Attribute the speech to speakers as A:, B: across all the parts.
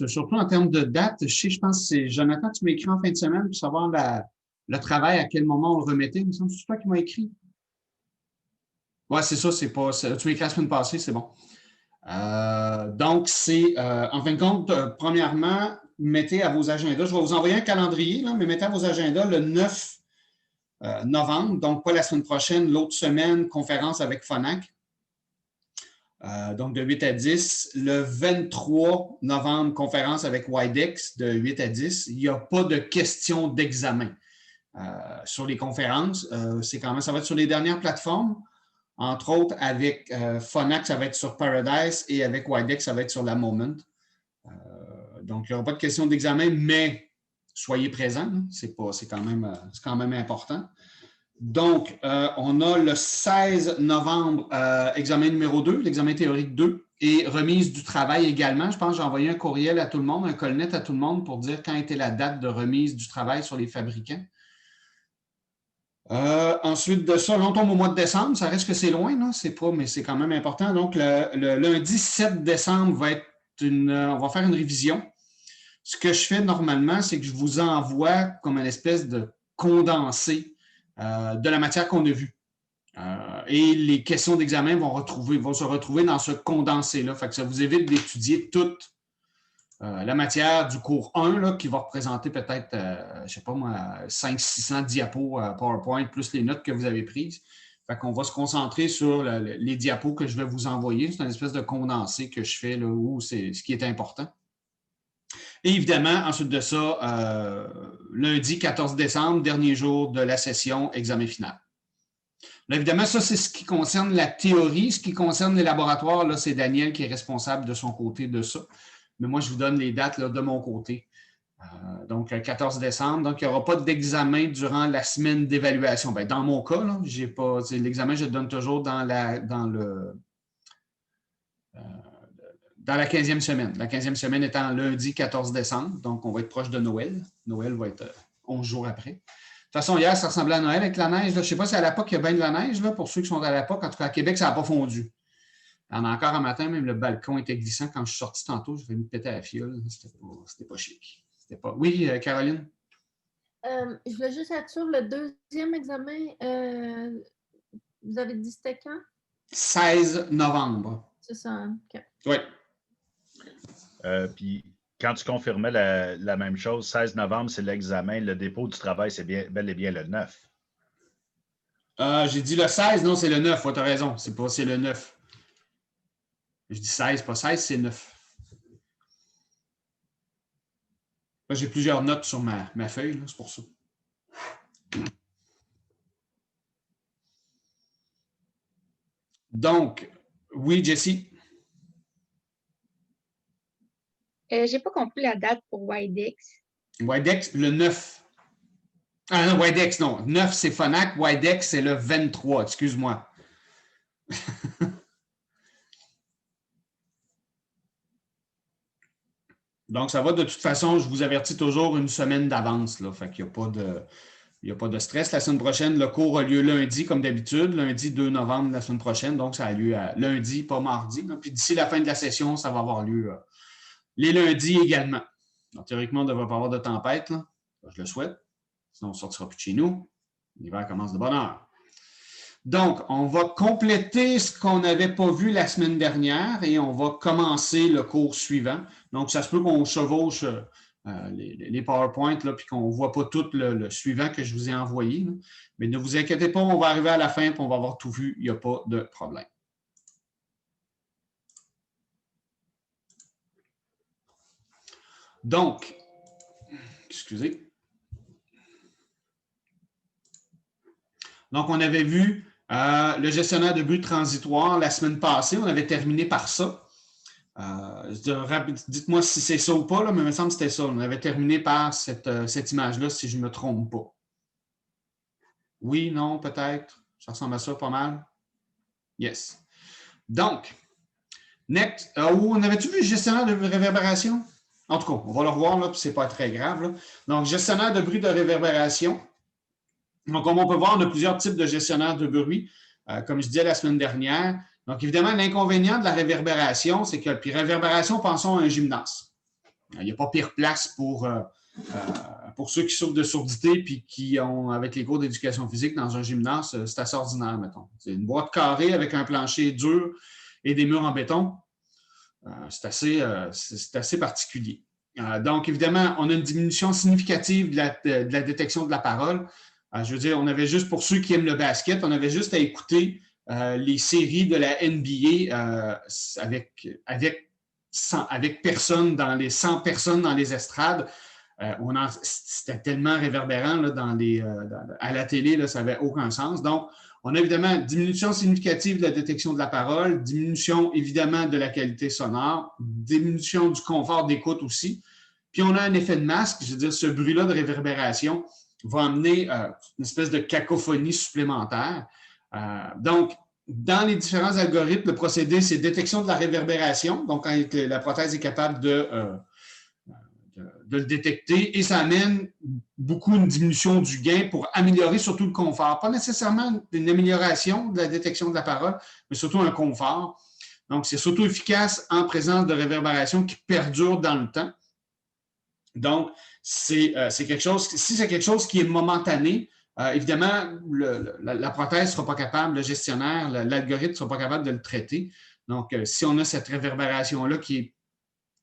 A: surtout en termes de date. Je pense que c'est Jonathan, tu m'as écrit en fin de semaine pour savoir le travail, à quel moment on le remettait. Il me semble que c'est toi qui m'as écrit. Oui, c'est ça, c'est pas. Tu m'as écrit la semaine passée, c'est bon. Donc, c'est, en fin de compte, premièrement, mettez à vos agendas. Je vais vous envoyer un calendrier, là, mais mettez à vos agendas le 9 novembre, donc pas la semaine prochaine, l'autre semaine, conférence avec Phonak. Donc, de 8 à 10. Le 23 novembre, conférence avec Widex de 8 à 10. Il n'y a pas de questions d'examen sur les conférences. C'est quand même, ça va être sur les dernières plateformes. Entre autres, avec Phonak, ça va être sur Paradise et avec Widex, ça va être sur la Moment. Donc, il n'y aura pas de question d'examen, mais soyez présents. C'est quand même important. Donc, on a le 16 novembre, examen numéro 2, l'examen théorique 2, et remise du travail également. Je pense que j'ai envoyé un courriel à tout le monde, un colnet à tout le monde pour dire quand était la date de remise du travail sur les fabricants. Ensuite de ça, on tombe au mois de décembre. Ça reste que c'est loin, non? C'est pas, mais c'est quand même important. Donc, le lundi 7 décembre va être on va faire une révision. Ce que je fais normalement, c'est que je vous envoie comme une espèce de condensé de la matière qu'on a vue. Et les questions d'examen vont se retrouver dans ce condensé-là. Fait que ça vous évite d'étudier toute la matière du cours 1, là, qui va représenter peut-être, je ne sais pas moi, 500-600 diapos PowerPoint, plus les notes que vous avez prises. Fait qu'on va se concentrer sur les diapos que je vais vous envoyer. C'est une espèce de condensé que je fais là, où c'est ce qui est important. Et évidemment, ensuite de ça, lundi 14 décembre, dernier jour de la session, examen final. Là, évidemment, ça, c'est ce qui concerne la théorie. Ce qui concerne les laboratoires, là, c'est Daniel qui est responsable de son côté de ça. Mais moi, je vous donne les dates là, de mon côté. Donc, 14 décembre. Donc, il n'y aura pas d'examen durant la semaine d'évaluation. Bien, dans mon cas, l'examen, je le donne toujours dans la 15e semaine. La 15e semaine étant lundi 14 décembre. Donc, on va être proche de Noël. Noël va être 11 jours après. De toute façon, hier, ça ressemblait à Noël avec la neige. Là. Je ne sais pas si à la POC, il y a bien de la neige. Là, pour ceux qui sont à la POC. En tout cas, à Québec, ça n'a pas fondu. Il y en a encore un matin, même le balcon était glissant. Quand je suis sorti tantôt, je vais me péter à la fiole. C'était pas chic. Oui, Caroline?
B: Je voulais juste être sûre, le deuxième examen, vous avez dit c'était quand?
A: 16 novembre.
B: C'est ça, OK.
A: Oui.
C: Puis, quand tu confirmais la même chose, 16 novembre, c'est l'examen. Le dépôt du travail, c'est bel et bien le 9.
A: J'ai dit le 16, non, c'est le 9. Tu as raison, c'est le 9. Je dis 16, pas 16, c'est 9. Là, j'ai plusieurs notes sur ma feuille, c'est pour ça. Donc, oui, Jessie?
D: Je n'ai pas compris la date pour Widex.
A: Widex, le 9. Ah non, Widex, non. 9, c'est Phonak. Widex, c'est le 23. Excuse-moi. Donc, ça va de toute façon, je vous avertis toujours une semaine d'avance. Fait qu'il n'y a pas de stress. La semaine prochaine, le cours a lieu lundi, comme d'habitude, lundi 2 novembre la semaine prochaine. Donc, ça a lieu lundi, pas mardi. Puis d'ici la fin de la session, ça va avoir lieu les lundis également. Donc, théoriquement, on ne devrait pas avoir de tempête. Là. Je le souhaite. Sinon, on ne sortira plus de chez nous. L'hiver commence de bonne heure. Donc, on va compléter ce qu'on n'avait pas vu la semaine dernière et on va commencer le cours suivant. Donc, ça se peut qu'on chevauche les PowerPoint puis qu'on ne voit pas tout le suivant que je vous ai envoyé. Là. Mais ne vous inquiétez pas, on va arriver à la fin et on va avoir tout vu. Il n'y a pas de problème. Donc, excusez. Donc, on avait vu le gestionnaire de but transitoire la semaine passée. On avait terminé par ça. Dites-moi si c'est ça ou pas, là, mais il me semble que c'était ça. On avait terminé par cette image-là, si je ne me trompe pas. Oui, non, peut-être. Ça ressemble à ça pas mal. Yes. Donc, next. On avait-tu vu le gestionnaire de réverbération? En tout cas, on va le revoir, là, puis ce n'est pas très grave. Là. Donc, gestionnaire de bruit de réverbération. Donc, comme on peut voir, on a plusieurs types de gestionnaires de bruit, comme je disais la semaine dernière. Donc, évidemment, l'inconvénient de la réverbération, c'est que, puis réverbération, pensons à un gymnase. Il n'y a pas pire place pour ceux qui souffrent de surdité puis qui ont, avec les cours d'éducation physique dans un gymnase, c'est assez ordinaire, mettons. C'est une boîte carrée avec un plancher dur et des murs en béton. C'est assez particulier. Donc, évidemment, on a une diminution significative de la détection de la parole. Je veux dire, on avait juste, pour ceux qui aiment le basket, on avait juste à écouter les séries de la NBA avec personne dans les 100 personnes dans les estrades. C'était tellement réverbérant là, à la télé, là, ça n'avait aucun sens. Donc, on a évidemment diminution significative de la détection de la parole, diminution évidemment de la qualité sonore, diminution du confort d'écoute aussi. Puis on a un effet de masque, je veux dire, ce bruit-là de réverbération va amener une espèce de cacophonie supplémentaire. Donc, dans les différents algorithmes, le procédé, c'est détection de la réverbération. Donc, quand la prothèse est capable de le détecter, et ça amène beaucoup une diminution du gain pour améliorer surtout le confort. Pas nécessairement une amélioration de la détection de la parole, mais surtout un confort. Donc, c'est surtout efficace en présence de réverbération qui perdure dans le temps. Donc, c'est quelque chose, si c'est quelque chose qui est momentané, évidemment, la prothèse ne sera pas capable, le gestionnaire, l'algorithme ne sera pas capable de le traiter. Donc, si on a cette réverbération-là qui est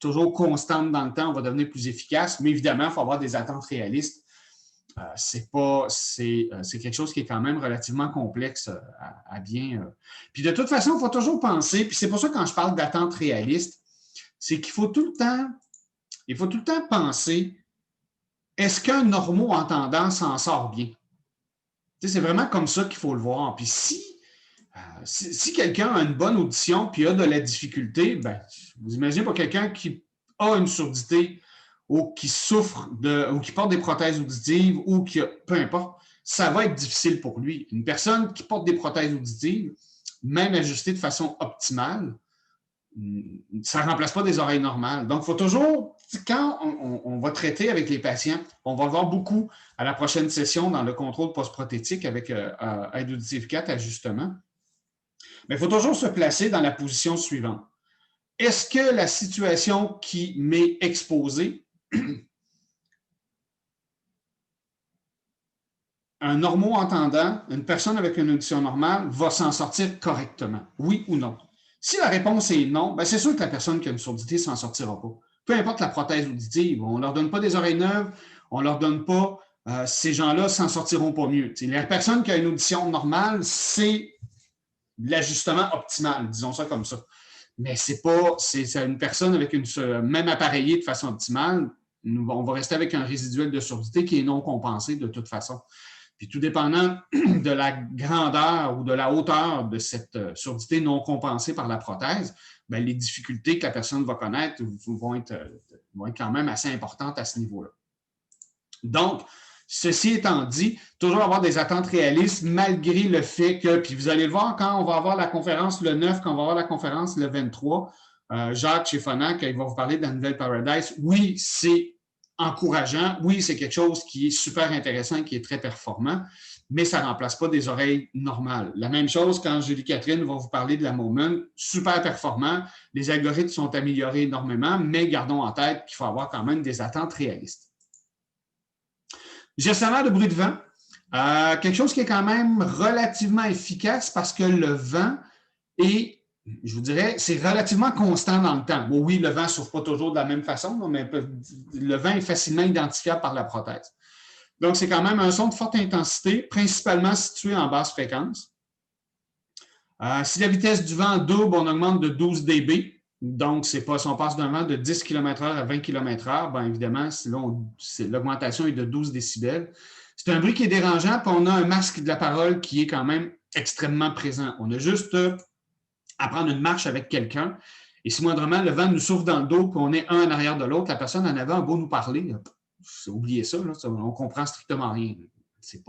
A: toujours constante dans le temps, on va devenir plus efficace, mais évidemment, il faut avoir des attentes réalistes. C'est quelque chose qui est quand même relativement complexe à bien. Puis de toute façon, il faut toujours penser, puis c'est pour ça que quand je parle d'attentes réalistes, c'est qu'il faut tout le temps penser, est-ce qu'un normo-entendant s'en sort bien? Tu sais, c'est vraiment comme ça qu'il faut le voir. Puis si quelqu'un a une bonne audition puis a de la difficulté, ben, vous imaginez pour quelqu'un qui a une surdité ou qui souffre ou qui porte des prothèses auditives ou qui a, peu importe, ça va être difficile pour lui. Une personne qui porte des prothèses auditives, même ajustées de façon optimale, ça ne remplace pas des oreilles normales. Donc, il faut toujours, quand on va traiter avec les patients, on va le voir beaucoup à la prochaine session dans le contrôle post-prothétique avec aide auditive 4, ajustement. Mais il faut toujours se placer dans la position suivante. Est-ce que la situation qui m'est exposée, un normo-entendant, une personne avec une audition normale, va s'en sortir correctement? Oui ou non? Si la réponse est non, ben c'est sûr que la personne qui a une surdité ne s'en sortira pas. Peu importe la prothèse auditive, on ne leur donne pas des oreilles neuves, on ne leur donne pas, ces gens-là ne s'en sortiront pas mieux. T'sais, la personne qui a une audition normale, c'est l'ajustement optimal, disons ça comme ça. Mais c'est une personne avec même appareillée de façon optimale, on va rester avec un résiduel de surdité qui est non compensé de toute façon. Puis tout dépendant de la grandeur ou de la hauteur de cette surdité non compensée par la prothèse, bien, les difficultés que la personne va connaître vont être quand même assez importantes à ce niveau-là. Donc, ceci étant dit, toujours avoir des attentes réalistes malgré le fait que, puis vous allez le voir quand on va avoir la conférence le 9, quand on va avoir la conférence le 23, Jacques chez Phonak, il va vous parler de la nouvelle Paradise. Oui, c'est encourageant. Oui, c'est quelque chose qui est super intéressant, qui est très performant, mais ça ne remplace pas des oreilles normales. La même chose quand Julie-Catherine va vous parler de la Moment, super performant. Les algorithmes sont améliorés énormément, mais gardons en tête qu'il faut avoir quand même des attentes réalistes. Gestionnaire de bruit de vent, quelque chose qui est quand même relativement efficace parce que le vent est, je vous dirais, c'est relativement constant dans le temps. Bon, oui, le vent ne souffle pas toujours de la même façon, mais le vent est facilement identifiable par la prothèse. Donc, c'est quand même un son de forte intensité, principalement situé en basse fréquence. Si la vitesse du vent double, on augmente de 12 dB. Donc, si on passe d'un vent de 10 km/h à 20 km/h, bien évidemment, l'augmentation est de 12 décibels. C'est un bruit qui est dérangeant, puis on a un masque de la parole qui est quand même extrêmement présent. On a juste à prendre une marche avec quelqu'un, et si moindrement le vent nous souffle dans le dos, puis on est un en arrière de l'autre, la personne en avant a beau nous parler, oubliez ça, là, on ne comprend strictement rien. Puis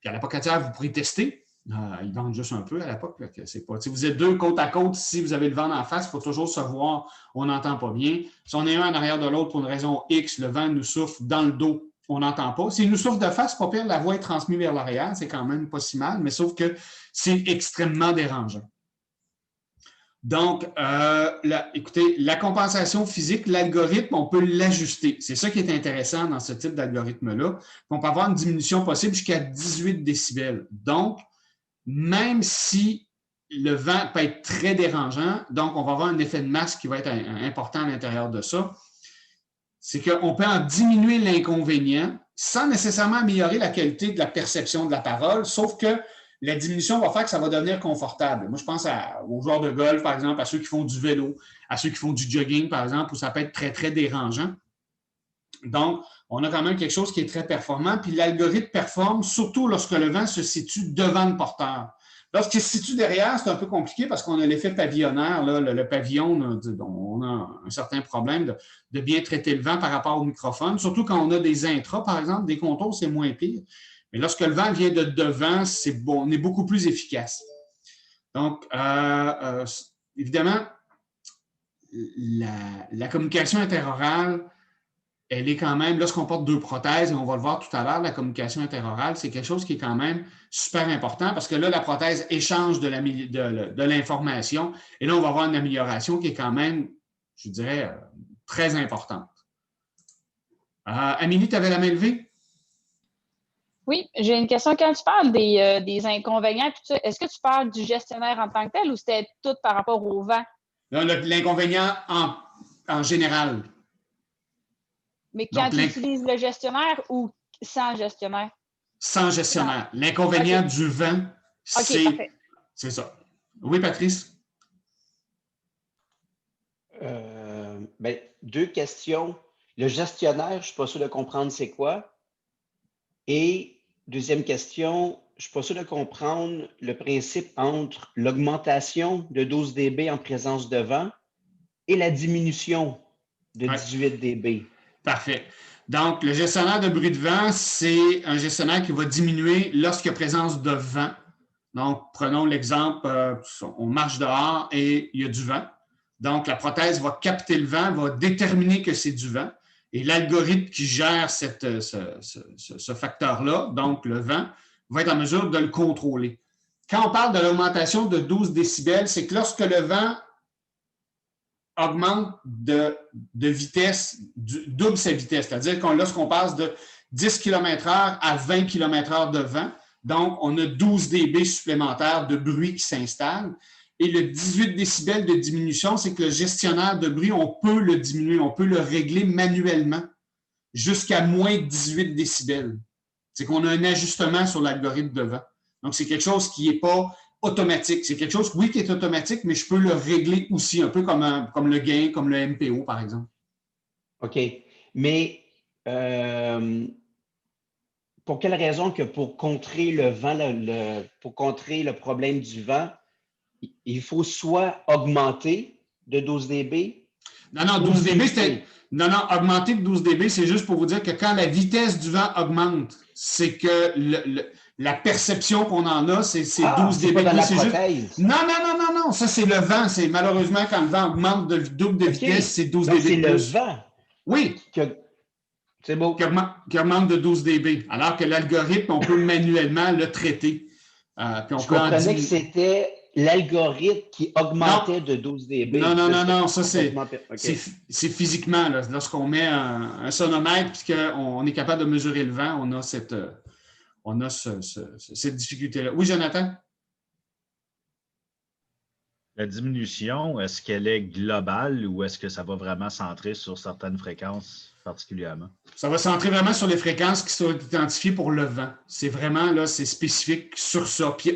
A: à la Pocatière, vous pourrez tester. Ils vendent juste un peu à l'époque. Si vous êtes deux côte à côte, si vous avez le vent en face, il faut toujours se voir, on n'entend pas bien. Si on est un en arrière de l'autre pour une raison X, le vent nous souffle dans le dos, on n'entend pas. S'il nous souffle de face, pas pire, la voix est transmise vers l'arrière, c'est quand même pas si mal, mais sauf que c'est extrêmement dérangeant. Donc, écoutez, la compensation physique, l'algorithme, on peut l'ajuster. C'est ça qui est intéressant dans ce type d'algorithme-là. On peut avoir une diminution possible jusqu'à 18 décibels. Donc, même si le vent peut être très dérangeant, donc on va avoir un effet de masse qui va être important à l'intérieur de ça, c'est qu'on peut en diminuer l'inconvénient sans nécessairement améliorer la qualité de la perception de la parole, sauf que la diminution va faire que ça va devenir confortable. Moi, je pense aux joueurs de golf, par exemple, à ceux qui font du vélo, à ceux qui font du jogging, par exemple, où ça peut être très, très dérangeant. Donc, on a quand même quelque chose qui est très performant. Puis l'algorithme performe surtout lorsque le vent se situe devant le porteur. Lorsqu'il se situe derrière, c'est un peu compliqué parce qu'on a l'effet pavillonnaire. Là, le pavillon, on a un certain problème de bien traiter le vent par rapport au microphone, surtout quand on a des intras, par exemple, des contours, c'est moins pire. Mais lorsque le vent vient de devant, on est beaucoup plus efficace. Donc, évidemment, la communication interorale, elle est quand même, lorsqu'on porte 2 prothèses, et on va le voir tout à l'heure, la communication interorale, c'est quelque chose qui est quand même super important parce que là, la prothèse échange de l'information et là, on va avoir une amélioration qui est quand même, je dirais, très importante. Amélie, tu avais la main levée?
E: Oui, j'ai une question. Quand tu parles des inconvénients, est-ce que tu parles du gestionnaire en tant que tel ou c'était tout par rapport au vent?
A: L'inconvénient en général.
E: Mais quand tu utilises le gestionnaire ou sans gestionnaire? Sans
A: gestionnaire. L'inconvénient du vent, c'est ça. Oui, Patrice?
F: 2 questions. Le gestionnaire, je ne suis pas sûr de comprendre c'est quoi. Et deuxième question, je ne suis pas sûr de comprendre le principe entre l'augmentation de 12 dB en présence de vent et la diminution de 18 dB.
A: Parfait. Donc, le gestionnaire de bruit de vent, c'est un gestionnaire qui va diminuer lorsqu'il y a présence de vent. Donc, prenons l'exemple, on marche dehors et il y a du vent. Donc, la prothèse va capter le vent, va déterminer que c'est du vent. Et l'algorithme qui gère ce facteur-là, donc le vent, va être en mesure de le contrôler. Quand on parle de l'augmentation de 12 décibels, c'est que lorsque le vent augmente de vitesse, double sa vitesse, c'est-à-dire que lorsqu'on passe de 10 km/h à 20 km/h de vent, donc on a 12 dB supplémentaires de bruit qui s'installe. Et le 18 décibels de diminution, c'est que le gestionnaire de bruit, on peut le diminuer, on peut le régler manuellement jusqu'à moins 18 décibels. C'est qu'on a un ajustement sur l'algorithme de vent. Donc, c'est quelque chose qui n'est pas automatique. C'est quelque chose, oui, qui est automatique, mais je peux le régler aussi, un peu comme le gain, comme le MPO, par exemple.
F: OK. Mais pour quelle raison que pour contrer le vent, pour contrer le problème du vent, il faut soit augmenter de 12 dB?
A: Non, 12 dB, c'était... Non, augmenter de 12 dB, c'est juste pour vous dire que quand la vitesse du vent augmente, c'est que la perception qu'on en a, c'est 12 dB.
F: Pas dans la
A: prothèse. Juste... Non, ça c'est le vent. C'est malheureusement quand le vent augmente de double de vitesse, c'est 12 dB.
F: C'est le vent.
A: Oui.
F: C'est beau.
A: Qui augmente de 12 dB. Alors que l'algorithme, on peut manuellement le traiter.
F: Puis je comprenais que c'était l'algorithme qui augmentait de 12 dB.
A: Non, ça c'est physiquement. Lorsqu'on met un sonomètre et qu'on est capable de mesurer le vent, on a cette difficulté-là. Oui, Jonathan?
C: La diminution, est-ce qu'elle est globale ou est-ce que ça va vraiment centrer sur certaines fréquences particulièrement? Ça
A: va centrer vraiment sur les fréquences qui sont identifiées pour le vent. C'est vraiment, là, c'est spécifique sur ça. Puis,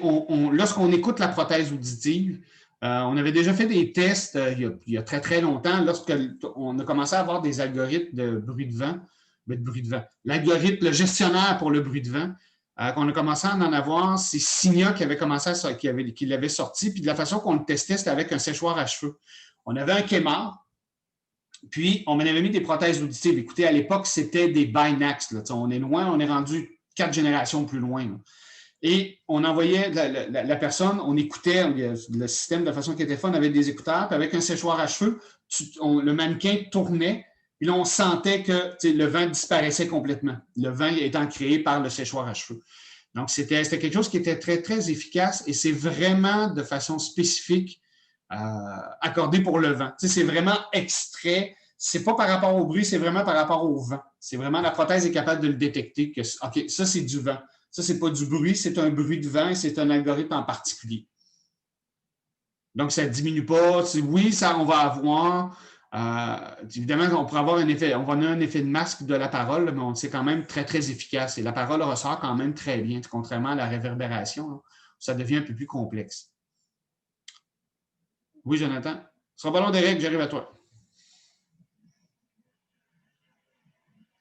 A: lorsqu'on écoute la prothèse auditive, on avait déjà fait des tests il y a très, très longtemps, lorsqu'on a commencé à avoir des algorithmes de bruit de vent. L'algorithme, le gestionnaire pour le bruit de vent, qu'on a commencé à en avoir, c'est Signa qui l'avait sorti. Puis de la façon qu'on le testait, c'était avec un séchoir à cheveux. On avait un Kmart, puis on avait mis des prothèses auditives. Écoutez, à l'époque, c'était des Binax. On est loin, on est rendu 4 générations plus loin. Là. Et on envoyait la personne, on écoutait le système de façon qui était fun, on avait des écouteurs, puis avec un séchoir à cheveux, le mannequin tournait. Puis là, on sentait que le vent disparaissait complètement. Le vent étant créé par le séchoir à cheveux. Donc, c'était quelque chose qui était très, très efficace et c'est vraiment de façon spécifique accordé pour le vent. Tu sais, c'est vraiment extrait. C'est pas par rapport au bruit, c'est vraiment par rapport au vent. C'est vraiment la prothèse est capable de le détecter que, OK, ça, c'est du vent. Ça, c'est pas du bruit, c'est un bruit de vent et c'est un algorithme en particulier. Donc, ça ne diminue pas. Oui, ça, on va avoir, évidemment, on pourrait avoir un effet, on va avoir un effet de masque de la parole, mais c'est quand même très, très efficace. Et la parole ressort quand même très bien, contrairement à la réverbération, là, ça devient un peu plus complexe. Oui, Jonathan? Sur le ballon d'Éric, j'arrive à toi.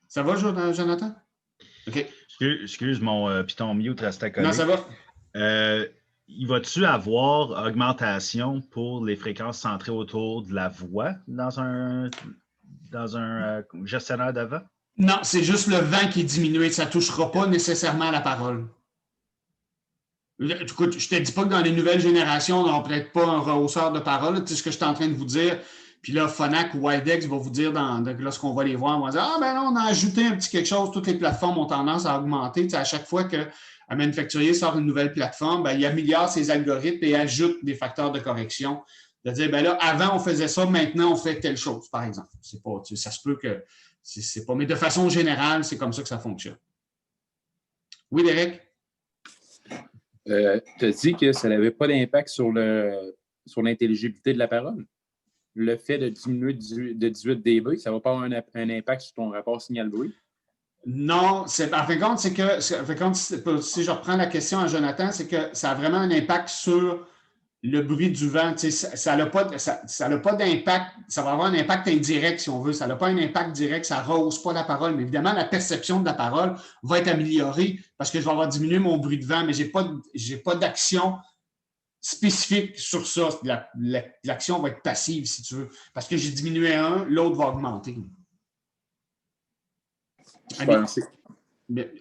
A: Ça va, Jonathan? OK.
C: Excuse, mon piton mute restait collé.
A: Non, ça va.
C: Il va-tu avoir augmentation pour les fréquences centrées autour de la voix dans un gestionnaire de vent?
A: Non, c'est juste le vent qui est diminué. Ça ne touchera pas nécessairement à la parole. Écoute, je ne te dis pas que dans les nouvelles générations, on n'aura peut-être pas un rehausseur de parole. Tu sais ce que je suis en train de vous dire. Puis là, Phonak ou Widex va vous dire, lorsqu'on va les voir, on va dire, ah ben là, on a ajouté un petit quelque chose. Toutes les plateformes ont tendance à augmenter. Tu sais, à chaque fois qu'un manufacturier sort une nouvelle plateforme, ben, il améliore ses algorithmes et ajoute des facteurs de correction. De dire, ben là, avant, on faisait ça, maintenant, on fait telle chose, par exemple. C'est pas, tu sais, ça se peut que c'est pas, mais de façon générale, c'est comme ça que ça fonctionne. Oui, Derek?
G: Tu as dit que ça n'avait pas d'impact sur l'intelligibilité de la parole. Le fait de diminuer de 18 dB, ça ne va pas avoir un impact sur ton rapport signal-bruit? Non,
A: en fin de compte, c'est que, si je reprends la question à Jonathan, c'est que ça a vraiment un impact sur le bruit du vent. Ça n'a pas d'impact, ça va avoir un impact indirect, si on veut. Ça n'a pas un impact direct, ça ne rehausse pas la parole. Mais évidemment, la perception de la parole va être améliorée parce que je vais avoir diminué mon bruit de vent, mais je n'ai pas d'action spécifique sur ça. L'action va être passive, si tu veux. Parce que j'ai diminué un, l'autre va augmenter.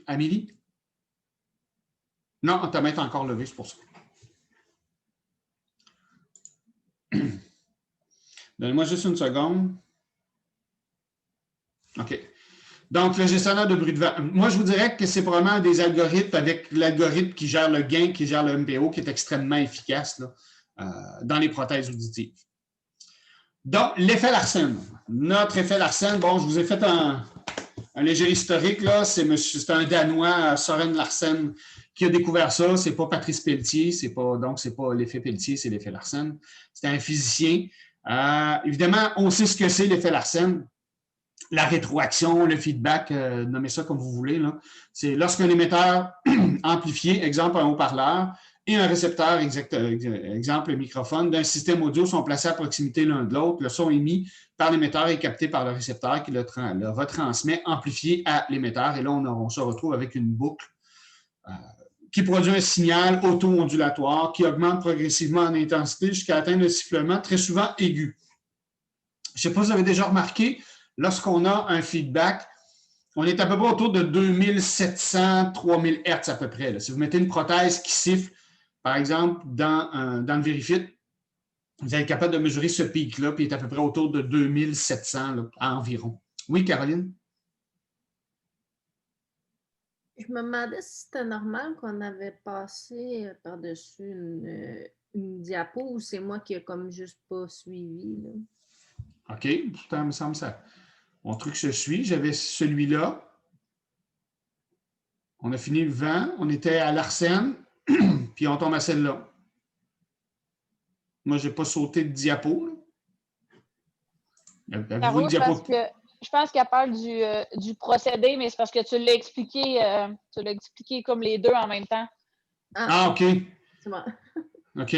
A: Amélie? Non, ta main est encore levée, c'est pour ça. Donnez-moi juste une seconde. OK. Donc, le gestionnaire de bruit de vent. Moi, je vous dirais que c'est probablement des algorithmes avec l'algorithme qui gère le gain, qui gère le MPO, qui est extrêmement efficace là, dans les prothèses auditives. Donc, l'effet Larsen. Notre effet Larsen, bon, je vous ai fait un léger historique, là. C'est un Danois, Søren Larsen, qui a découvert ça. Ce n'est pas Patrice Pelletier, donc ce n'est pas l'effet Pelletier, c'est l'effet Larsen. C'est un physicien. Évidemment, on sait ce que c'est l'effet Larsen. La rétroaction, le feedback, nommez ça comme vous voulez. C'est lorsqu'un émetteur amplifié, exemple un haut-parleur, et un récepteur, exemple le microphone, d'un système audio sont placés à proximité l'un de l'autre. Le son émis par l'émetteur est capté par le récepteur qui le retransmet, amplifié à l'émetteur. Et là, on se retrouve avec une boucle qui produit un signal auto-ondulatoire qui augmente progressivement en intensité jusqu'à atteindre le sifflement, très souvent aigu. Je ne sais pas si vous avez déjà remarqué, lorsqu'on a un feedback, on est à peu près autour de 2700-3000 Hz à peu près. Là. Si vous mettez une prothèse qui siffle, par exemple, dans le Verifit, vous êtes capable de mesurer ce pic-là, puis il est à peu près autour de 2700 là, environ. Oui, Caroline?
B: Je me demandais si c'était normal qu'on avait passé par-dessus une diapo ou c'est moi qui n'ai comme juste pas suivi. Là.
A: OK, pourtant, il me semble ça. Mon truc se suit. J'avais celui-là. On a fini le vent. On était à Larsen, puis on tombe à celle-là. Moi, je n'ai pas sauté de diapo.
E: Avez-vous une diapo? Je pense qu'elle parle du procédé, mais c'est parce que tu l'as expliqué comme les deux en même temps.
A: OK.
B: C'est bon.
A: OK.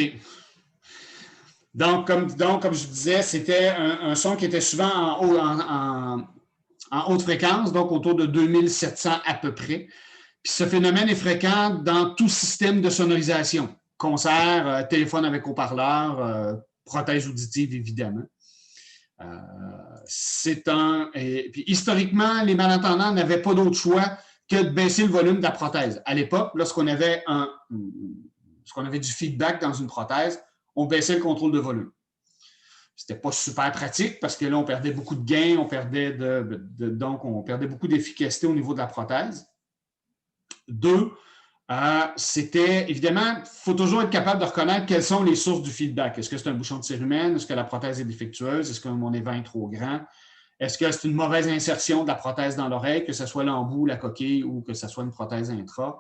A: Donc, comme je disais, c'était un son qui était souvent en haute fréquence, donc autour de 2700 à peu près. Puis ce phénomène est fréquent dans tout système de sonorisation. Concert, téléphone avec haut-parleur, prothèse auditive, évidemment. Puis historiquement, les malentendants n'avaient pas d'autre choix que de baisser le volume de la prothèse. À l'époque, lorsqu'on avait du feedback dans une prothèse, on baissait le contrôle de volume. C'était pas super pratique parce que là, on perdait beaucoup de gains, donc on perdait beaucoup d'efficacité au niveau de la prothèse. 2, C'était, évidemment, il faut toujours être capable de reconnaître quelles sont les sources du feedback. Est-ce que c'est un bouchon de cérumen? Est-ce que la prothèse est défectueuse? Est-ce que mon évent est trop grand? Est-ce que c'est une mauvaise insertion de la prothèse dans l'oreille, que ce soit l'embout, la coquille ou que ce soit une prothèse intra?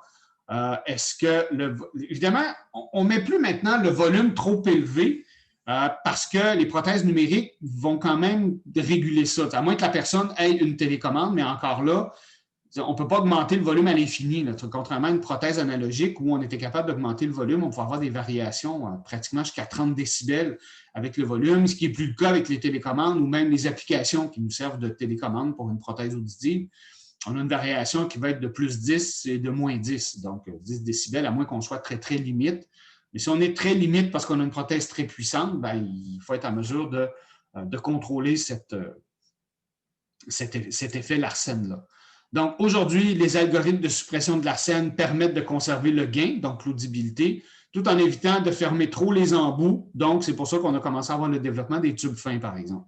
A: Évidemment, on ne met plus maintenant le volume trop élevé parce que les prothèses numériques vont quand même réguler ça. À moins que la personne ait une télécommande, mais encore là, on ne peut pas augmenter le volume à l'infini. Contrairement à une prothèse analogique où on était capable d'augmenter le volume, on pouvait avoir des variations pratiquement jusqu'à 30 décibels avec le volume, ce qui n'est plus le cas avec les télécommandes ou même les applications qui nous servent de télécommande pour une prothèse auditive. On a une variation qui va être de plus 10 et de moins 10, donc 10 décibels, à moins qu'on soit très, très limite. Mais si on est très limite parce qu'on a une prothèse très puissante, bien, il faut être en mesure de contrôler cet effet Larsen-là. Donc, aujourd'hui, les algorithmes de suppression de l'arsène permettent de conserver le gain, donc l'audibilité, tout en évitant de fermer trop les embouts. Donc, c'est pour ça qu'on a commencé à avoir le développement des tubes fins, par exemple.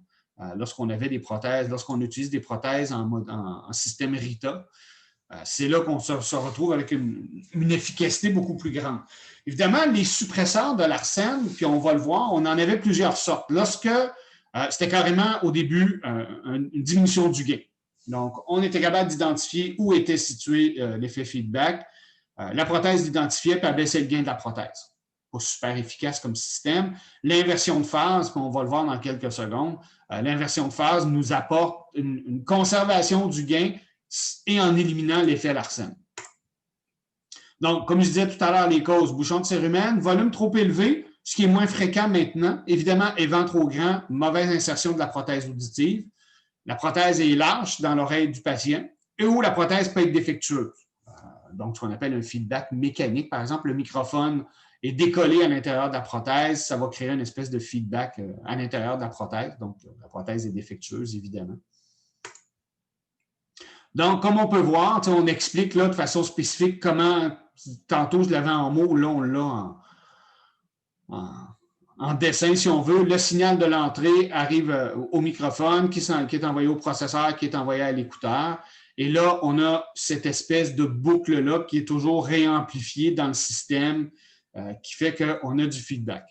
A: Lorsqu'on avait des prothèses, lorsqu'on utilise des prothèses en système RITA, c'est là qu'on se retrouve avec une efficacité beaucoup plus grande. Évidemment, les suppresseurs de l'arsène, puis on va le voir, on en avait plusieurs sortes. Lorsque c'était carrément au début une diminution du gain. Donc, on était capable d'identifier où était situé l'effet feedback. La prothèse l'identifiait puis elle baissait le gain de la prothèse. Pas super efficace comme système. L'inversion de phase, puis on va le voir dans quelques secondes, l'inversion de phase nous apporte une conservation du gain et en éliminant l'effet Larsen. Donc, comme je disais tout à l'heure, les causes, bouchon de cérumen, volume trop élevé, ce qui est moins fréquent maintenant. Évidemment, évent trop grand, mauvaise insertion de la prothèse auditive. La prothèse est large dans l'oreille du patient et où la prothèse peut être défectueuse. Donc, ce qu'on appelle un feedback mécanique. Par exemple, le microphone est décollé à l'intérieur de la prothèse, ça va créer une espèce de feedback à l'intérieur de la prothèse. Donc, la prothèse est défectueuse, évidemment. Donc, comme on peut voir, on explique là, de façon spécifique comment, tantôt je l'avais en mots, là on l'a en dessin, si on veut. Le signal de l'entrée arrive au microphone qui est envoyé au processeur, qui est envoyé à l'écouteur. Et là, on a cette espèce de boucle-là qui est toujours réamplifiée dans le système qui fait qu'on a du feedback.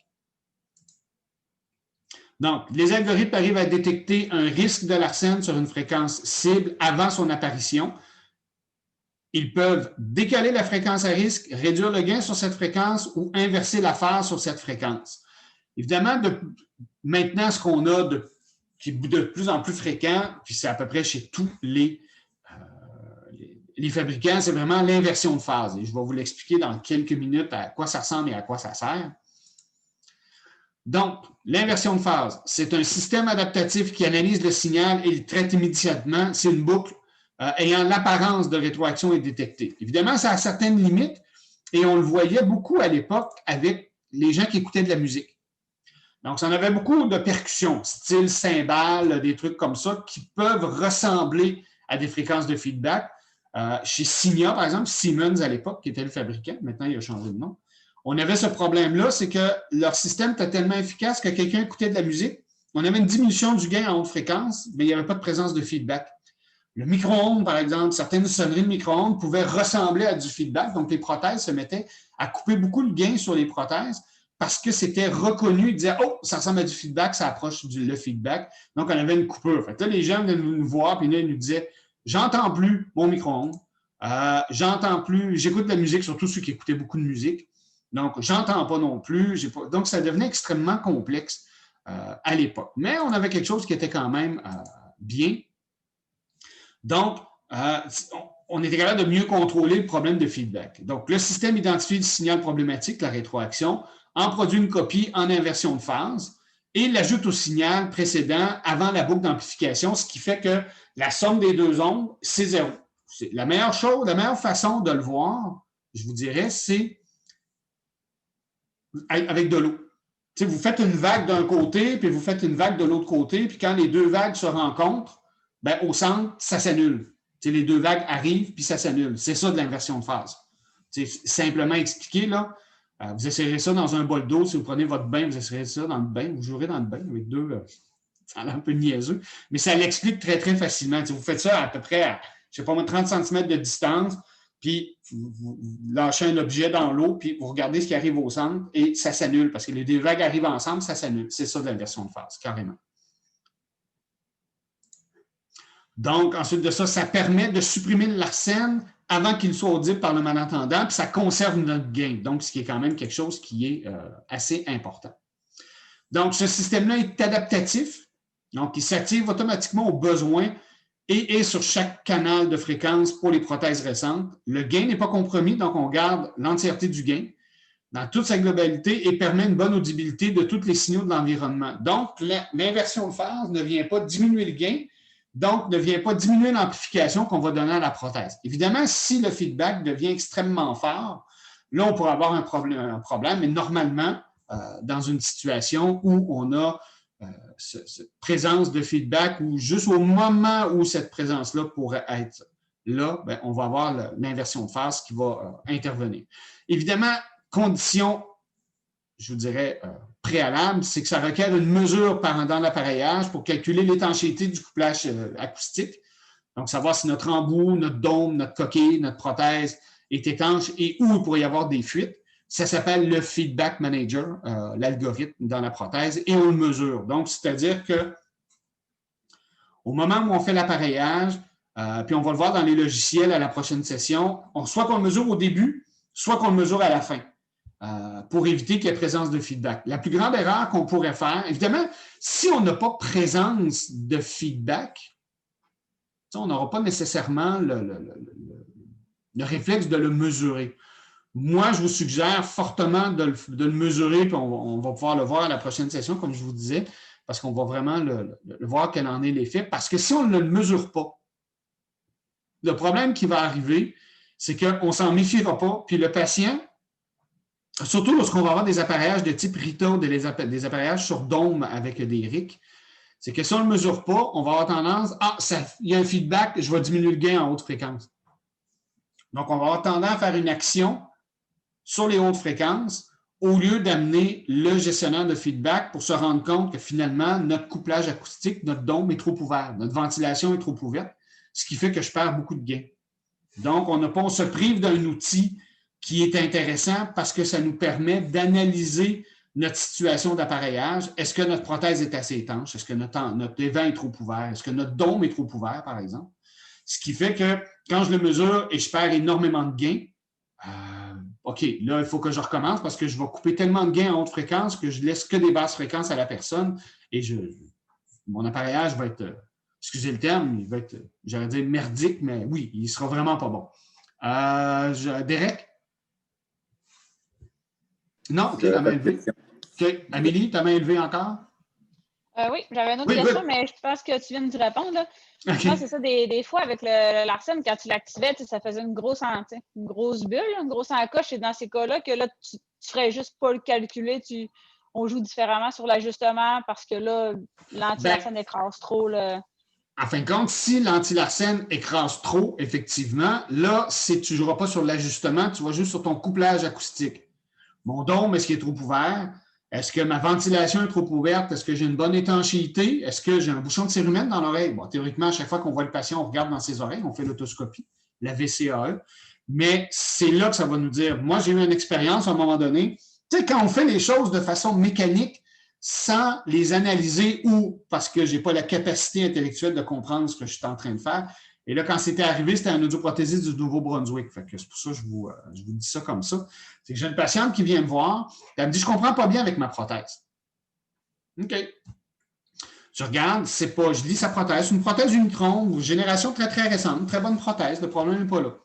A: Donc, les algorithmes arrivent à détecter un risque de l'arsène sur une fréquence cible avant son apparition. Ils peuvent décaler la fréquence à risque, réduire le gain sur cette fréquence ou inverser la phase sur cette fréquence. Évidemment, maintenant, ce qu'on a qui est de plus en plus fréquent, puis c'est à peu près chez tous les fabricants, c'est vraiment l'inversion de phase. Et je vais vous l'expliquer dans quelques minutes à quoi ça ressemble et à quoi ça sert. Donc, l'inversion de phase, c'est un système adaptatif qui analyse le signal et le traite immédiatement. C'est une boucle ayant l'apparence de rétroaction est détectée. Évidemment, ça a certaines limites et on le voyait beaucoup à l'époque avec les gens qui écoutaient de la musique. Donc, ça en avait beaucoup de percussions, style cymbales, des trucs comme ça, qui peuvent ressembler à des fréquences de feedback. Chez Signia, par exemple, Siemens à l'époque, qui était le fabricant, maintenant il a changé de nom, on avait ce problème-là, c'est que leur système était tellement efficace que quelqu'un écoutait de la musique, on avait une diminution du gain en haute fréquence, mais il n'y avait pas de présence de feedback. Le micro-ondes, par exemple, certaines sonneries de micro-ondes pouvaient ressembler à du feedback, donc les prothèses se mettaient à couper beaucoup le gain sur les prothèses, parce que c'était reconnu, ils disaient « Oh, ça ressemble à du feedback, ça approche le feedback. » Donc, on avait une coupure. Fait que là, les gens venaient nous voir, puis là, ils nous disaient « J'entends plus mon micro-ondes, j'entends plus, j'écoute de la musique, surtout ceux qui écoutaient beaucoup de musique. Donc, j'entends pas non plus. Donc, ça devenait extrêmement complexe à l'époque. Mais on avait quelque chose qui était quand même bien. Donc, on était capable de mieux contrôler le problème de feedback. Donc, le système identifie le signal problématique, la rétroaction, en produit une copie en inversion de phase et l'ajoute au signal précédent avant la boucle d'amplification, ce qui fait que la somme des deux ondes, c'est zéro. C'est la meilleure chose, la meilleure façon de le voir, je vous dirais, c'est avec de l'eau. Tu sais, vous faites une vague d'un côté, puis vous faites une vague de l'autre côté, puis quand les deux vagues se rencontrent, ben, au centre, ça s'annule. Tu sais, les deux vagues arrivent, puis ça s'annule. C'est ça de l'inversion de phase. C'est simplement expliqué, là. Vous essayerez ça dans un bol d'eau. Si vous prenez votre bain, vous essayerez ça dans le bain. Vous jouerez dans le bain avec deux. Ça a l'air un peu niaiseux, mais ça l'explique très, très facilement. Si vous faites ça à peu près à, je ne sais pas moi, 30 cm de distance, puis vous lâchez un objet dans l'eau, puis vous regardez ce qui arrive au centre, et ça s'annule, parce que les deux vagues arrivent ensemble, ça s'annule. C'est ça de l'inversion de phase, carrément. Donc, ensuite de ça, ça permet de supprimer le l'arsène avant qu'il soit audible par le malentendant, puis ça conserve notre gain. Donc, ce qui est quand même quelque chose qui est assez important. Donc, ce système-là est adaptatif. Donc, il s'active automatiquement aux besoins et est sur chaque canal de fréquence pour les prothèses récentes. Le gain n'est pas compromis, donc on garde l'entièreté du gain dans toute sa globalité et permet une bonne audibilité de tous les signaux de l'environnement. Donc, l'inversion de phase ne vient pas diminuer le gain, donc ne vient pas diminuer l'amplification qu'on va donner à la prothèse. Évidemment, si le feedback devient extrêmement fort, là, on pourrait avoir un problème, mais normalement, dans une situation où on a cette présence de feedback, ou juste au moment où cette présence-là pourrait être là, bien, on va avoir l'inversion de phase qui va intervenir. Évidemment, condition, je vous dirais, préalable, c'est que ça requiert une mesure dans l'appareillage pour calculer l'étanchéité du couplage acoustique. Donc, savoir si notre embout, notre dôme, notre coquille, notre prothèse est étanche et où il pourrait y avoir des fuites. Ça s'appelle le feedback manager, l'algorithme dans la prothèse, et on le mesure. Donc, c'est-à-dire que au moment où on fait l'appareillage, puis on va le voir dans les logiciels à la prochaine session, soit qu'on le mesure au début, soit qu'on le mesure à la fin, pour éviter qu'il y ait présence de feedback. La plus grande erreur qu'on pourrait faire, évidemment, si on n'a pas présence de feedback, on n'aura pas nécessairement le réflexe de le mesurer. Moi, je vous suggère fortement de le mesurer, puis on va pouvoir le voir à la prochaine session, comme je vous disais, parce qu'on va vraiment le voir quel en est l'effet. Parce que si on ne le mesure pas, le problème qui va arriver, c'est qu'on ne s'en méfiera pas, puis le patient, surtout lorsqu'on va avoir des appareillages de type RITA, des appareillages sur dôme avec des RIC, c'est que si on ne le mesure pas, on va avoir tendance, il y a un feedback, je vais diminuer le gain en haute fréquence. Donc, on va avoir tendance à faire une action sur les hautes fréquences au lieu d'amener le gestionnaire de feedback pour se rendre compte que finalement, notre couplage acoustique, notre dôme est trop ouvert, notre ventilation est trop ouverte, ce qui fait que je perds beaucoup de gain. Donc, on se prive d'un outil qui est intéressant parce que ça nous permet d'analyser notre situation d'appareillage. Est-ce que notre prothèse est assez étanche? Est-ce que notre évent est trop ouvert? Est-ce que notre dôme est trop ouvert, par exemple? Ce qui fait que quand je le mesure et je perds énormément de gain, OK, là, il faut que je recommence parce que je vais couper tellement de gains en haute fréquence que je laisse que des basses fréquences à la personne et mon appareillage va être, excusez le terme, il va être, j'allais dire merdique, mais oui, il ne sera vraiment pas bon. Derek? Non, OK, ta main levée. OK, Amélie, ta main levée encore?
E: Oui, j'avais une autre question, mais je pense que tu viens de répondre. Là. Okay. Je pense que c'est ça, des fois, avec le l'arsène, quand tu l'activais, ça faisait une grosse bulle, une grosse encoche. Et dans ces cas-là, que là, tu ne ferais juste pas le calculer. On joue différemment sur l'ajustement parce que là, l'anti-larcène écrase trop.
A: En fin de compte, si l'anti-larcène écrase trop, effectivement, là, tu ne joueras pas sur l'ajustement, tu vas juste sur ton couplage acoustique. Mon dôme, est-ce qu'il est trop ouvert? Est-ce que ma ventilation est trop ouverte? Est-ce que j'ai une bonne étanchéité? Est-ce que j'ai un bouchon de cérumen dans l'oreille? Bon, théoriquement, à chaque fois qu'on voit le patient, on regarde dans ses oreilles, on fait l'autoscopie, la VCAE. Mais c'est là que ça va nous dire. Moi, j'ai eu une expérience à un moment donné. Tu sais, quand on fait les choses de façon mécanique, sans les analyser ou parce que je n'ai pas la capacité intellectuelle de comprendre ce que je suis en train de faire. Et là, quand c'était arrivé, c'était un audioprothésiste du Nouveau-Brunswick. Fait que c'est pour ça que je vous dis ça comme ça. C'est que j'ai une patiente qui vient me voir. Elle me dit, je ne comprends pas bien avec ma prothèse. OK. Je regarde, je lis sa prothèse. C'est une prothèse Unicron, génération très, très récente. Très bonne prothèse. Le problème n'est pas là.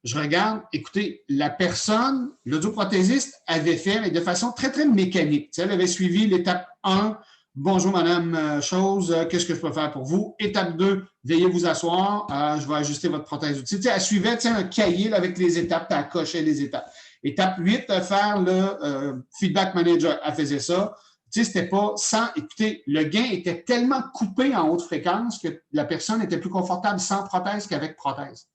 A: Je regarde, écoutez, la personne, l'audioprothésiste avait fait, mais de façon très, très mécanique. Tu sais, elle avait suivi l'étape 1. Bonjour, madame Chose, qu'est-ce que je peux faire pour vous? Étape 2, veuillez vous asseoir, je vais ajuster votre prothèse d'outil. Tu sais, elle suivait un cahier là, avec les étapes, elle cochait les étapes. Étape 8, faire le feedback manager, elle faisait ça. Tu sais, c'était pas sans. Écoutez, le gain était tellement coupé en haute fréquence que la personne était plus confortable sans prothèse qu'avec prothèse.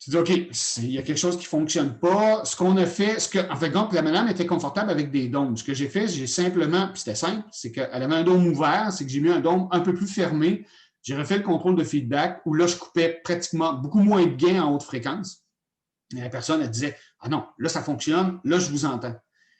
A: Tu dis, OK, il y a quelque chose qui ne fonctionne pas. Ce qu'on a fait, en fait, donc, la madame était confortable avec des dômes. Ce que j'ai fait, j'ai simplement, puis c'était simple, c'est qu'elle avait un dôme ouvert, c'est que j'ai mis un dôme un peu plus fermé J'ai refait le contrôle de feedback où là, je coupais pratiquement beaucoup moins de gains en haute fréquence. Et la personne, elle disait, ah non, là, ça fonctionne, là, je vous entends.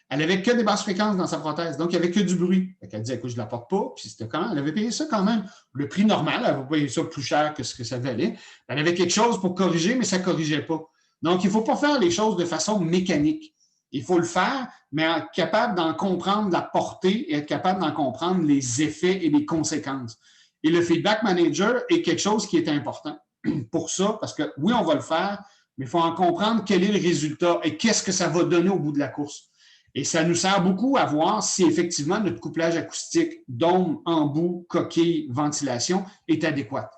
A: Elle n'avait que des basses fréquences dans sa prothèse, donc il n'y avait que du bruit. Elle disait, écoute, je ne la porte pas, puis c'était quand même, elle avait payé ça quand même. Le prix normal, elle n'avait pas payé ça plus cher que ce que ça valait. Elle avait quelque chose pour corriger, mais ça ne corrigeait pas. Donc, il ne faut pas faire les choses de façon mécanique. Il faut le faire, mais être capable d'en comprendre la portée et être capable d'en comprendre les effets et les conséquences. Et le feedback manager est quelque chose qui est important pour ça, parce que oui, on va le faire, mais il faut en comprendre quel est le résultat et qu'est-ce que ça va donner au bout de la course. Et ça nous sert beaucoup à voir si effectivement notre couplage acoustique, dôme, embout, coquille, ventilation est adéquat.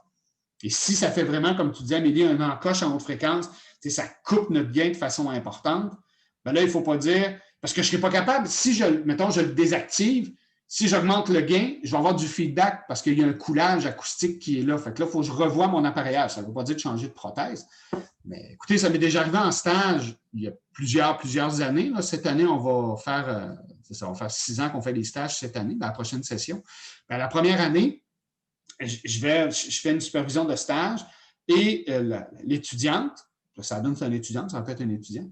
A: Et si ça fait vraiment, comme tu disais, Amélie, un encoche en haute fréquence, ça coupe notre gain de façon importante, bien là, il ne faut pas dire, parce que je ne serais pas capable, si mettons, je le désactive, si j'augmente le gain, je vais avoir du feedback parce qu'il y a un coulage acoustique qui est là. Fait que là, il faut que je revoie mon appareillage. Ça ne veut pas dire de changer de prothèse. Mais écoutez, ça m'est déjà arrivé en stage il y a plusieurs années. Là. Cette année, on va faire, ça va faire 6 ans qu'on fait des stages cette année, dans la prochaine session. Bien, la première année, je fais une supervision de stage et l'étudiante, ça donne c'est un étudiant, ça va peut-être un étudiant,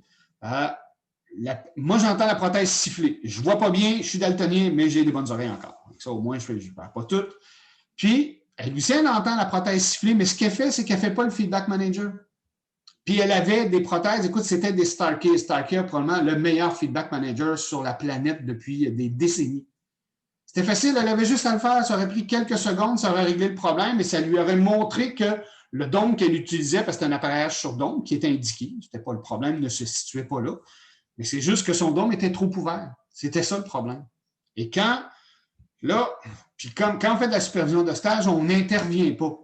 A: moi, j'entends la prothèse siffler. Je ne vois pas bien, je suis daltonien, mais j'ai des bonnes oreilles encore. Donc ça, au moins, je ne perds pas tout. Puis, Lucien, elle entend la prothèse siffler, mais ce qu'elle fait, c'est qu'elle ne fait pas le feedback manager. Puis, elle avait des prothèses, écoute, c'était des Starkey. Starkey, probablement le meilleur feedback manager sur la planète depuis des décennies. C'était facile, elle avait juste à le faire. Ça aurait pris quelques secondes, ça aurait réglé le problème et ça lui aurait montré que le dôme qu'elle utilisait, parce que c'était un appareillage sur dôme qui était indiqué, c'était pas le problème, ne se situait pas là. Mais c'est juste que son dôme était trop ouvert. C'était ça le problème. Et quand on fait de la supervision de stage, on n'intervient pas,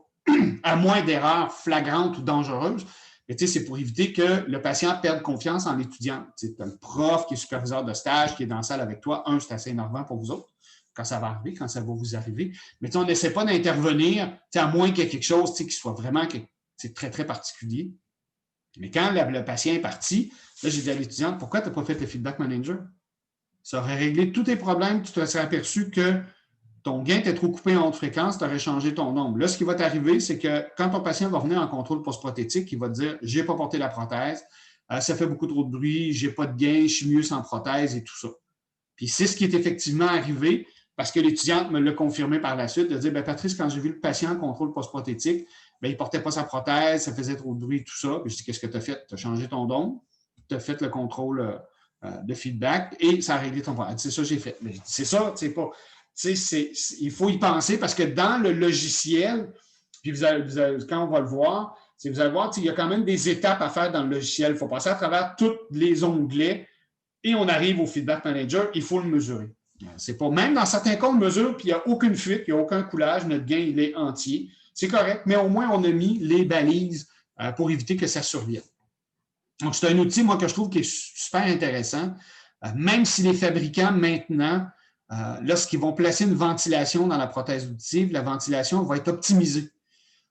A: à moins d'erreurs flagrantes ou dangereuses. Mais c'est pour éviter que le patient perde confiance en l'étudiant. Tu as le prof qui est superviseur de stage, qui est dans la salle avec toi. C'est assez énervant pour vous autres, quand ça va arriver, quand ça va vous arriver. Mais on n'essaie pas d'intervenir, à moins qu'il y ait quelque chose qui soit vraiment très, très particulier. Mais quand le patient est parti, là, j'ai dit à l'étudiante, pourquoi tu n'as pas fait le feedback manager? Ça aurait réglé tous tes problèmes, tu te serais aperçu que ton gain était trop coupé en haute fréquence, tu aurais changé ton nombre. Là, ce qui va t'arriver, c'est que quand ton patient va venir en contrôle post-prothétique, il va te dire, je n'ai pas porté la prothèse, ça fait beaucoup trop de bruit, je n'ai pas de gain, je suis mieux sans prothèse et tout ça. Puis c'est ce qui est effectivement arrivé, parce que l'étudiante me l'a confirmé par la suite, de dire, Patrice, quand j'ai vu le patient en contrôle post-prothétique, il ne portait pas sa prothèse, ça faisait trop de bruit, tout ça. Puis je dis, qu'est-ce que tu as fait? Tu as changé ton dôme, tu as fait le contrôle de feedback et ça a réglé ton problème. C'est ça que j'ai fait. Mais c'est ça, c'est pas. Il faut y penser parce que dans le logiciel, puis quand on va le voir, vous allez voir, il y a quand même des étapes à faire dans le logiciel. Il faut passer à travers tous les onglets et on arrive au feedback manager, il faut le mesurer. C'est pas, même dans certains cas, on le mesure, puis il n'y a aucune fuite, il n'y a aucun coulage, notre gain, il est entier. C'est correct, mais au moins, on a mis les balises pour éviter que ça survienne. Donc, c'est un outil, moi, que je trouve qui est super intéressant, même si les fabricants, maintenant, lorsqu'ils vont placer une ventilation dans la prothèse auditive, la ventilation va être optimisée.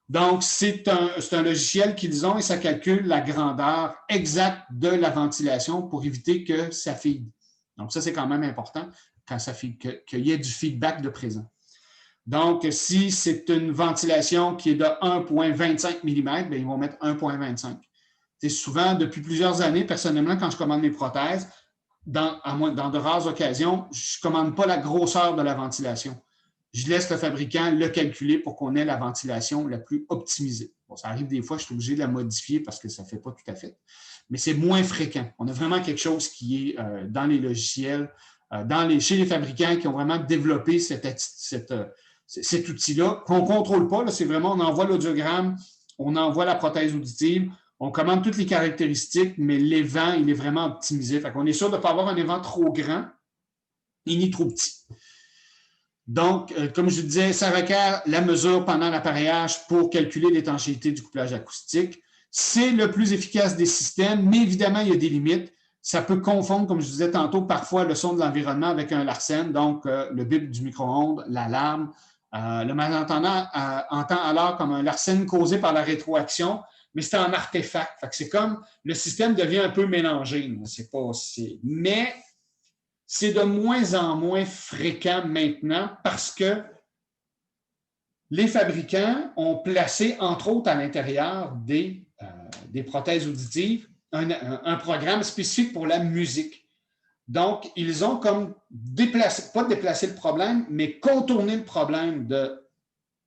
A: Donc, c'est un logiciel qu'ils ont et ça calcule la grandeur exacte de la ventilation pour éviter que ça figue. Donc, ça, c'est quand même important quand ça figue, qu'il y ait du feedback de présent. Donc, si c'est une ventilation qui est de 1,25 mm, ils vont mettre 1,25. Souvent, depuis plusieurs années, personnellement, quand je commande mes prothèses, dans de rares occasions, je ne commande pas la grosseur de la ventilation. Je laisse le fabricant le calculer pour qu'on ait la ventilation la plus optimisée. Bon, ça arrive des fois, je suis obligé de la modifier parce que ça ne fait pas tout à fait. Mais c'est moins fréquent. On a vraiment quelque chose qui est dans les logiciels, chez les fabricants qui ont vraiment développé cet outil-là, qu'on ne contrôle pas. C'est vraiment, on envoie l'audiogramme, on envoie la prothèse auditive, on commande toutes les caractéristiques, mais l'évent, il est vraiment optimisé. Fait qu'on est sûr de ne pas avoir un évent trop grand et ni trop petit. Donc, comme je disais, ça requiert la mesure pendant l'appareillage pour calculer l'étanchéité du couplage acoustique. C'est le plus efficace des systèmes, mais évidemment, il y a des limites. Ça peut confondre, comme je disais tantôt, parfois le son de l'environnement avec un Larsen, donc le bip du micro-ondes, l'alarme. Le malentendant entend alors comme un Larsen causé par la rétroaction, mais c'est en artefact. Fait que c'est comme le système devient un peu mélangé. Mais c'est de moins en moins fréquent maintenant parce que les fabricants ont placé, entre autres, à l'intérieur des prothèses auditives, un programme spécifique pour la musique. Donc, ils ont comme déplacé, pas déplacé le problème, mais contourné le problème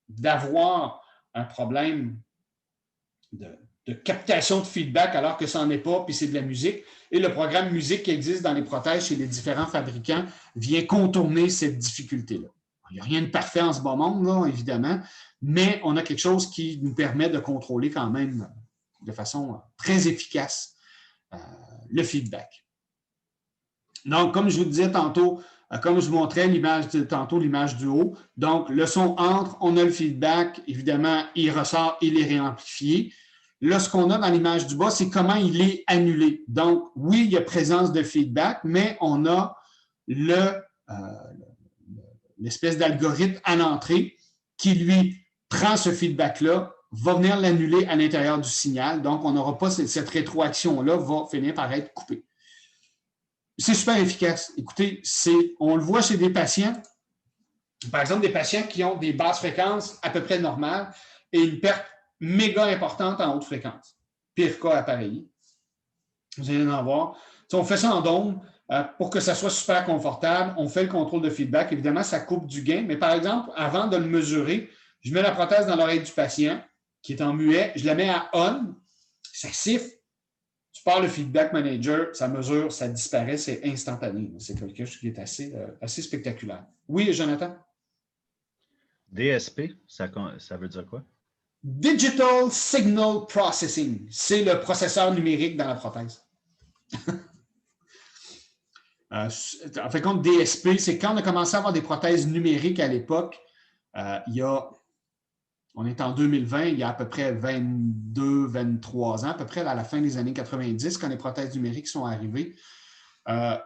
A: d'avoir un problème de captation de feedback alors que ça n'en est pas, puis c'est de la musique. Et le programme musique qui existe dans les prothèses chez les différents fabricants vient contourner cette difficulté-là. Il n'y a rien de parfait en ce bon monde, là, évidemment, mais on a quelque chose qui nous permet de contrôler quand même de façon très efficace le feedback. Donc, comme je vous disais tantôt, comme je vous montrais l'image du haut, donc le son entre, on a le feedback, évidemment, il ressort, il est réamplifié. Là, ce qu'on a dans l'image du bas, c'est comment il est annulé. Donc, oui, il y a présence de feedback, mais on a l'espèce d'algorithme à l'entrée qui, lui, prend ce feedback-là, va venir l'annuler à l'intérieur du signal. Donc, on n'aura pas cette rétroaction-là, va finir par être coupée. C'est super efficace. Écoutez, on le voit chez des patients, par exemple, des patients qui ont des basses fréquences à peu près normales et une perte méga importante en haute fréquence. Pire cas appareillé. Vous allez en voir. Si on fait ça en dôme, pour que ça soit super confortable, on fait le contrôle de feedback. Évidemment, ça coupe du gain, mais par exemple, avant de le mesurer, je mets la prothèse dans l'oreille du patient qui est en muet, je la mets à on, ça siffle, tu pars le feedback manager, ça mesure, ça disparaît, c'est instantané. C'est quelque chose qui est assez spectaculaire. Oui, Jonathan?
C: DSP, ça veut dire quoi?
A: Digital Signal Processing. C'est le processeur numérique dans la prothèse. En fait, compte DSP, c'est quand on a commencé à avoir des prothèses numériques à l'époque, on est en 2020, il y a à peu près 22, 23 ans, à peu près à la fin des années 90, quand les prothèses numériques sont arrivées.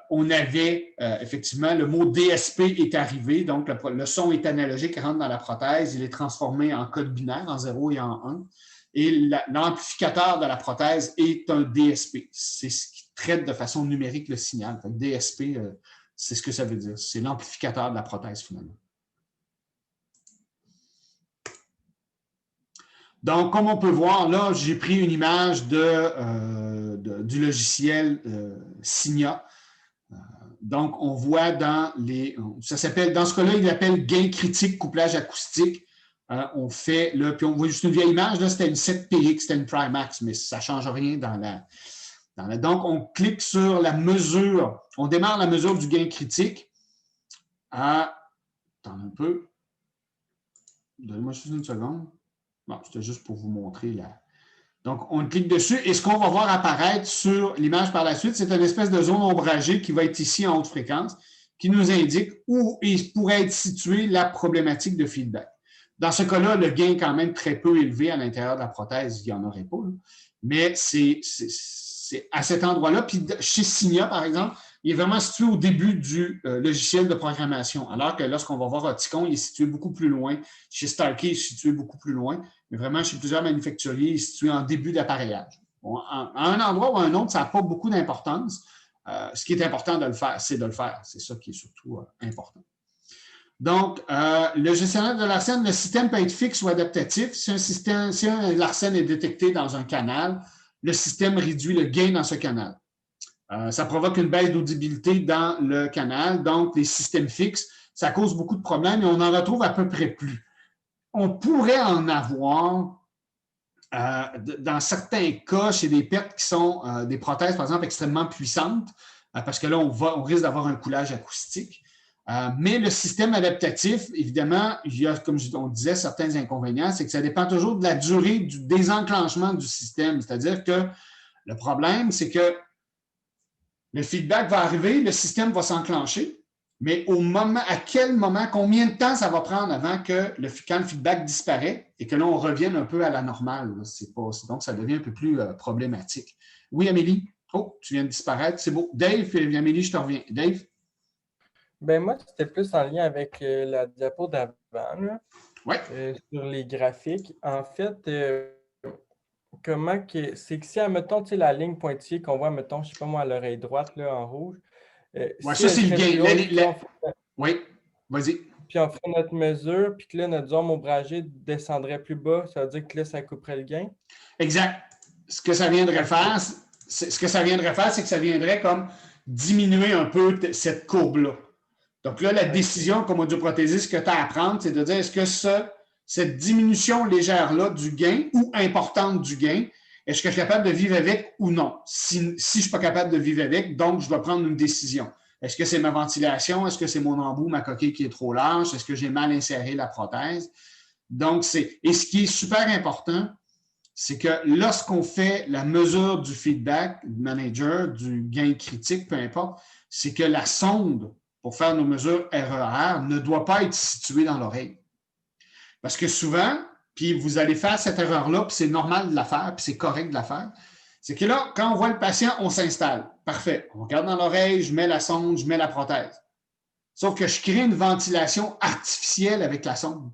A: On avait effectivement, le mot DSP est arrivé, donc le son est analogique, rentre dans la prothèse, il est transformé en code binaire, en 0 et en 1. Et l'amplificateur de la prothèse est un DSP. C'est ce qui traite de façon numérique le signal. Donc, DSP, c'est ce que ça veut dire. C'est l'amplificateur de la prothèse, finalement. Donc, comme on peut voir, là, j'ai pris une image du logiciel Signia. Donc, on voit dans ce cas-là, il l'appelle gain critique couplage acoustique. On fait, là, puis on voit juste une vieille image, là, c'était une 7PX, c'était une Primax, mais ça ne change rien dans la. Donc, on clique sur la mesure, on démarre la mesure du gain critique à. Attends un peu. Donnez-moi juste une seconde. Bon, c'était juste pour vous montrer là. Donc, on clique dessus et ce qu'on va voir apparaître sur l'image par la suite, c'est une espèce de zone ombragée qui va être ici en haute fréquence, qui nous indique où il pourrait être située la problématique de feedback. Dans ce cas-là, le gain est quand même très peu élevé à l'intérieur de la prothèse, il n'y en aurait pas. Là. Mais c'est à cet endroit-là. Puis chez Signia, par exemple, il est vraiment situé au début du logiciel de programmation, alors que lorsqu'on va voir Oticon, il est situé beaucoup plus loin. Chez Starkey, il est situé beaucoup plus loin. Mais vraiment, chez plusieurs manufacturiers, il est situé en début d'appareillage. Bon, à un endroit ou à un autre, ça n'a pas beaucoup d'importance. Ce qui est important de le faire, c'est de le faire. C'est ça qui est surtout important. Donc, le gestionnaire de l'arsène, le système peut être fixe ou adaptatif. Si l'arsène est détecté dans un canal, le système réduit le gain dans ce canal. Ça provoque une baisse d'audibilité dans le canal. Donc, les systèmes fixes, ça cause beaucoup de problèmes et on en retrouve à peu près plus. On pourrait en avoir dans certains cas chez des pertes qui sont des prothèses, par exemple, extrêmement puissantes, parce que là, on risque d'avoir un coulage acoustique. Mais le système adaptatif, évidemment, il y a, comme on disait, certains inconvénients, c'est que ça dépend toujours de la durée du désenclenchement du système. C'est-à-dire que le problème, c'est que le feedback va arriver, le système va s'enclencher, mais à quel moment, combien de temps ça va prendre avant que quand le feedback disparaît et que là, on revienne un peu à la normale. Donc, ça devient un peu plus problématique. Oui, Amélie? Oh, tu viens de disparaître, c'est beau. Dave, Amélie, je te reviens. Dave?
H: Ben moi, c'était plus en lien avec la diapo d'avant,
A: oui.
H: Sur les graphiques. En fait, c'est que si, admettons, la ligne pointillée qu'on voit, mettons, je ne sais pas moi, à l'oreille droite, là, en rouge.
A: Oui, ça, c'est le gain. Oui, vas-y.
H: puis on ferait notre mesure, puis que là, notre zone ombragée descendrait plus bas, ça veut dire que là, ça couperait le gain?
A: Exact. Ce que ça viendrait faire, c'est que ça viendrait comme diminuer un peu cette courbe-là. Donc là, la décision comme audioprothésiste que tu as à prendre, c'est de dire est-ce que cette diminution légère-là du gain ou importante du gain, est-ce que je suis capable de vivre avec ou non? Si je ne suis pas capable de vivre avec, donc je dois prendre une décision. Est-ce que c'est ma ventilation? Est-ce que c'est mon embout, ma coquille qui est trop large? Est-ce que j'ai mal inséré la prothèse? Donc, et ce qui est super important, c'est que lorsqu'on fait la mesure du feedback manager, du gain critique, peu importe, c'est que la sonde pour faire nos mesures RER ne doit pas être située dans l'oreille. Parce que souvent, puis vous allez faire cette erreur-là, puis c'est normal de la faire, puis c'est correct de la faire, c'est que là, quand on voit le patient, on s'installe. Parfait. On regarde dans l'oreille, je mets la sonde, je mets la prothèse. Sauf que je crée une ventilation artificielle avec la sonde.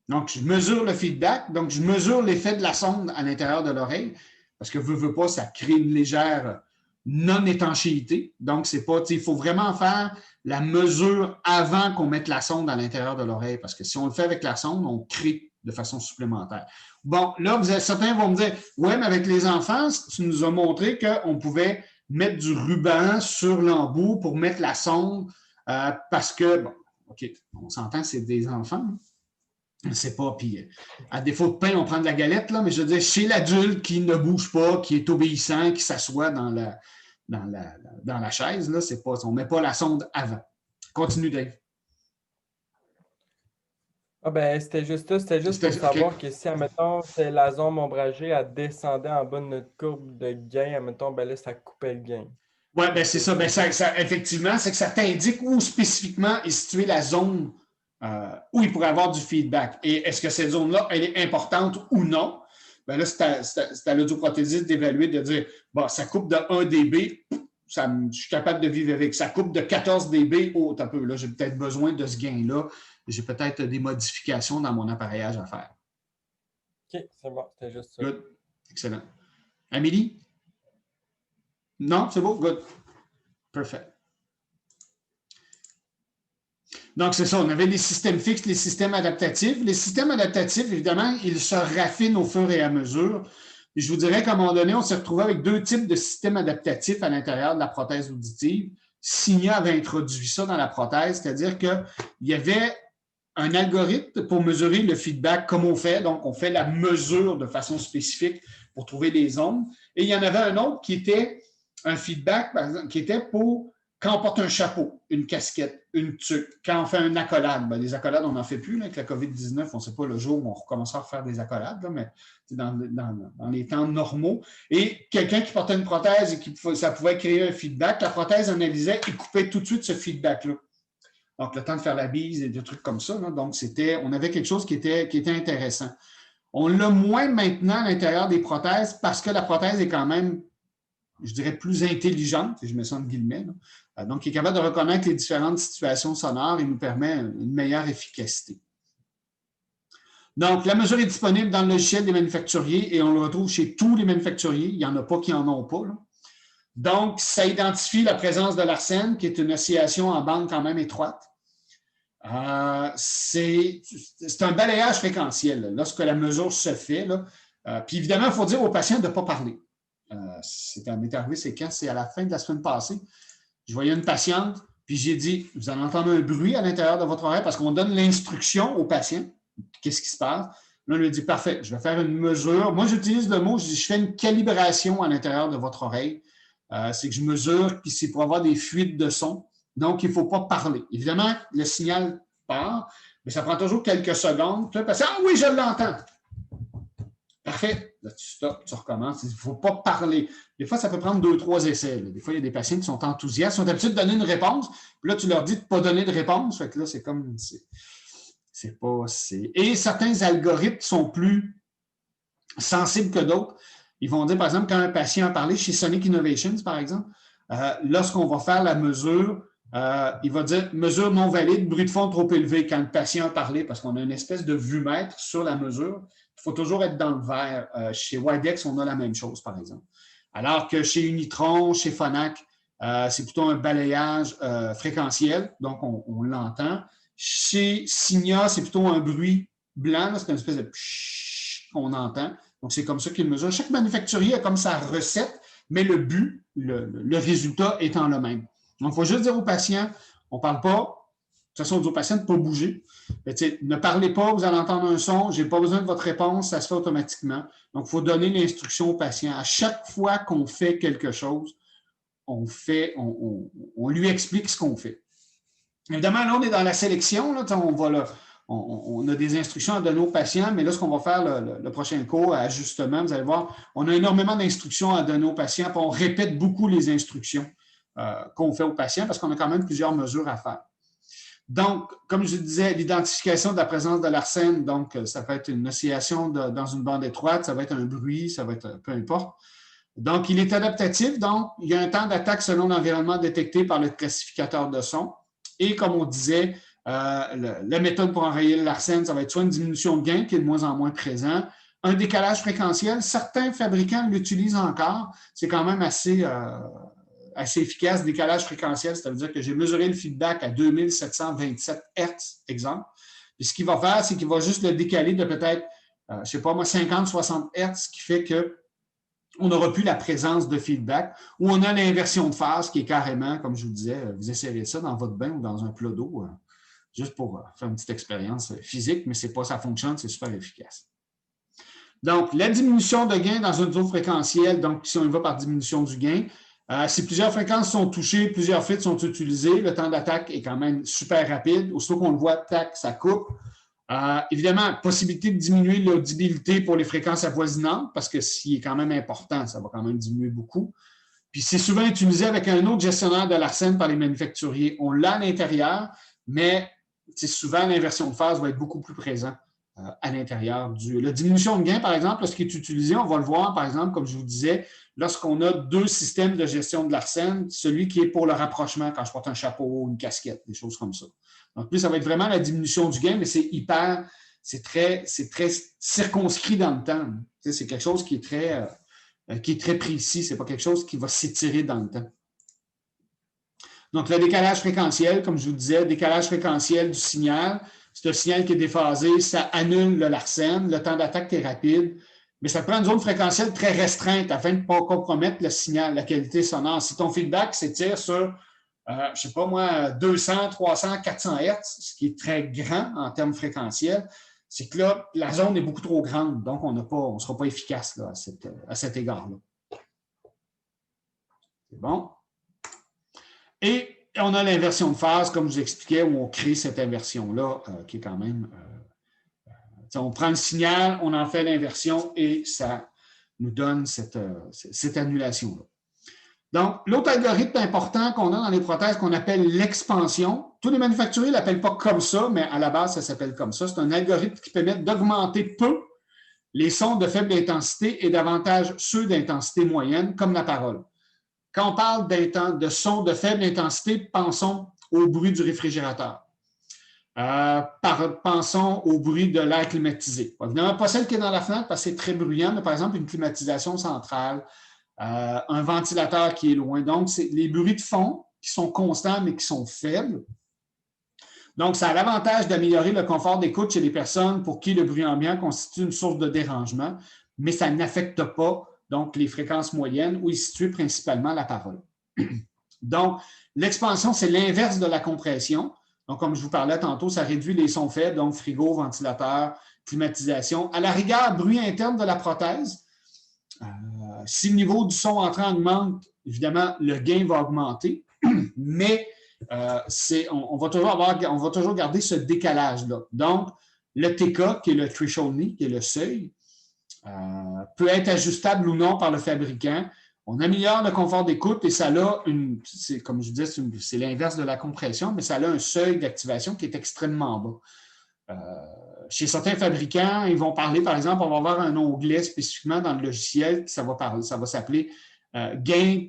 A: Donc, je mesure le feedback, donc je mesure l'effet de la sonde à l'intérieur de l'oreille, parce que veut pas, ça crée une légère non-étanchéité. Donc, c'est pas, il faut vraiment faire la mesure avant qu'on mette la sonde à l'intérieur de l'oreille, parce que si on le fait avec la sonde, on crée de façon supplémentaire. Bon, là, certains vont me dire, ouais, mais avec les enfants, tu nous as montré qu'on pouvait mettre du ruban sur l'embout pour mettre la sonde, parce que, bon, OK, on s'entend, c'est des enfants, c'est pas, puis à défaut de pain, on prend de la galette, là, mais je veux dire, chez l'adulte qui ne bouge pas, qui est obéissant, qui s'assoit dans la chaise, là, c'est pas, on ne met pas la sonde avant. Continue, Dave.
H: Ah ben, c'était juste ça. C'était juste pour savoir que si, admettons, la zone ombragée, elle descendait en bas de notre courbe de gain, admettons, ben là, ça coupait le gain.
A: Oui, ben c'est ça. Ben, effectivement, c'est que ça t'indique où spécifiquement est située la zone où il pourrait avoir du feedback. Et est-ce que cette zone-là, elle est importante ou non? Ben là, c'est à l'audioprothésiste d'évaluer, de dire, bon, ça coupe de 1 dB, je suis capable de vivre avec. Ça coupe de 14 dB, un peu. Là, j'ai peut-être besoin de ce gain-là. J'ai peut-être des modifications dans mon appareillage à faire.
H: OK, c'est bon, c'était juste ça.
A: Good. Excellent. Amélie? Non, c'est beau? Good. Perfect. Donc, c'est ça. On avait les systèmes fixes, les systèmes adaptatifs. Les systèmes adaptatifs, évidemment, ils se raffinent au fur et à mesure. Et je vous dirais qu'à un moment donné, on s'est retrouvé avec 2 types de systèmes adaptatifs à l'intérieur de la prothèse auditive. Signia avait introduit ça dans la prothèse, c'est-à-dire qu'il y avait un algorithme pour mesurer le feedback comme on fait. Donc, on fait la mesure de façon spécifique pour trouver les ondes. Et il y en avait un autre qui était un feedback, par exemple, qui était pour quand on porte un chapeau, une casquette, une tuque, quand on fait une accolade. Ben, les accolades, on n'en fait plus. Là, avec la COVID-19, on ne sait pas le jour où on recommencera à faire des accolades, là, mais dans les temps normaux. Et quelqu'un qui portait une prothèse et ça pouvait créer un feedback, la prothèse analysait et coupait tout de suite ce feedback-là. Donc, le temps de faire la bise et des trucs comme ça. Là. Donc, on avait quelque chose qui était intéressant. On l'a moins maintenant à l'intérieur des prothèses parce que la prothèse est quand même, je dirais, plus intelligente, et je mets ça en guillemets. Là. Donc, il est capable de reconnaître les différentes situations sonores et nous permet une meilleure efficacité. Donc, la mesure est disponible dans le logiciel des manufacturiers et on le retrouve chez tous les manufacturiers. Il n'y en a pas qui n'en ont pas. Là. Donc, ça identifie la présence de l'arsène, qui est une oscillation en bande quand même étroite. C'est un balayage fréquentiel là, lorsque la mesure se fait. Là. Puis évidemment, il faut dire aux patients de ne pas parler. Ça m'est arrivé, c'est quand? C'est à la fin de la semaine passée. Je voyais une patiente, puis j'ai dit, vous allez entendre un bruit à l'intérieur de votre oreille parce qu'on donne l'instruction au patient. Qu'est-ce qui se passe? Là, on lui dit, parfait, je vais faire une mesure. Moi, j'utilise le mot, je fais une calibration à l'intérieur de votre oreille. C'est que je mesure, puis c'est pour avoir des fuites de son. Donc, il ne faut pas parler. Évidemment, le signal part, mais ça prend toujours quelques secondes. Puis le patient, ah oui, je l'entends. Parfait. Là, tu stops, tu recommences. Il ne faut pas parler. Des fois, ça peut prendre 2-3 essais. Là. Des fois, il y a des patients qui sont enthousiastes, sont habitués de donner une réponse. Puis là, tu leur dis de ne pas donner de réponse. Fait que là, c'est comme. C'est pas. Et certains algorithmes sont plus sensibles que d'autres. Ils vont dire, par exemple, quand un patient a parlé chez Sonic Innovations, par exemple, lorsqu'on va faire la mesure, il va dire mesure non valide, bruit de fond trop élevé quand le patient a parlé, parce qu'on a une espèce de vue-mètre sur la mesure. Il faut toujours être dans le vert. Chez Widex, on a la même chose, par exemple. Alors que chez Unitron, chez Phonak, c'est plutôt un balayage fréquentiel, donc on l'entend. Chez Signa, c'est plutôt un bruit blanc, c'est une espèce de pshhh qu'on entend. Donc, c'est comme ça qu'il mesure. Chaque manufacturier a comme sa recette, mais le but, le résultat étant le même. Donc, il faut juste dire aux patients, on ne parle pas, de toute façon, on dit aux patients de ne pas bouger. Mais, ne parlez pas, vous allez entendre un son, je n'ai pas besoin de votre réponse, ça se fait automatiquement. Donc, il faut donner l'instruction aux patients. À chaque fois qu'on fait quelque chose, on lui explique ce qu'on fait. Évidemment, là, on est dans la sélection, là, on a des instructions à donner aux patients, mais là, ce qu'on va faire, le prochain cours, ajustement, vous allez voir, on a énormément d'instructions à donner aux patients, puis on répète beaucoup les instructions qu'on fait aux patients parce qu'on a quand même plusieurs mesures à faire. Donc, comme je disais, l'identification de la présence de l'arsène, donc ça peut être une oscillation dans une bande étroite, ça va être un bruit, ça va être peu importe. Donc, il est adaptatif, donc il y a un temps d'attaque selon l'environnement détecté par le classificateur de son. Et comme on disait, la méthode pour enrayer l'arsène, ça va être soit une diminution de gain qui est de moins en moins présent, un décalage fréquentiel. Certains fabricants l'utilisent encore. C'est quand même assez efficace, décalage fréquentiel. Ça veut dire que j'ai mesuré le feedback à 2727 Hz, exemple. Puis ce qu'il va faire, c'est qu'il va juste le décaler de peut-être, je ne sais pas moi, 50-60 Hz, ce qui fait qu'on n'aura plus la présence de feedback, ou on a l'inversion de phase qui est carrément, comme je vous disais, vous essayerez ça dans votre bain ou dans un plat d'eau, juste pour faire une petite expérience physique, mais c'est pas, ça fonctionne, c'est super efficace. Donc, la diminution de gain dans une zone fréquentielle, donc si on y va par diminution du gain, si plusieurs fréquences sont touchées, plusieurs fils sont utilisés, le temps d'attaque est quand même super rapide. Aussitôt qu'on le voit, tac, ça coupe. Évidemment, possibilité de diminuer l'audibilité pour les fréquences avoisinantes, parce que s'il est quand même important, ça va quand même diminuer beaucoup. Puis c'est souvent utilisé avec un autre gestionnaire de l'arsène par les manufacturiers. On l'a à l'intérieur, mais souvent l'inversion de phase va être beaucoup plus présent à l'intérieur. La diminution de gain, par exemple, lorsqu'il est utilisé, on va le voir, par exemple, comme je vous disais, lorsqu'on a deux systèmes de gestion de l'arsène, celui qui est pour le rapprochement, quand je porte un chapeau, une casquette, des choses comme ça. Donc, plus, ça va être vraiment la diminution du gain, mais c'est très circonscrit dans le temps. C'est quelque chose qui est très précis. Ce n'est pas quelque chose qui va s'étirer dans le temps. Donc, le décalage fréquentiel, comme je vous disais, décalage fréquentiel du signal. C'est un signal qui est déphasé, ça annule le larsène, le temps d'attaque est rapide, mais ça prend une zone fréquentielle très restreinte afin de ne pas compromettre le signal, la qualité sonore. Si ton feedback s'étire sur, je ne sais pas moi, 200, 300, 400 Hz, ce qui est très grand en termes fréquentiels, c'est que là, la zone est beaucoup trop grande, donc on ne sera pas efficace là, à cet égard-là. C'est bon? Et on a l'inversion de phase, comme je vous expliquais, où on crée cette inversion-là, qui est quand même... on prend le signal, on en fait l'inversion et ça nous donne cette annulation-là. Donc, l'autre algorithme important qu'on a dans les prothèses qu'on appelle l'expansion, tous les manufacturiers ne l'appellent pas comme ça, mais à la base, ça s'appelle comme ça. C'est un algorithme qui permet d'augmenter peu les sons de faible intensité et davantage ceux d'intensité moyenne, comme la parole. Quand on parle de sons de faible intensité, pensons au bruit du réfrigérateur. Pensons au bruit de l'air climatisé. Évidemment, pas celle qui est dans la fenêtre parce que c'est très bruyant, mais par exemple, une climatisation centrale, un ventilateur qui est loin. Donc, c'est les bruits de fond qui sont constants, mais qui sont faibles. Donc, ça a l'avantage d'améliorer le confort d'écoute chez les personnes pour qui le bruit ambiant constitue une source de dérangement, mais ça n'affecte pas donc les fréquences moyennes où est située principalement la parole. Donc, l'expansion, c'est l'inverse de la compression. Donc, comme je vous parlais tantôt, ça réduit les sons faibles, donc frigo, ventilateur, climatisation. À la rigueur, bruit interne de la prothèse. Si le niveau du son entrant augmente, évidemment, le gain va augmenter, mais on va toujours garder ce décalage-là. Donc, le TK, qui est le threshold knee, qui est le seuil, peut être ajustable ou non par le fabricant. On améliore le confort d'écoute et ça a comme je disais, c'est l'inverse de la compression, mais ça a un seuil d'activation qui est extrêmement bas. Chez certains fabricants, ils vont parler, par exemple, on va avoir un onglet spécifiquement dans le logiciel, ça va s'appeler gain.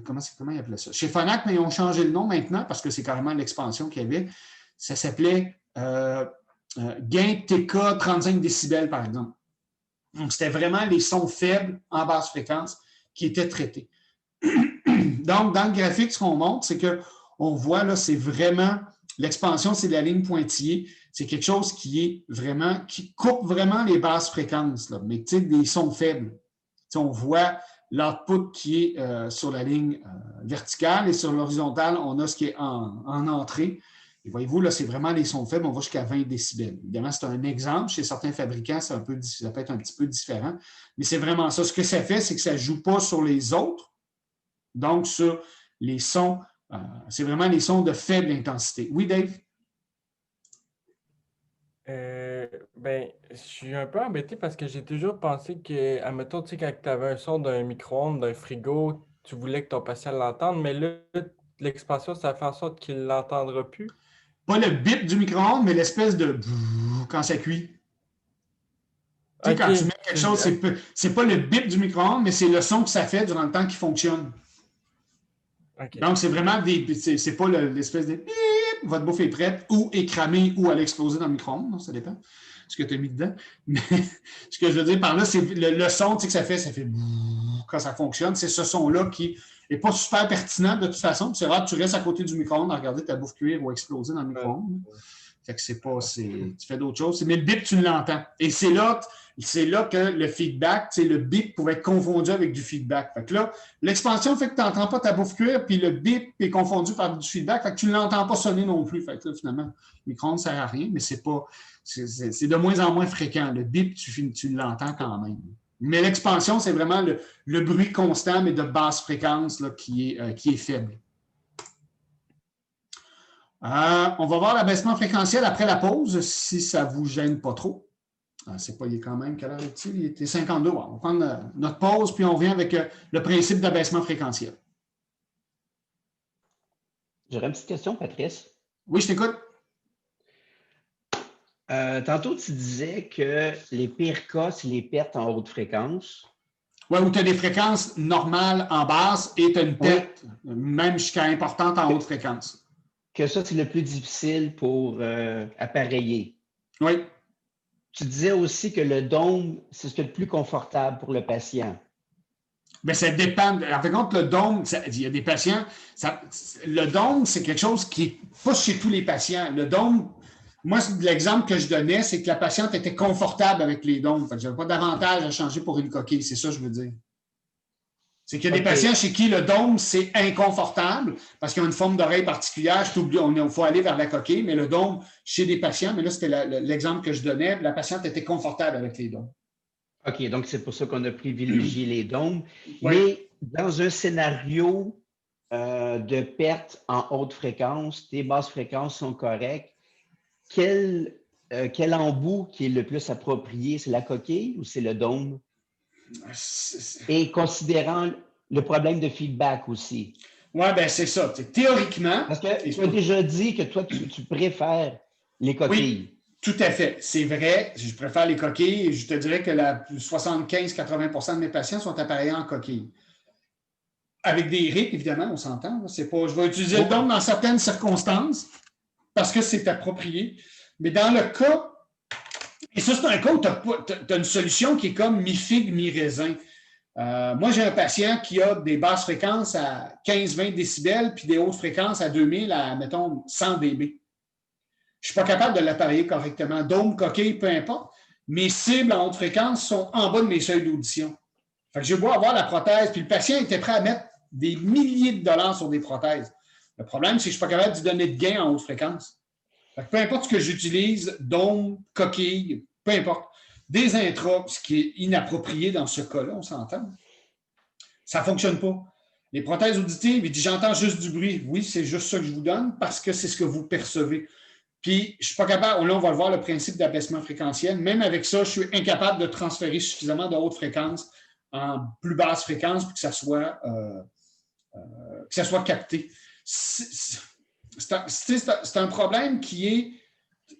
A: Comment ils appelaient ça? Chez Phonak, mais ils ont changé le nom maintenant parce que c'est carrément l'expansion qu'il y avait. Ça s'appelait gain TK 35 décibels, par exemple. Donc, c'était vraiment les sons faibles en basse fréquence qui étaient traités. Donc, dans le graphique, ce qu'on montre, c'est qu'on voit là, c'est vraiment L'expansion, c'est de la ligne pointillée. C'est quelque chose qui coupe vraiment les basses fréquences, là, mais tu sais, des sons faibles. Tu sais, on voit l'output qui est sur la ligne verticale et sur l'horizontale, on a ce qui est en entrée. Et voyez-vous, là, c'est vraiment les sons faibles, on va jusqu'à 20 décibels. Évidemment, c'est un exemple. Chez certains fabricants, ça peut être un petit peu différent, mais c'est vraiment ça. Ce que ça fait, c'est que ça ne joue pas sur les autres, donc sur les sons. C'est vraiment les sons de faible intensité. Oui, Dave?
H: Je suis un peu embêté parce que j'ai toujours pensé que, admettons, tu sais, quand tu avais un son d'un micro-ondes, d'un frigo, tu voulais que ton patient l'entende, mais là, l'expansion, ça fait en sorte qu'il ne l'entendra plus.
A: Pas le bip du micro-ondes, mais l'espèce de quand ça cuit. Tu sais, quand tu mets quelque chose, c'est pas le bip du micro-ondes, mais c'est le son que ça fait durant le temps qu'il fonctionne. Okay. Donc, c'est vraiment c'est pas l'espèce de bip, votre bouffe est prête, ou est cramée, ou elle a explosé dans le micro-ondes, ça dépend de ce que tu as mis dedans. Mais ce que je veux dire par là, c'est le son que ça fait quand ça fonctionne, c'est ce son-là qui n'est pas super pertinent de toute façon. C'est rare que tu restes à côté du micro-ondes à regarder ta bouffe cuire ou exploser dans le micro-ondes. Fait que tu fais d'autres choses. Mais le bip, tu l'entends. Et c'est là que le feedback, le bip pouvait être confondu avec du feedback. Fait que là, l'expansion fait que tu n'entends pas ta bouffe cuire, puis le bip est confondu par du feedback, fait que tu ne l'entends pas sonner non plus. Fait que là, finalement, le micro-ondes ne sert à rien, mais c'est de moins en moins fréquent. Le bip, tu l'entends quand même. Mais l'expansion, c'est vraiment le bruit constant, mais de basse fréquence là, qui est faible. On va voir l'abaissement fréquentiel après la pause, si ça ne vous gêne pas trop. C'est pas, il est quand même, quelle heure est-il? Il était 52. On va prendre notre pause, puis on revient avec le principe d'abaissement fréquentiel.
F: J'aurais une petite question, Patrice.
A: Oui, je t'écoute.
F: Tantôt, tu disais que les pires cas, c'est les pertes en haute fréquence.
A: Oui, où tu as des fréquences normales en basse et tu as une perte, même jusqu'à importante en haute fréquence.
F: Que ça, c'est le plus difficile pour appareiller.
A: Oui.
F: Tu disais aussi que le dôme, c'est ce qui est le plus confortable pour le patient.
A: Bien, ça dépend. En fait, compte, le dôme, il y a des patients. Le dôme, c'est quelque chose qui n'est pas chez tous les patients. Le dôme, moi, l'exemple que je donnais, c'est que la patiente était confortable avec les dômes. Je n'avais pas d'avantage à changer pour une coquille. C'est ça que je veux dire. C'est qu'il y a des patients chez qui le dôme, c'est inconfortable parce qu'ils ont une forme d'oreille particulière. Il faut aller vers la coquille, mais le dôme, chez des patients, mais là, c'était l'exemple que je donnais, la patiente était confortable avec les dômes.
F: OK, donc c'est pour ça qu'on a privilégié les dômes.
A: Oui.
F: Mais dans un scénario de perte en haute fréquence, tes basses fréquences sont correctes, quel embout qui est le plus approprié? C'est la coquille ou c'est le dôme? Et considérant le problème de feedback aussi.
A: Oui, bien, c'est ça. Théoriquement.
F: Parce que tu as déjà dit que toi, tu préfères les coquilles.
A: Oui, tout à fait. C'est vrai. Je préfère les coquilles. Je te dirais que 75-80% de mes patients sont appareillés en coquilles. Avec des RIC, évidemment, on s'entend. C'est pas, je vais utiliser le dôme dans certaines circonstances parce que c'est approprié. Mais dans le cas. Et ça, c'est un cas où tu as une solution qui est comme mi-figue, mi-raisin. Moi, j'ai un patient qui a des basses fréquences à 15-20 décibels puis des hautes fréquences à 2000 à, mettons, 100 dB. Je ne suis pas capable de l'appareiller correctement. Dôme, coquille, peu importe. Mes cibles en haute fréquence sont en bas de mes seuils d'audition. Fait que je dois avoir la prothèse. Puis le patient était prêt à mettre des milliers de dollars sur des prothèses. Le problème, c'est que je ne suis pas capable de lui donner de gain en haute fréquence. Peu importe ce que j'utilise, dôme, coquille, peu importe. Des intras, ce qui est inapproprié dans ce cas-là, on s'entend. Ça ne fonctionne pas. Les prothèses auditives, il dit j'entends juste du bruit. Oui, c'est juste ça que je vous donne parce que c'est ce que vous percevez. Puis, je ne suis pas capable, là, on va le voir, le principe d'abaissement fréquentiel. Même avec ça, je suis incapable de transférer suffisamment de haute fréquence en plus basse fréquence pour que ça soit capté. C'est un problème qui est,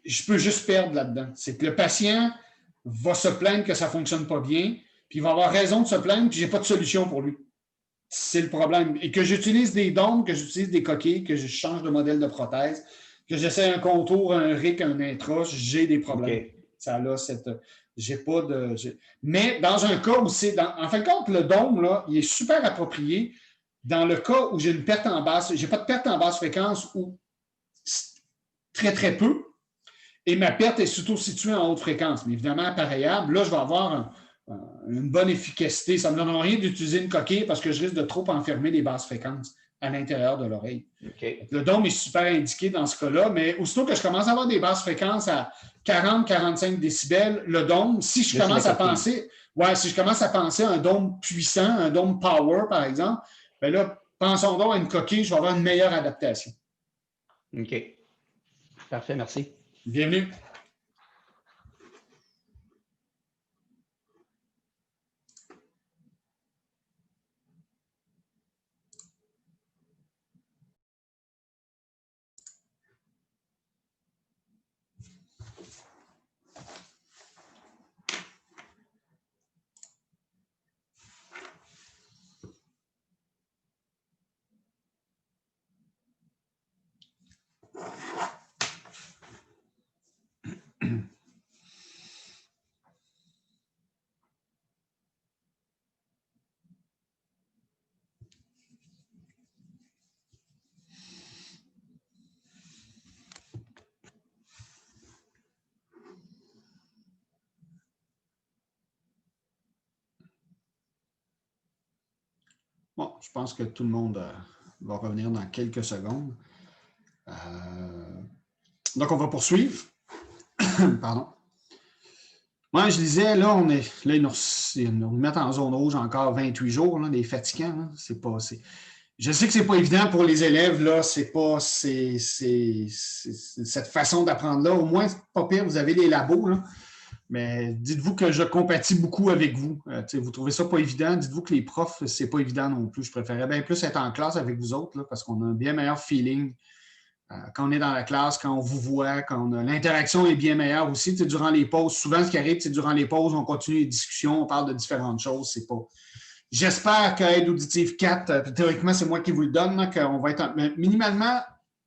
A: je peux juste perdre là-dedans. C'est que le patient va se plaindre que ça ne fonctionne pas bien, puis il va avoir raison de se plaindre, puis je n'ai pas de solution pour lui. C'est le problème. Et que j'utilise des dômes, que j'utilise des coquilles, que je change de modèle de prothèse, que j'essaie un contour, un RIC, un intra, j'ai des problèmes. Okay. Ça a j'ai pas de. Mais dans un cas où c'est. En fin de compte, le dôme, là, il est super approprié. Dans le cas où j'ai une perte en basse, j'ai pas de perte en basse fréquence où très, très peu. Et ma perte est surtout située en haute fréquence. Mais évidemment, appareillable, là, je vais avoir une bonne efficacité. Ça ne me donne rien d'utiliser une coquille parce que je risque de trop enfermer les basses fréquences à l'intérieur de l'oreille.
F: Okay.
A: Le dôme est super indiqué dans ce cas-là, mais aussitôt que je commence à avoir des basses fréquences à 40-45 décibels, le dôme, si je commence à penser à un dôme puissant, un dôme power, par exemple, bien là, pensons donc à une coquille, je vais avoir une meilleure adaptation.
F: OK. Parfait, merci.
A: Bienvenue. Bon, je pense que tout le monde va revenir dans quelques secondes. Donc, on va poursuivre. Pardon. Moi, je disais, là, ils nous mettent en zone rouge encore 28 jours, là, des fatigants. Là. C'est pas, je sais que ce n'est pas évident pour les élèves, là. C'est pas cette façon d'apprendre-là. Au moins, c'est pas pire, vous avez des labos, là. Mais dites-vous que je compatis beaucoup avec vous. Vous trouvez ça pas évident. Dites-vous que les profs, c'est pas évident non plus. Je préférerais bien plus être en classe avec vous autres là, parce qu'on a un bien meilleur feeling quand on est dans la classe, quand on vous voit, quand l'interaction est bien meilleure aussi. Durant les pauses, souvent ce qui arrive, c'est durant les pauses, on continue les discussions, on parle de différentes choses. C'est pas. J'espère qu'Aide auditive 4, théoriquement, c'est moi qui vous le donne, là, qu'on va être minimalement,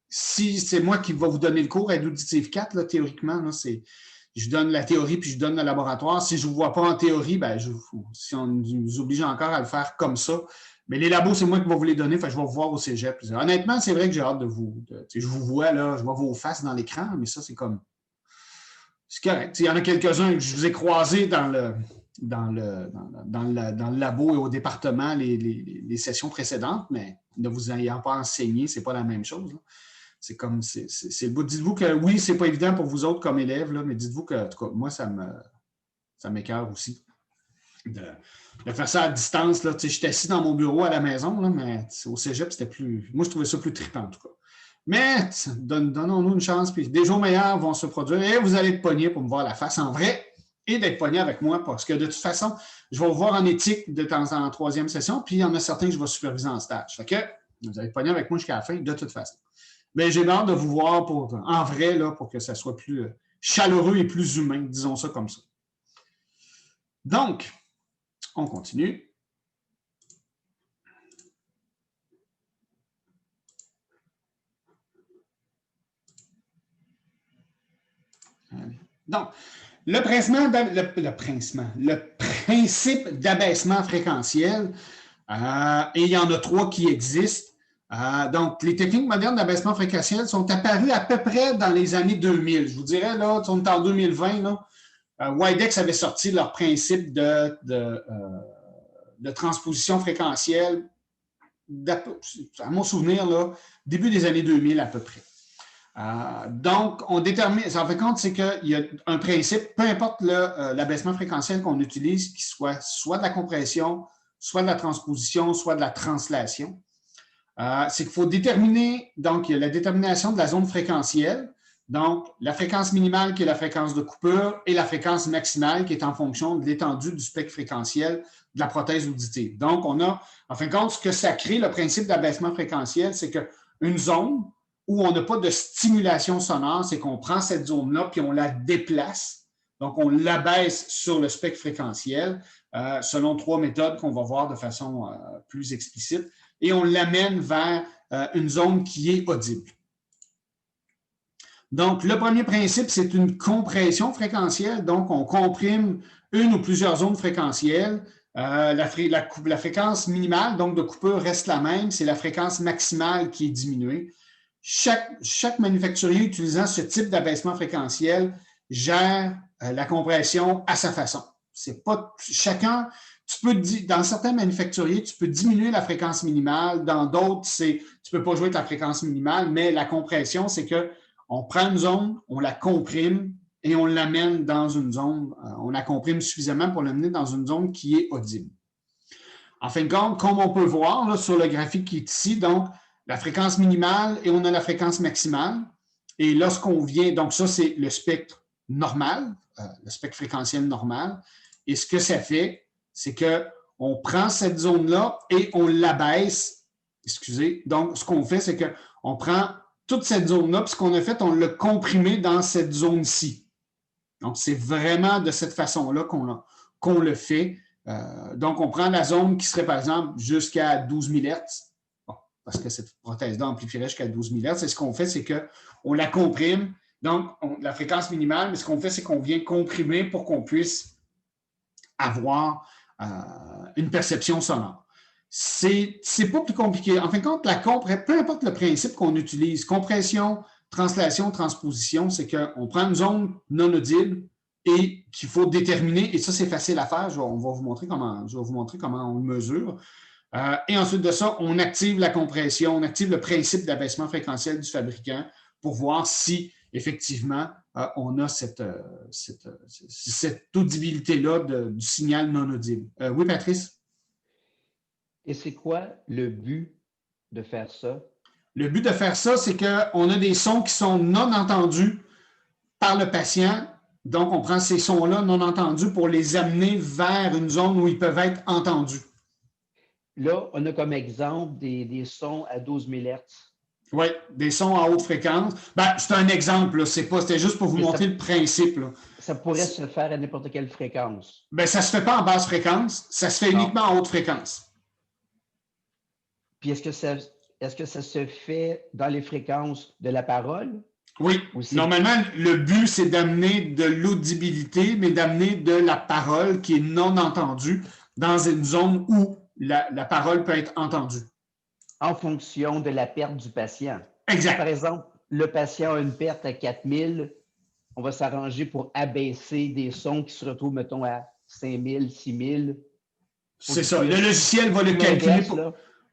A: si c'est moi qui va vous donner le cours, Aide auditive 4, là, théoriquement, là, c'est. Je donne la théorie puis je donne le laboratoire. Si je ne vous vois pas en théorie, ben si on nous oblige encore à le faire comme ça, mais les labos, c'est moi qui vais vous les donner, fait que je vais vous voir au cégep. Honnêtement, c'est vrai que j'ai hâte de vous. Je vous vois, là, je vois vos faces dans l'écran, mais ça, c'est comme. C'est correct. Il y en a quelques-uns que je vous ai croisés dans le labo et au département les sessions précédentes, mais ne vous ayant pas enseigné, ce n'est pas la même chose. Là. C'est comme, c'est beau. Dites-vous que oui, c'est pas évident pour vous autres comme élèves, là, mais dites-vous que, en tout cas, moi, ça m'écoeure aussi de faire ça à distance. Là. Je suis assis dans mon bureau à la maison, là, mais au cégep, c'était plus. Moi, je trouvais ça plus trippant, en tout cas. Mais donnons-nous une chance, puis des jours meilleurs vont se produire et vous allez être pogné pour me voir la face en vrai et d'être pogné avec moi parce que de toute façon, je vais vous voir en éthique de temps en troisième session, puis il y en a certains que je vais superviser en stage. Fait que vous allez être pogné avec moi jusqu'à la fin, de toute façon. Mais j'ai hâte de vous voir en vrai là, pour que ça soit plus chaleureux et plus humain, disons ça comme ça. Donc, on continue. Donc, le principe d'abaissement fréquentiel, et il y en a 3 qui existent. Donc, les techniques modernes d'abaissement fréquentiel sont apparues à peu près dans les années 2000. Je vous dirais, là, on est en 2020, là, Widex avait sorti leur principe de transposition fréquentielle, à mon souvenir, là, début des années 2000 à peu près. Donc, on détermine, ça en fait compte, c'est qu'il y a un principe, peu importe l'abaissement fréquentiel qu'on utilise, qui soit de la compression, soit de la transposition, soit de la translation. C'est qu'il faut déterminer, donc, il y a la détermination de la zone fréquentielle, donc la fréquence minimale qui est la fréquence de coupure et la fréquence maximale qui est en fonction de l'étendue du spectre fréquentiel de la prothèse auditive. Donc, on a, en fin de compte, ce que ça crée, le principe d'abaissement fréquentiel, c'est qu'une zone où on n'a pas de stimulation sonore, c'est qu'on prend cette zone-là puis on la déplace. Donc, on l'abaisse sur le spectre fréquentiel selon 3 méthodes qu'on va voir de façon plus explicite et on l'amène vers une zone qui est audible. Donc, le premier principe, c'est une compression fréquentielle. Donc, on comprime une ou plusieurs zones fréquentielles. La fréquence minimale, donc de coupure, reste la même. C'est la fréquence maximale qui est diminuée. chaque manufacturier utilisant ce type d'abaissement fréquentiel gère la compression à sa façon. C'est pas chacun, dans certains manufacturiers, tu peux diminuer la fréquence minimale, dans d'autres, tu peux pas jouer avec la fréquence minimale, mais la compression, c'est qu'on prend une zone, on la comprime et on l'amène dans une zone, on la comprime suffisamment pour l'amener dans une zone qui est audible. En fin de compte, comme on peut voir là, sur le graphique qui est ici, donc la fréquence minimale et on a la fréquence maximale. Et lorsqu'on vient, donc ça, c'est le spectre normal, le spectre fréquentiel normal. Et ce que ça fait, c'est qu'on prend cette zone-là et on l'abaisse. Excusez. Donc, ce qu'on fait, c'est qu'on prend toute cette zone-là, puis ce qu'on a fait, on l'a comprimé dans cette zone-ci. Donc, c'est vraiment de cette façon-là qu'on le fait. Donc, on prend la zone qui serait, par exemple, jusqu'à 12 000 Hz. Bon, parce que cette prothèse-là amplifierait jusqu'à 12 000 Hz. Et ce qu'on fait, c'est qu'on la comprime. Donc, la fréquence minimale, mais ce qu'on fait, c'est qu'on vient comprimer pour qu'on puisse avoir une perception sonore. C'est pas plus compliqué. En fin de compte, peu importe le principe qu'on utilise, compression, translation, transposition, c'est qu'on prend une zone non audible et qu'il faut déterminer, et ça, c'est facile à faire. Je vais vous montrer comment on le mesure. Et ensuite de ça, on active la compression, on active le principe d'abaissement fréquentiel du fabricant pour voir si, effectivement, on a cette audibilité-là du signal non audible. Oui, Patrice?
F: Et c'est quoi le but de faire ça?
A: Le but de faire ça, c'est qu'on a des sons qui sont non entendus par le patient. Donc, on prend ces sons-là non entendus pour les amener vers une zone où ils peuvent être entendus.
F: Là, on a comme exemple des sons à 12 000 Hz.
A: Oui, des sons à haute fréquence. C'est un exemple, c'était juste pour vous montrer le principe. Là.
F: Ça pourrait se faire à n'importe quelle fréquence.
A: Ça ne se fait pas en basse fréquence, ça se fait uniquement en haute fréquence.
F: Puis est-ce que ça se fait dans les fréquences de la parole?
A: Oui. Normalement, le but, c'est d'amener de l'audibilité, mais d'amener de la parole qui est non entendue dans une zone où la parole peut être entendue.
F: En fonction de la perte du patient.
A: Exact.
F: Par exemple, le patient a une perte à 4000, on va s'arranger pour abaisser des sons qui se retrouvent, mettons, à 5000, 6000.
A: C'est ça. Le logiciel va le calculer.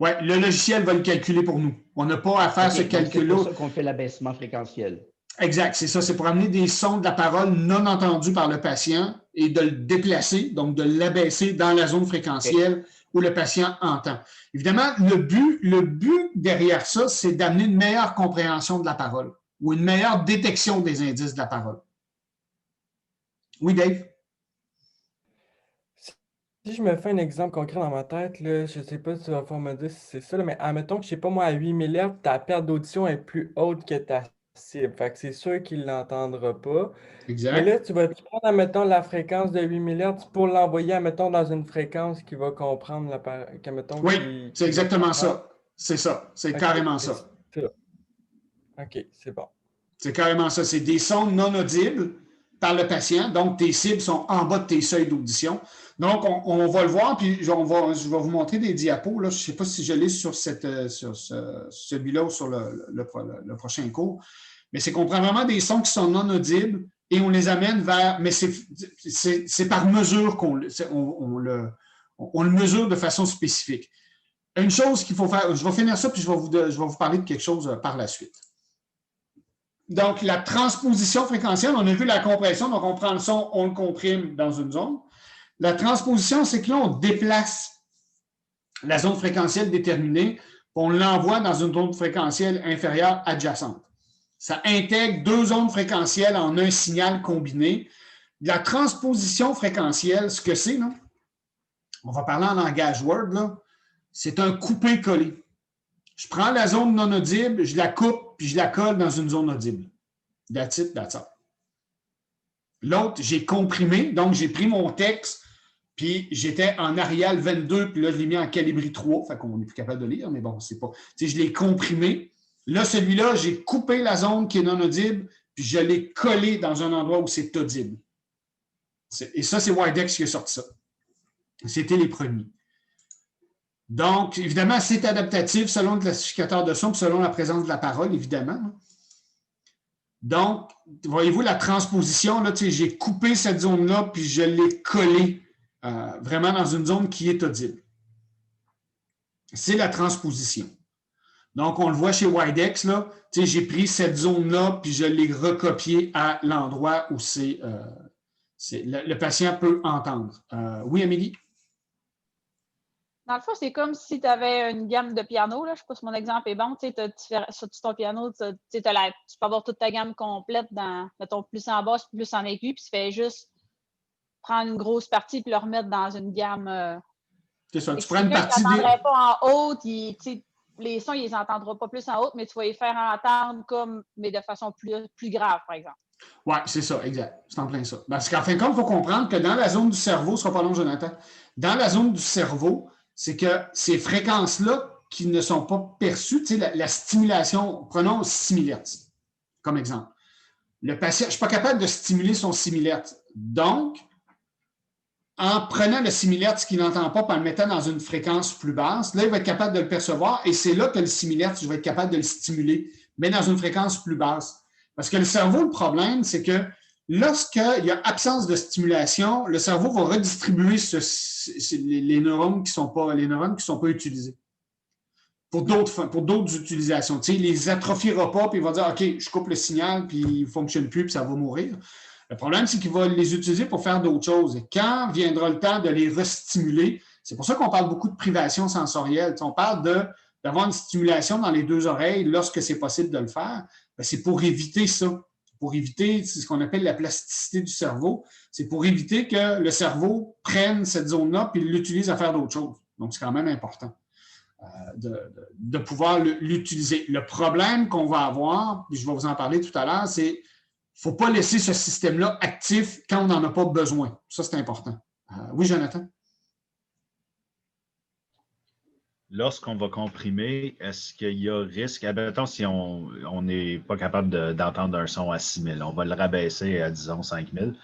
A: Oui, le logiciel va le calculer pour nous. On n'a pas à faire ce calcul-là.
F: C'est pour ça qu'on fait l'abaissement fréquentiel.
A: Exact, c'est ça. C'est pour amener des sons de la parole non entendus par le patient et de le déplacer, donc de l'abaisser dans la zone fréquentielle où le patient entend. Évidemment, le but derrière ça, c'est d'amener une meilleure compréhension de la parole ou une meilleure détection des indices de la parole. Oui, Dave?
H: Si je me fais un exemple concret dans ma tête, là, je ne sais pas si tu vas pouvoir me dire si c'est ça, mais admettons que, je ne sais pas moi, à 8000 Hz, ta perte d'audition est plus haute que ta cible. Fait que c'est sûr qu'il ne l'entendra pas.
A: Exact.
H: Mais là, tu vas prendre, admettons, la fréquence de 8000 Hz pour l'envoyer, admettons, dans une fréquence qui va comprendre
A: oui, c'est exactement ça. C'est ça. C'est carrément ça.
H: OK, c'est bon.
A: C'est carrément ça. C'est des sons non audibles par le patient. Donc, tes cibles sont en bas de tes seuils d'audition. Donc, on va le voir, puis je vais vous montrer des diapos. Là. Je ne sais pas si je l'ai sur celui-là ou sur le prochain cours. Mais c'est qu'on prend vraiment des sons qui sont non audibles et on les amène vers... Mais c'est par mesure qu'on le mesure de façon spécifique. Une chose qu'il faut faire... Je vais finir ça, puis je vais vous parler de quelque chose par la suite. Donc, la transposition fréquentielle, on a vu la compression, donc on prend le son, on le comprime dans une zone. La transposition, c'est que là, on déplace la zone fréquentielle déterminée, on l'envoie dans une zone fréquentielle inférieure adjacente. Ça intègre deux zones fréquentielles en un signal combiné. La transposition fréquentielle, ce que c'est, on va parler en langage Word, c'est un coupé-collé. Je prends la zone non audible, je la coupe, puis je la colle dans une zone audible. That's it, that's all. L'autre, j'ai comprimé, donc j'ai pris mon texte, puis j'étais en Arial 22, puis là, je l'ai mis en Calibri 3, fait qu'on n'est plus capable de lire, mais bon, c'est pas... Je l'ai comprimé. Là, celui-là, j'ai coupé la zone qui est non audible, puis je l'ai collé dans un endroit où c'est audible. Et ça, c'est Widex qui a sorti ça. C'était les premiers. Donc, évidemment, c'est adaptatif selon le classificateur de son, puis selon la présence de la parole, évidemment. Donc, voyez-vous la transposition, là, j'ai coupé cette zone-là, puis je l'ai collée vraiment dans une zone qui est audible. C'est la transposition. Donc, on le voit chez Widex, là, j'ai pris cette zone-là, puis je l'ai recopiée à l'endroit où le patient peut entendre. Oui, Amélie?
E: Dans le fond, c'est comme si tu avais une gamme de piano. Là. Je ne sais pas si mon exemple est bon. Sur ton piano, tu peux avoir toute ta gamme complète dans, mettons, plus en basse, plus en aigu, puis tu fais juste prendre une grosse partie et le remettre dans une gamme.
A: C'est ça, tu prends une partie.
E: Tu n'entendrais pas en haute, les sons, ils les entendront pas plus en haute, mais tu vas les faire entendre mais de façon plus grave, par exemple.
A: Oui, c'est ça, exact. C'est en plein ça. Parce qu'en fin de compte, il faut comprendre que dans la zone du cerveau, ce ne sera pas long, Jonathan, dans la zone du cerveau, c'est que ces fréquences-là qui ne sont pas perçues, tu sais, la stimulation, prenons 6 000 Hz comme exemple. Le patient, je ne suis pas capable de stimuler son 6 000 Hz. Donc, en prenant le 6 000 Hz qu'il n'entend pas, en le mettant dans une fréquence plus basse, là, il va être capable de le percevoir et c'est là que le 6 000 Hz, je vais être capable de le stimuler, mais dans une fréquence plus basse. Parce que le cerveau, le problème, c'est que lorsqu'il y a absence de stimulation, le cerveau va redistribuer les neurones qui ne sont pas utilisés pour d'autres utilisations. Tu sais, il les atrophiera pas, puis il va dire « OK, je coupe le signal, puis il ne fonctionne plus, puis ça va mourir ». Le problème, c'est qu'il va les utiliser pour faire d'autres choses. Et quand viendra le temps de les restimuler, c'est pour ça qu'on parle beaucoup de privation sensorielle. Tu sais, on parle d'avoir une stimulation dans les 2 oreilles lorsque c'est possible de le faire. Bien, c'est pour éviter ça. Pour éviter ce qu'on appelle la plasticité du cerveau. C'est pour éviter que le cerveau prenne cette zone-là et l'utilise à faire d'autres choses. Donc, c'est quand même important de pouvoir l'utiliser. Le problème qu'on va avoir, puis je vais vous en parler tout à l'heure, c'est qu'il ne faut pas laisser ce système-là actif quand on n'en a pas besoin. Ça, c'est important. Oui, Jonathan?
C: Lorsqu'on va comprimer, est-ce qu'il y a risque, admettons si on n'est pas capable d'entendre un son à 6000, on va le rabaisser à, disons, 5000,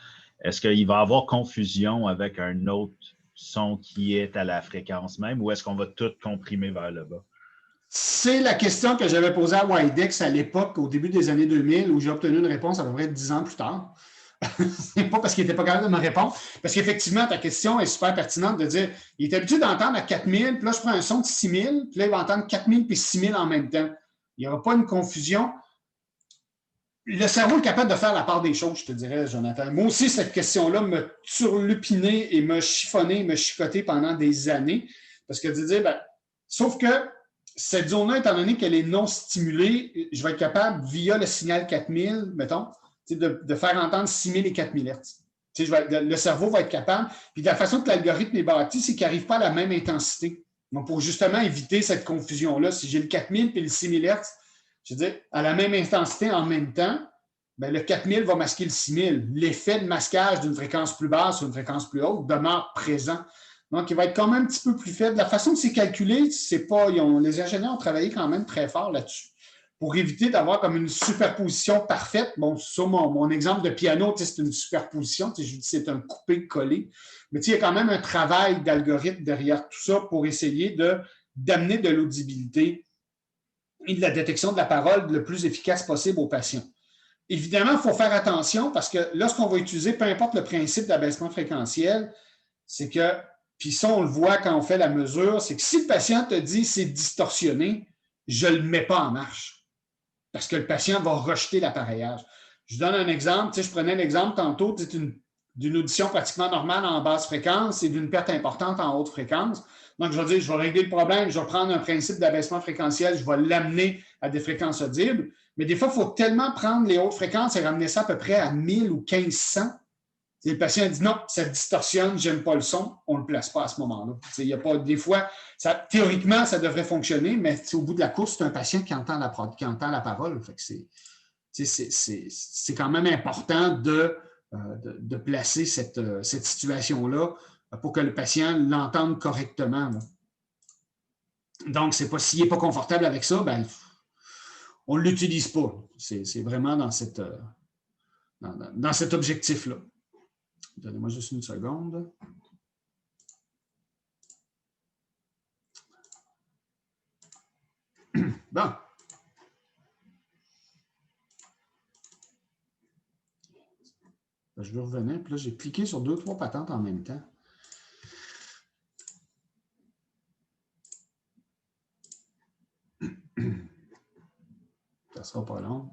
C: est-ce qu'il va y avoir confusion avec un autre son qui est à la fréquence même ou est-ce qu'on va tout comprimer vers le bas?
A: C'est la question que j'avais posée à Widex à l'époque, au début des années 2000, où j'ai obtenu une réponse à peu près 10 ans plus tard. C'est pas parce qu'il n'était pas capable de me répondre, parce qu'effectivement, ta question est super pertinente de dire, il est habitué d'entendre à 4000, puis là, je prends un son de 6000, puis là, il va entendre 4000 puis 6000 en même temps. Il n'y aura pas une confusion. Le cerveau est capable de faire la part des choses, je te dirais, Jonathan. Moi aussi, cette question-là m'a turlupiné et m'a chiffonné, m'a chicoté pendant des années, parce que de dire, ben, sauf que cette zone-là, étant donné qu'elle est non stimulée, je vais être capable, via le signal 4000, mettons, de faire entendre 6000 et 4000 Hz. Le cerveau va être capable. Puis de la façon que l'algorithme est bâti, c'est qu'il n'arrive pas à la même intensité. Donc, pour justement éviter cette confusion-là, si j'ai le 4000 et le 6000 Hz, je veux dire, à la même intensité en même temps, bien, le 4000 va masquer le 6000. L'effet de masquage d'une fréquence plus basse ou d'une fréquence plus haute demeure présent. Donc, il va être quand même un petit peu plus faible. La façon que c'est calculé, c'est pas. Les ingénieurs ont travaillé quand même très fort là-dessus pour éviter d'avoir comme une superposition parfaite. Bon, sur mon exemple de piano, c'est une superposition. Je dis c'est un coupé-collé. Mais il y a quand même un travail d'algorithme derrière tout ça pour essayer d'amener de l'audibilité et de la détection de la parole le plus efficace possible aux patients. Évidemment, il faut faire attention parce que lorsqu'on va utiliser, peu importe le principe d'abaissement fréquentiel, c'est que, puis ça, on le voit quand on fait la mesure, c'est que si le patient te dit c'est distorsionné, je ne le mets pas en marche parce que le patient va rejeter l'appareillage. Je donne un exemple. Je prenais l'exemple tantôt d'une audition pratiquement normale en basse fréquence et d'une perte importante en haute fréquence. Donc, je vais dire, je vais régler le problème, je vais prendre un principe d'abaissement fréquentiel, je vais l'amener à des fréquences audibles. Mais des fois, il faut tellement prendre les hautes fréquences et ramener ça à peu près à 1000 ou 1500. Le patient dit non, ça distorsionne, j'aime pas le son, on ne le place pas à ce moment-là. Il y a pas, des fois, théoriquement, ça devrait fonctionner, mais au bout de la course, c'est un patient qui entend la parole. Fait que c'est quand même important de placer cette situation-là pour que le patient l'entende correctement. Là. Donc, c'est pas s'il n'est pas confortable avec ça, ben, on ne l'utilise pas. C'est vraiment dans cet objectif-là. Donnez-moi juste une seconde. Bon. Je vais revenir. Puis là, j'ai cliqué sur 2-3 patentes en même temps. Ça sera pas long.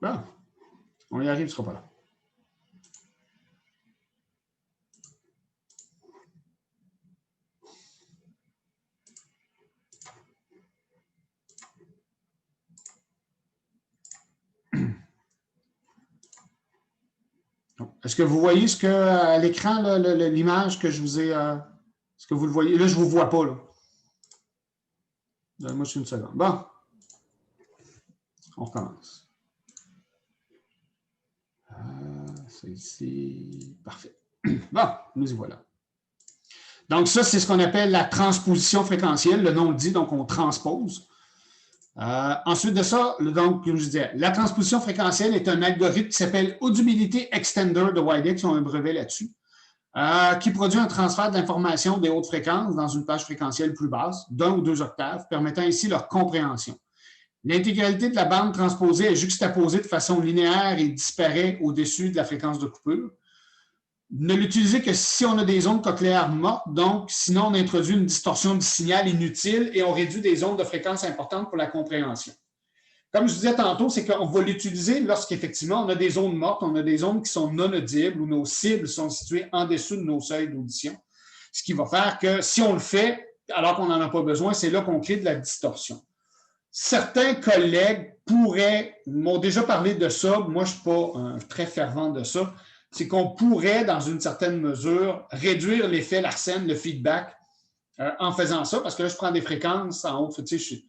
A: Bon. On y arrive, ce sera pas long. Est-ce que vous voyez ce que à l'écran, l'image que je vous ai. Est-ce que vous le voyez? Là, je ne vous vois pas. Donnez-moi juste une seconde. Bon. On recommence. C'est ici. Parfait. Bon, nous y voilà. Donc, ça, c'est ce qu'on appelle la transposition fréquentielle. Le nom le dit, donc on transpose. Ensuite de ça, donc, comme je disais, la transposition fréquentielle est un algorithme qui s'appelle Audibility Extender de WiDex, ils ont un brevet là-dessus, qui produit un transfert d'informations des hautes fréquences dans une plage fréquentielle plus basse, d'1 ou 2 octaves, permettant ainsi leur compréhension. L'intégralité de la bande transposée est juxtaposée de façon linéaire et disparaît au-dessus de la fréquence de coupure. Ne l'utiliser que si on a des ondes cochléaires mortes, donc sinon on introduit une distorsion du signal inutile et on réduit des ondes de fréquence importantes pour la compréhension. Comme je disais tantôt, c'est qu'on va l'utiliser lorsqu'effectivement on a des ondes mortes, on a des ondes qui sont non audibles ou nos cibles sont situées en dessous de nos seuils d'audition. Ce qui va faire que si on le fait alors qu'on n'en a pas besoin, c'est là qu'on crée de la distorsion. Certains collègues m'ont déjà parlé de ça, moi je ne suis pas très fervent de ça, c'est qu'on pourrait, dans une certaine mesure, réduire l'effet Larsen, le feedback, en faisant ça, parce que là, je prends des fréquences en haut, tu sais,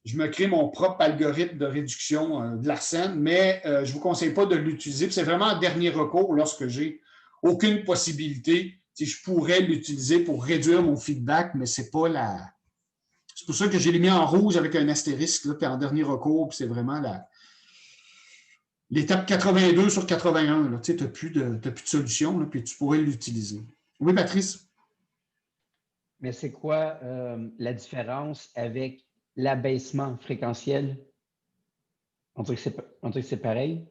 A: je me crée mon propre algorithme de réduction de Larsen, mais je ne vous conseille pas de l'utiliser. C'est vraiment un dernier recours lorsque j'ai aucune possibilité. Je pourrais l'utiliser pour réduire mon feedback, mais ce n'est pas la... C'est pour ça que j'ai mis en rouge avec un astérisque, là, puis en dernier recours, puis c'est vraiment l'étape 82 sur 81. Tu n'as plus de solution, là, puis tu pourrais l'utiliser. Oui, Patrice?
F: Mais c'est quoi la différence avec l'abaissement fréquentiel? On dirait que c'est pareil.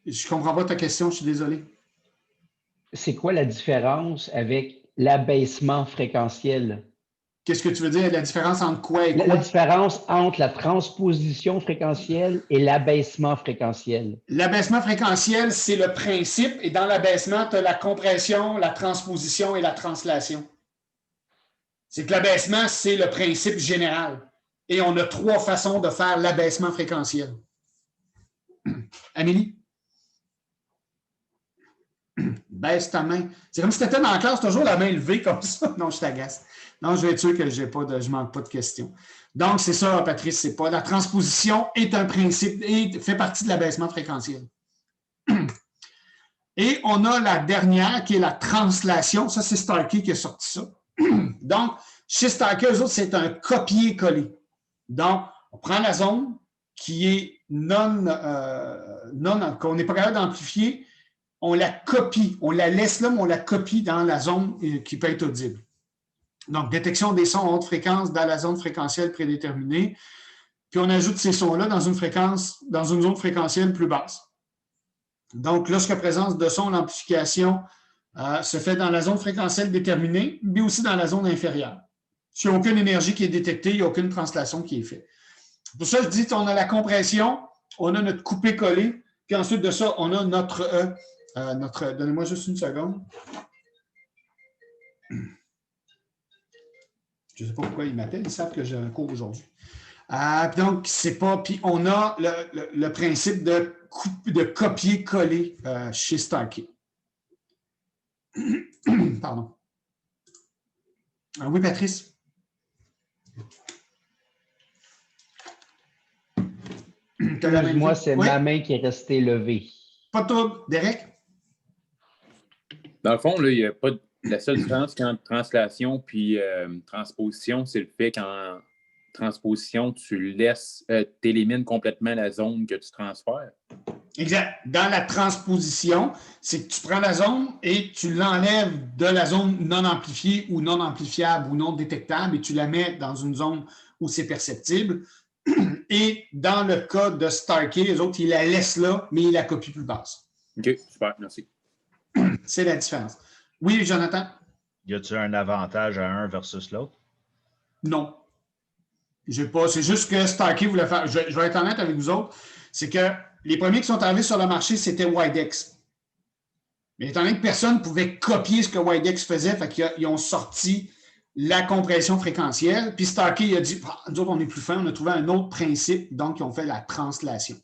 A: Je ne comprends pas ta question, je suis désolé.
F: C'est quoi la différence avec l'abaissement fréquentiel?
A: Qu'est-ce que tu veux dire? La différence entre quoi et quoi?
F: La différence entre la transposition fréquentielle et l'abaissement fréquentiel.
A: L'abaissement fréquentiel, c'est le principe, et dans l'abaissement, tu as la compression, la transposition et la translation. C'est que l'abaissement, c'est le principe général. Et on a 3 façons de faire l'abaissement fréquentiel. Amélie? Baisse ta main. C'est comme si tu étais dans la classe, toujours la main levée comme ça. Non, je t'agace. Non, je vais être sûr que je ne manque pas de questions. Donc, c'est ça, Patrice, c'est pas. La transposition est un principe et fait partie de l'abaissement fréquentiel. Et on a la dernière qui est la translation. Ça, c'est Starkey qui a sorti ça. Donc, chez Starkey, eux autres, c'est un copier-coller. Donc, on prend la zone qui est qu'on n'est pas capable d'amplifier, on la copie, on la laisse là, mais on la copie dans la zone qui peut être audible. Donc, détection des sons en haute fréquence dans la zone fréquentielle prédéterminée, puis on ajoute ces sons-là dans une zone fréquentielle plus basse. Donc, lorsque présence de son, l'amplification se fait dans la zone fréquentielle déterminée, mais aussi dans la zone inférieure. S'il n'y a aucune énergie qui est détectée, il n'y a aucune translation qui est faite. Pour ça, je dis qu'on a la compression, on a notre coupé-collé, puis ensuite de ça, on a notre donnez-moi juste une seconde. Je ne sais pas pourquoi ils m'appellent, ils savent que j'ai un cours aujourd'hui. Donc, c'est pas. Puis on a le principe de copier-coller chez Starkey. Pardon. Oui, Patrice?
F: Moi, c'est ma main qui est restée levée.
A: Pas de trouble. Derek?
G: Dans le fond, là, il n'y a pas la seule différence entre translation puis transposition, c'est le fait qu'en transposition, tu élimines complètement la zone que tu transfères.
A: Exact. Dans la transposition, c'est que tu prends la zone et tu l'enlèves de la zone non amplifiée ou non amplifiable ou non détectable et tu la mets dans une zone où c'est perceptible. Et dans le cas de Starkey, les autres, ils la laissent là, mais ils la copient plus basse.
G: OK, super, merci.
A: C'est la différence. Oui, Jonathan?
C: Y a-t-il un avantage à un versus l'autre?
A: Non. J'ai pas. C'est juste que Starkey voulait faire. Je vais être honnête avec vous autres. C'est que les premiers qui sont arrivés sur le marché, c'était Widex. Mais étant donné que personne ne pouvait copier ce que Widex faisait, fait qu'ils ont sorti la compression fréquentielle. Puis Starkey il a dit, nous autres, on est plus fin, on a trouvé un autre principe, donc ils ont fait la translation,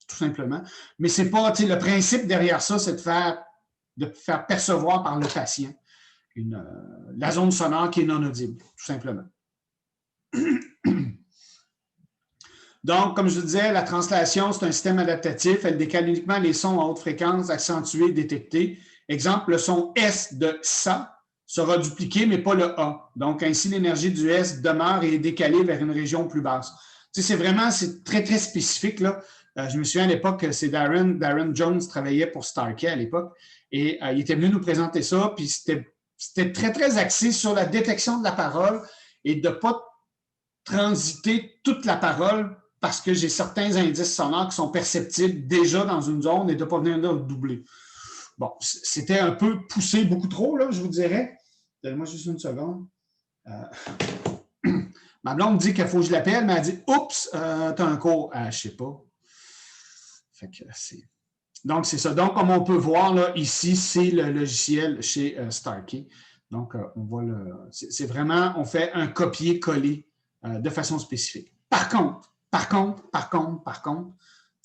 A: tout simplement. Mais c'est pas, le principe derrière ça, c'est de faire percevoir par le patient la zone sonore qui est non audible, tout simplement. Donc, comme je vous disais, la translation, c'est un système adaptatif. Elle décale uniquement les sons à haute fréquence, accentués, détectés. Exemple, le son S de ça sera dupliqué, mais pas le A. Donc, ainsi, l'énergie du S demeure et est décalée vers une région plus basse. C'est très, très spécifique, là. Je me souviens à l'époque, c'est Darren Jones travaillait pour Starkey à l'époque, et il était venu nous présenter ça, puis c'était très, très axé sur la détection de la parole et de ne pas transiter toute la parole parce que j'ai certains indices sonores qui sont perceptibles déjà dans une zone et de ne pas venir là doubler. Bon, c'était un peu poussé beaucoup trop, là, je vous dirais. Donnez-moi juste une seconde. Ma blonde dit qu'il faut que je l'appelle, mais elle dit « Oups, t'as un cours. » Je ne sais pas. Fait que c'est... Donc, c'est ça. Donc, comme on peut voir, là, ici, c'est le logiciel chez Starkey. Donc, on voit c'est vraiment, on fait un copier-coller de façon spécifique. Par contre,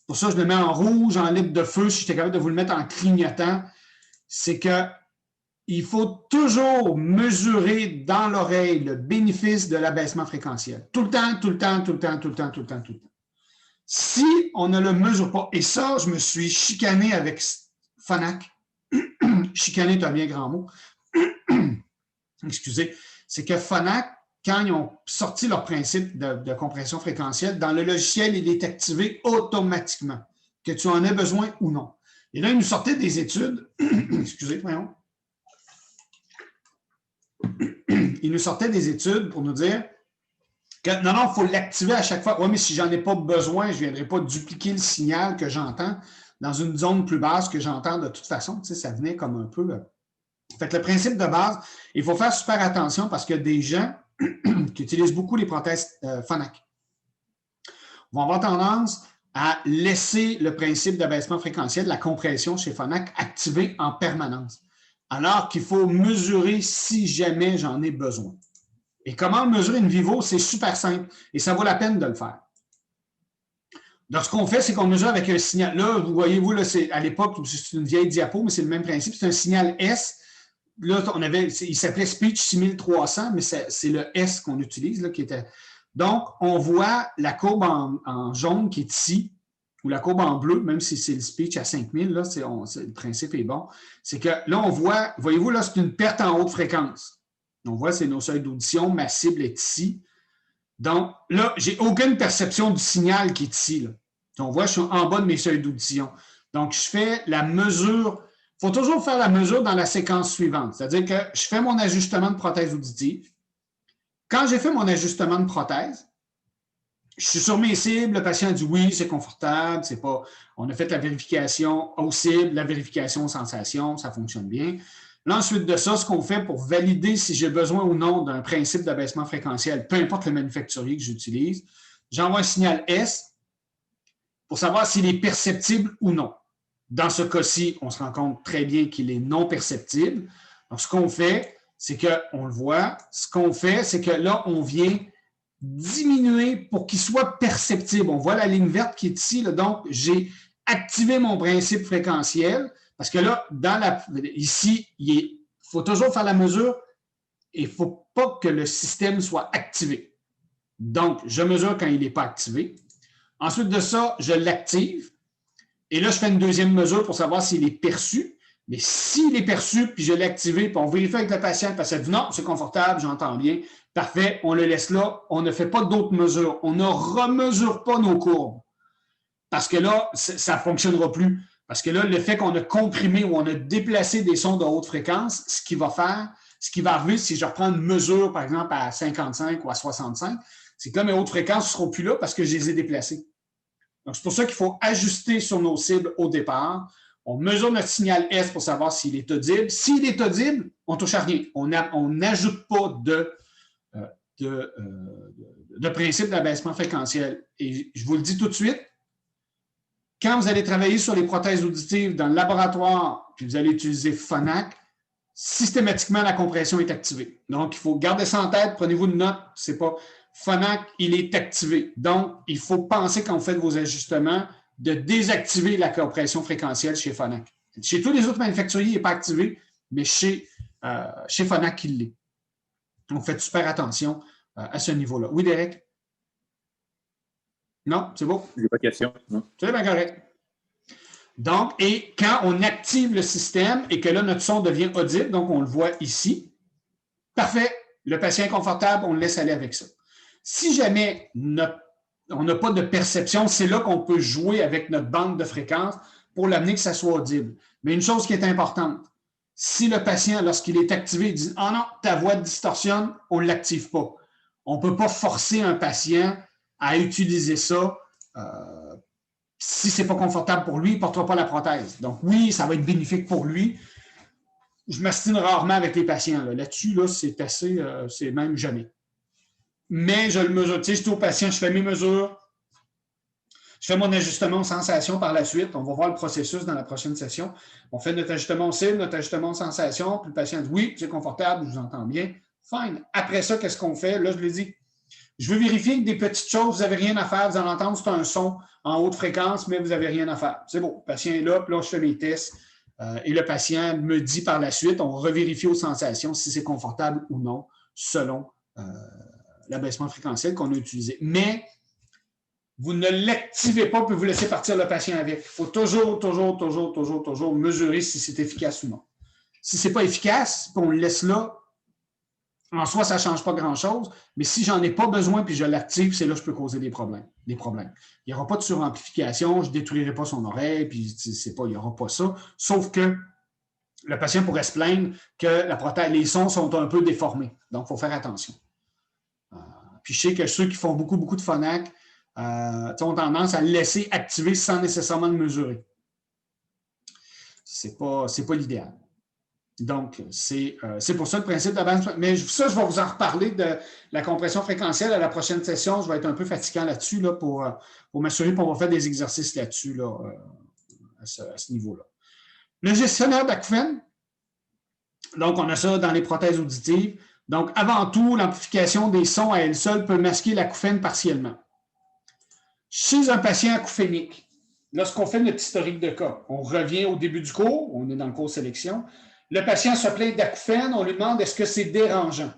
A: pour ça, je le mets en rouge, en libre de feu, si j'étais capable de vous le mettre en clignotant, c'est qu'il faut toujours mesurer dans l'oreille le bénéfice de l'abaissement fréquentiel. Tout le temps. Si on ne le mesure pas, et ça, je me suis chicané avec Phonak. Chicané est un bien grand mot. Excusez. C'est que Phonak, quand ils ont sorti leur principe de compression fréquentielle, dans le logiciel, il est activé automatiquement, que tu en aies besoin ou non. Et là, ils nous sortaient des études. Excusez, voyons. Ils nous sortaient des études pour nous dire que non, il faut l'activer à chaque fois. Oui, mais si je n'en ai pas besoin, je ne viendrai pas dupliquer le signal que j'entends dans une zone plus basse que j'entends de toute façon. Tu sais, ça venait comme un peu. Fait que le principe de base, il faut faire super attention parce que des gens qui utilisent beaucoup les prothèses Phonak vont avoir tendance à laisser le principe d'abaissement fréquentiel, la compression chez Phonak, activé en permanence. Alors qu'il faut mesurer si jamais j'en ai besoin. Et comment mesurer une Vivo? C'est super simple et ça vaut la peine de le faire. Donc, ce qu'on fait, c'est qu'on mesure avec un signal. Là, vous voyez-vous, là, c'est à l'époque, c'est une vieille diapo, mais c'est le même principe. C'est un signal S. Là, il s'appelait Speech 6300, mais c'est le S qu'on utilise, là, qui était. Donc, on voit la courbe en jaune qui est ici, ou la courbe en bleu, même si c'est le Speech à 5000, là, le principe est bon. C'est que là, on voit, voyez-vous, là, c'est une perte en haute fréquence. On voit, c'est nos seuils d'audition, ma cible est ici. Donc, là, je n'ai aucune perception du signal qui est ici. Là. On voit, je suis en bas de mes seuils d'audition. Donc, je fais la mesure. Il faut toujours faire la mesure dans la séquence suivante. C'est-à-dire que je fais mon ajustement de prothèse auditive. Quand j'ai fait mon ajustement de prothèse, je suis sur mes cibles, le patient dit oui, c'est confortable, c'est pas. On a fait la vérification aux cibles, la vérification aux sensations, ça fonctionne bien. Là, ensuite de ça, ce qu'on fait pour valider si j'ai besoin ou non d'un principe d'abaissement fréquentiel, peu importe le manufacturier que j'utilise, j'envoie un signal S pour savoir s'il est perceptible ou non. Dans ce cas-ci, on se rend compte très bien qu'il est non perceptible. Donc, ce qu'on fait, c'est qu'on le voit, ce qu'on fait, c'est que là, on vient diminuer pour qu'il soit perceptible. On voit la ligne verte qui est ici, là, donc j'ai activé mon principe fréquentiel, parce que là, ici, il faut toujours faire la mesure et il ne faut pas que le système soit activé. Donc, je mesure quand il n'est pas activé. Ensuite de ça, je l'active. Et là, je fais une deuxième mesure pour savoir s'il est perçu. Mais s'il est perçu, puis je l'ai activé, puis on vérifie avec le patient dit non, c'est confortable, j'entends bien, Parfait, on le laisse là. On ne fait pas d'autres mesures. On ne remesure pas nos courbes. Parce que là, ça ne fonctionnera plus. Parce que là, le fait qu'on a comprimé ou on a déplacé des sons de haute fréquence, ce qui va arriver si je reprends une mesure, par exemple, à 55 ou à 65, c'est que là, mes hautes fréquences ne seront plus là parce que je les ai déplacées. Donc, c'est pour ça qu'il faut ajuster sur nos cibles au départ. On mesure notre signal S pour savoir s'il est audible. S'il est audible, on ne touche à rien. On n'ajoute pas de principe d'abaissement fréquentiel. Et je vous le dis tout de suite, quand vous allez travailler sur les prothèses auditives dans le laboratoire, puis vous allez utiliser Phonak, systématiquement, la compression est activée. Donc, il faut garder ça en tête. Prenez-vous une note. C'est pas Phonak, il est activé. Donc, il faut penser quand vous faites vos ajustements de désactiver la compression fréquentielle chez Phonak. Chez tous les autres manufacturiers, il n'est pas activé, mais chez Phonak, il l'est. Donc, faites super attention à ce niveau-là. Oui, Derek? Non, c'est beau?
G: Je n'ai pas de question.
A: C'est bien correct. Donc, et quand on active le système et que là, notre son devient audible, donc on le voit ici, parfait, le patient est confortable, on le laisse aller avec ça. Si jamais on n'a pas de perception, c'est là qu'on peut jouer avec notre bande de fréquence pour l'amener que ça soit audible. Mais une chose qui est importante, si le patient, lorsqu'il est activé, dit « Ah non, ta voix distorsionne », on ne l'active pas. On ne peut pas forcer un patient à utiliser ça. Si ce n'est pas confortable pour lui, il ne portera pas la prothèse. Donc oui, ça va être bénéfique pour lui. Je m'astine rarement avec les patients. Là-dessus, c'est assez, c'est même jamais. Mais je le mesure. Tu sais, je suis au patient, je fais mes mesures, je fais mon ajustement aux sensations par la suite. On va voir le processus dans la prochaine session. On fait notre ajustement aux cibles, notre ajustement aux sensations, puis le patient dit « Oui, c'est confortable, je vous entends bien. » Fine. Après ça, qu'est-ce qu'on fait? Là, je lui dis « Je veux vérifier que des petites choses, vous n'avez rien à faire. Vous allez entendre, c'est un son en haute fréquence, mais vous n'avez rien à faire. » C'est bon. Le patient est là, puis là, je fais mes tests. Et le patient me dit par la suite, on revérifie aux sensations si c'est confortable ou non, selon l'abaissement fréquentiel qu'on a utilisé. Mais vous ne l'activez pas, puis vous laissez partir le patient avec. Il faut toujours mesurer si c'est efficace ou non. Si ce n'est pas efficace, puis on le laisse là, en soi, ça ne change pas grand-chose, mais si je n'en ai pas besoin puis je l'active, c'est là que je peux causer des problèmes. Il n'y aura pas de suramplification, je ne détruirai pas son oreille, puis il n'y aura pas ça. Sauf que le patient pourrait se plaindre que les sons sont un peu déformés. Donc, il faut faire attention. Puis je sais que ceux qui font beaucoup de Phonak ont tendance à le laisser activer sans nécessairement le mesurer. Ce n'est pas l'idéal. Donc, c'est pour ça le principe d'abaissement. Mais ça, je vais vous en reparler de la compression fréquentielle à la prochaine session. Je vais être un peu fatigant là-dessus pour m'assurer qu'on va faire des exercices là-dessus à ce niveau-là. Le gestionnaire d'acouphènes. Donc, on a ça dans les prothèses auditives. Donc, avant tout, l'amplification des sons à elle seule peut masquer l'acouphène partiellement. Chez un patient acouphénique, lorsqu'on fait notre historique de cas, on revient au début du cours, on est dans le cours sélection. Le patient se plaint d'acouphènes, on lui demande est-ce que c'est dérangeant.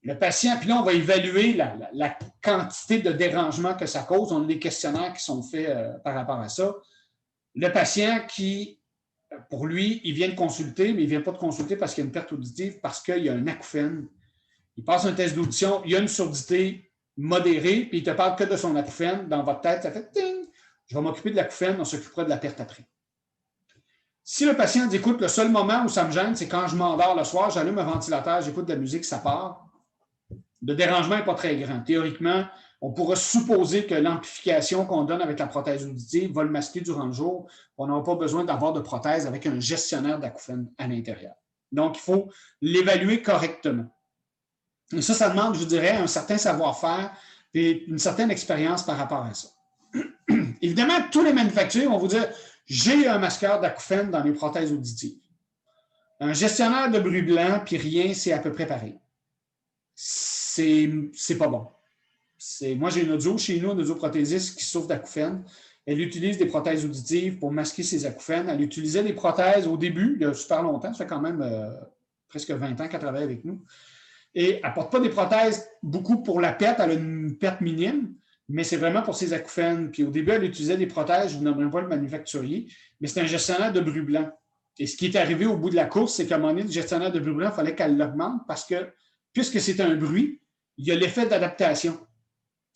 A: Le patient, puis là, on va évaluer la quantité de dérangement que ça cause. On a des questionnaires qui sont faits par rapport à ça. Le patient qui, pour lui, il vient de consulter, mais il ne vient pas de consulter parce qu'il y a une perte auditive, parce qu'il y a un acouphène. Il passe un test d'audition, il y a une surdité modérée, puis il ne te parle que de son acouphène. Dans votre tête, ça fait « ting ». Je vais m'occuper de l'acouphène, on s'occupera de la perte après. Si le patient dit, écoute, le seul moment où ça me gêne, c'est quand je m'endors le soir, j'allume un ventilateur, j'écoute de la musique, ça part. Le dérangement n'est pas très grand. Théoriquement, on pourrait supposer que l'amplification qu'on donne avec la prothèse auditive va le masquer durant le jour. On n'aura pas besoin d'avoir de prothèse avec un gestionnaire d'acouphènes à l'intérieur. Donc, il faut l'évaluer correctement. Et ça demande, je vous dirais, un certain savoir-faire et une certaine expérience par rapport à ça. Évidemment, tous les manufacturiers vont vous dire j'ai un masqueur d'acouphènes dans mes prothèses auditives. Un gestionnaire de bruit blanc, puis rien, c'est à peu près pareil. C'est pas bon. Moi, j'ai une audio chez nous, une audioprothésiste qui souffre d'acouphènes. Elle utilise des prothèses auditives pour masquer ses acouphènes. Elle utilisait des prothèses au début, il y a super longtemps, ça fait quand même presque 20 ans qu'elle travaille avec nous. Et elle ne porte pas des prothèses beaucoup pour la perte, elle a une perte minime, mais c'est vraiment pour ses acouphènes. Puis au début, elle utilisait des prothèses, je ne vous nommerai pas le manufacturier, mais c'est un gestionnaire de bruit blanc. Et ce qui est arrivé au bout de la course, c'est qu'à un moment donné, le gestionnaire de bruit blanc, il fallait qu'elle l'augmente parce que, puisque c'est un bruit, il y a l'effet d'adaptation.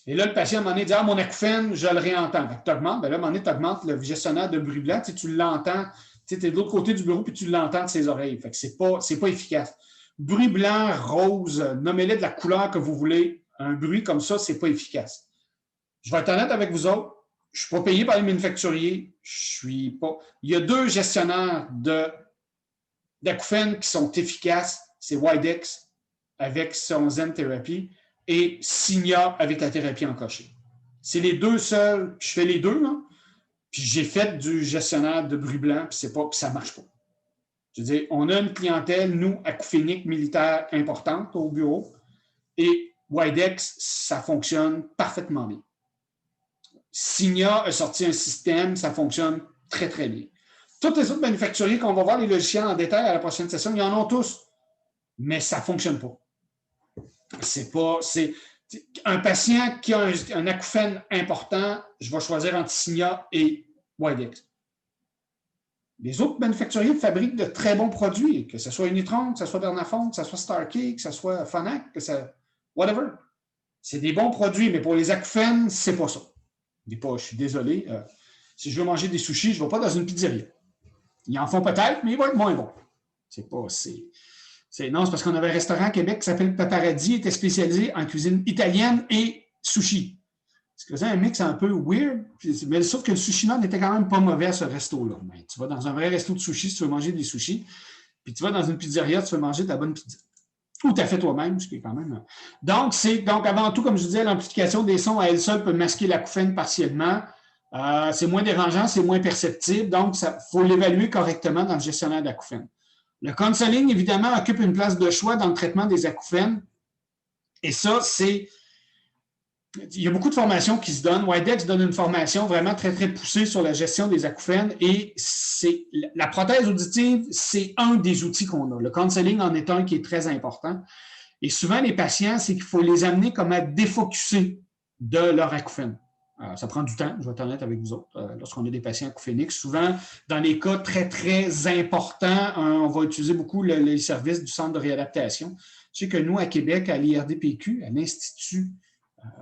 A: Et là, le patient, à un moment donné, dit « Ah, mon acouphène, je le réentends. » Tu augmentes, là, à un moment donné, tu augmentes le gestionnaire de bruit blanc, tu l'entends, tu es de l'autre côté du bureau, puis tu l'entends de ses oreilles. Fait que c'est pas efficace. Bruit blanc, rose, nommez-le de la couleur que vous voulez. Un bruit comme ça, c'est pas efficace. Je vais être honnête avec vous autres. Je ne suis pas payé par les manufacturiers. Je suis pas. Il y a 2 gestionnaires d'acouphènes qui sont efficaces. C'est Widex avec son Zen Therapy et Signia avec la thérapie en cocher. C'est les 2 seuls. Je fais les 2, là. Puis j'ai fait du gestionnaire de bruit blanc, puis ça ne marche pas. Je veux dire, on a une clientèle, nous, acouphénique militaire importante au bureau, et Widex, ça fonctionne parfaitement bien. Signia a sorti un système, ça fonctionne très, très bien. Tous les autres manufacturiers qu'on va voir les logiciels en détail à la prochaine session, ils en ont tous, mais ça ne fonctionne pas. C'est un patient qui a un acouphène important, je vais choisir entre Signia et Widex. Les autres manufacturiers fabriquent de très bons produits, que ce soit Unitron, que ce soit Bernaphone, que ce soit Starkey, que ce soit Phonak, que ça, whatever. C'est des bons produits, mais pour les acouphènes, c'est pas ça. Je suis désolé. Si je veux manger des sushis, je ne vais pas dans une pizzeria. Ils en font peut-être, mais ils vont être moins bons. Non, c'est parce qu'on avait un restaurant à Québec qui s'appelle Paparazzi, était spécialisé en cuisine italienne et sushi. C'est un mix un peu weird, mais sauf que le sushi n'était quand même pas mauvais à ce resto-là. Mais tu vas dans un vrai resto de sushi si tu veux manger des sushis, puis tu vas dans une pizzeria, tu veux manger de la bonne pizza. Ou tu as fait toi-même, ce qui est quand même. Donc, avant tout, comme je disais, l'amplification des sons à elle seule peut masquer l'acouphène partiellement. C'est moins dérangeant, c'est moins perceptible, donc il faut l'évaluer correctement dans le gestionnaire d'acouphènes. Le counseling, évidemment, occupe une place de choix dans le traitement des acouphènes. Et ça, il y a beaucoup de formations qui se donnent. Widex donne une formation vraiment très, très poussée sur la gestion des acouphènes et la prothèse auditive, c'est un des outils qu'on a. Le counseling en est un qui est très important. Et souvent, les patients, c'est qu'il faut les amener comme à défocusser de leur acouphène. Ça prend du temps, je vais être honnête avec vous autres, lorsqu'on a des patients acouphéniques. Souvent, dans les cas très, très importants, on va utiliser beaucoup les services du centre de réadaptation. Je sais que nous, à Québec, à l'IRDPQ, à l'Institut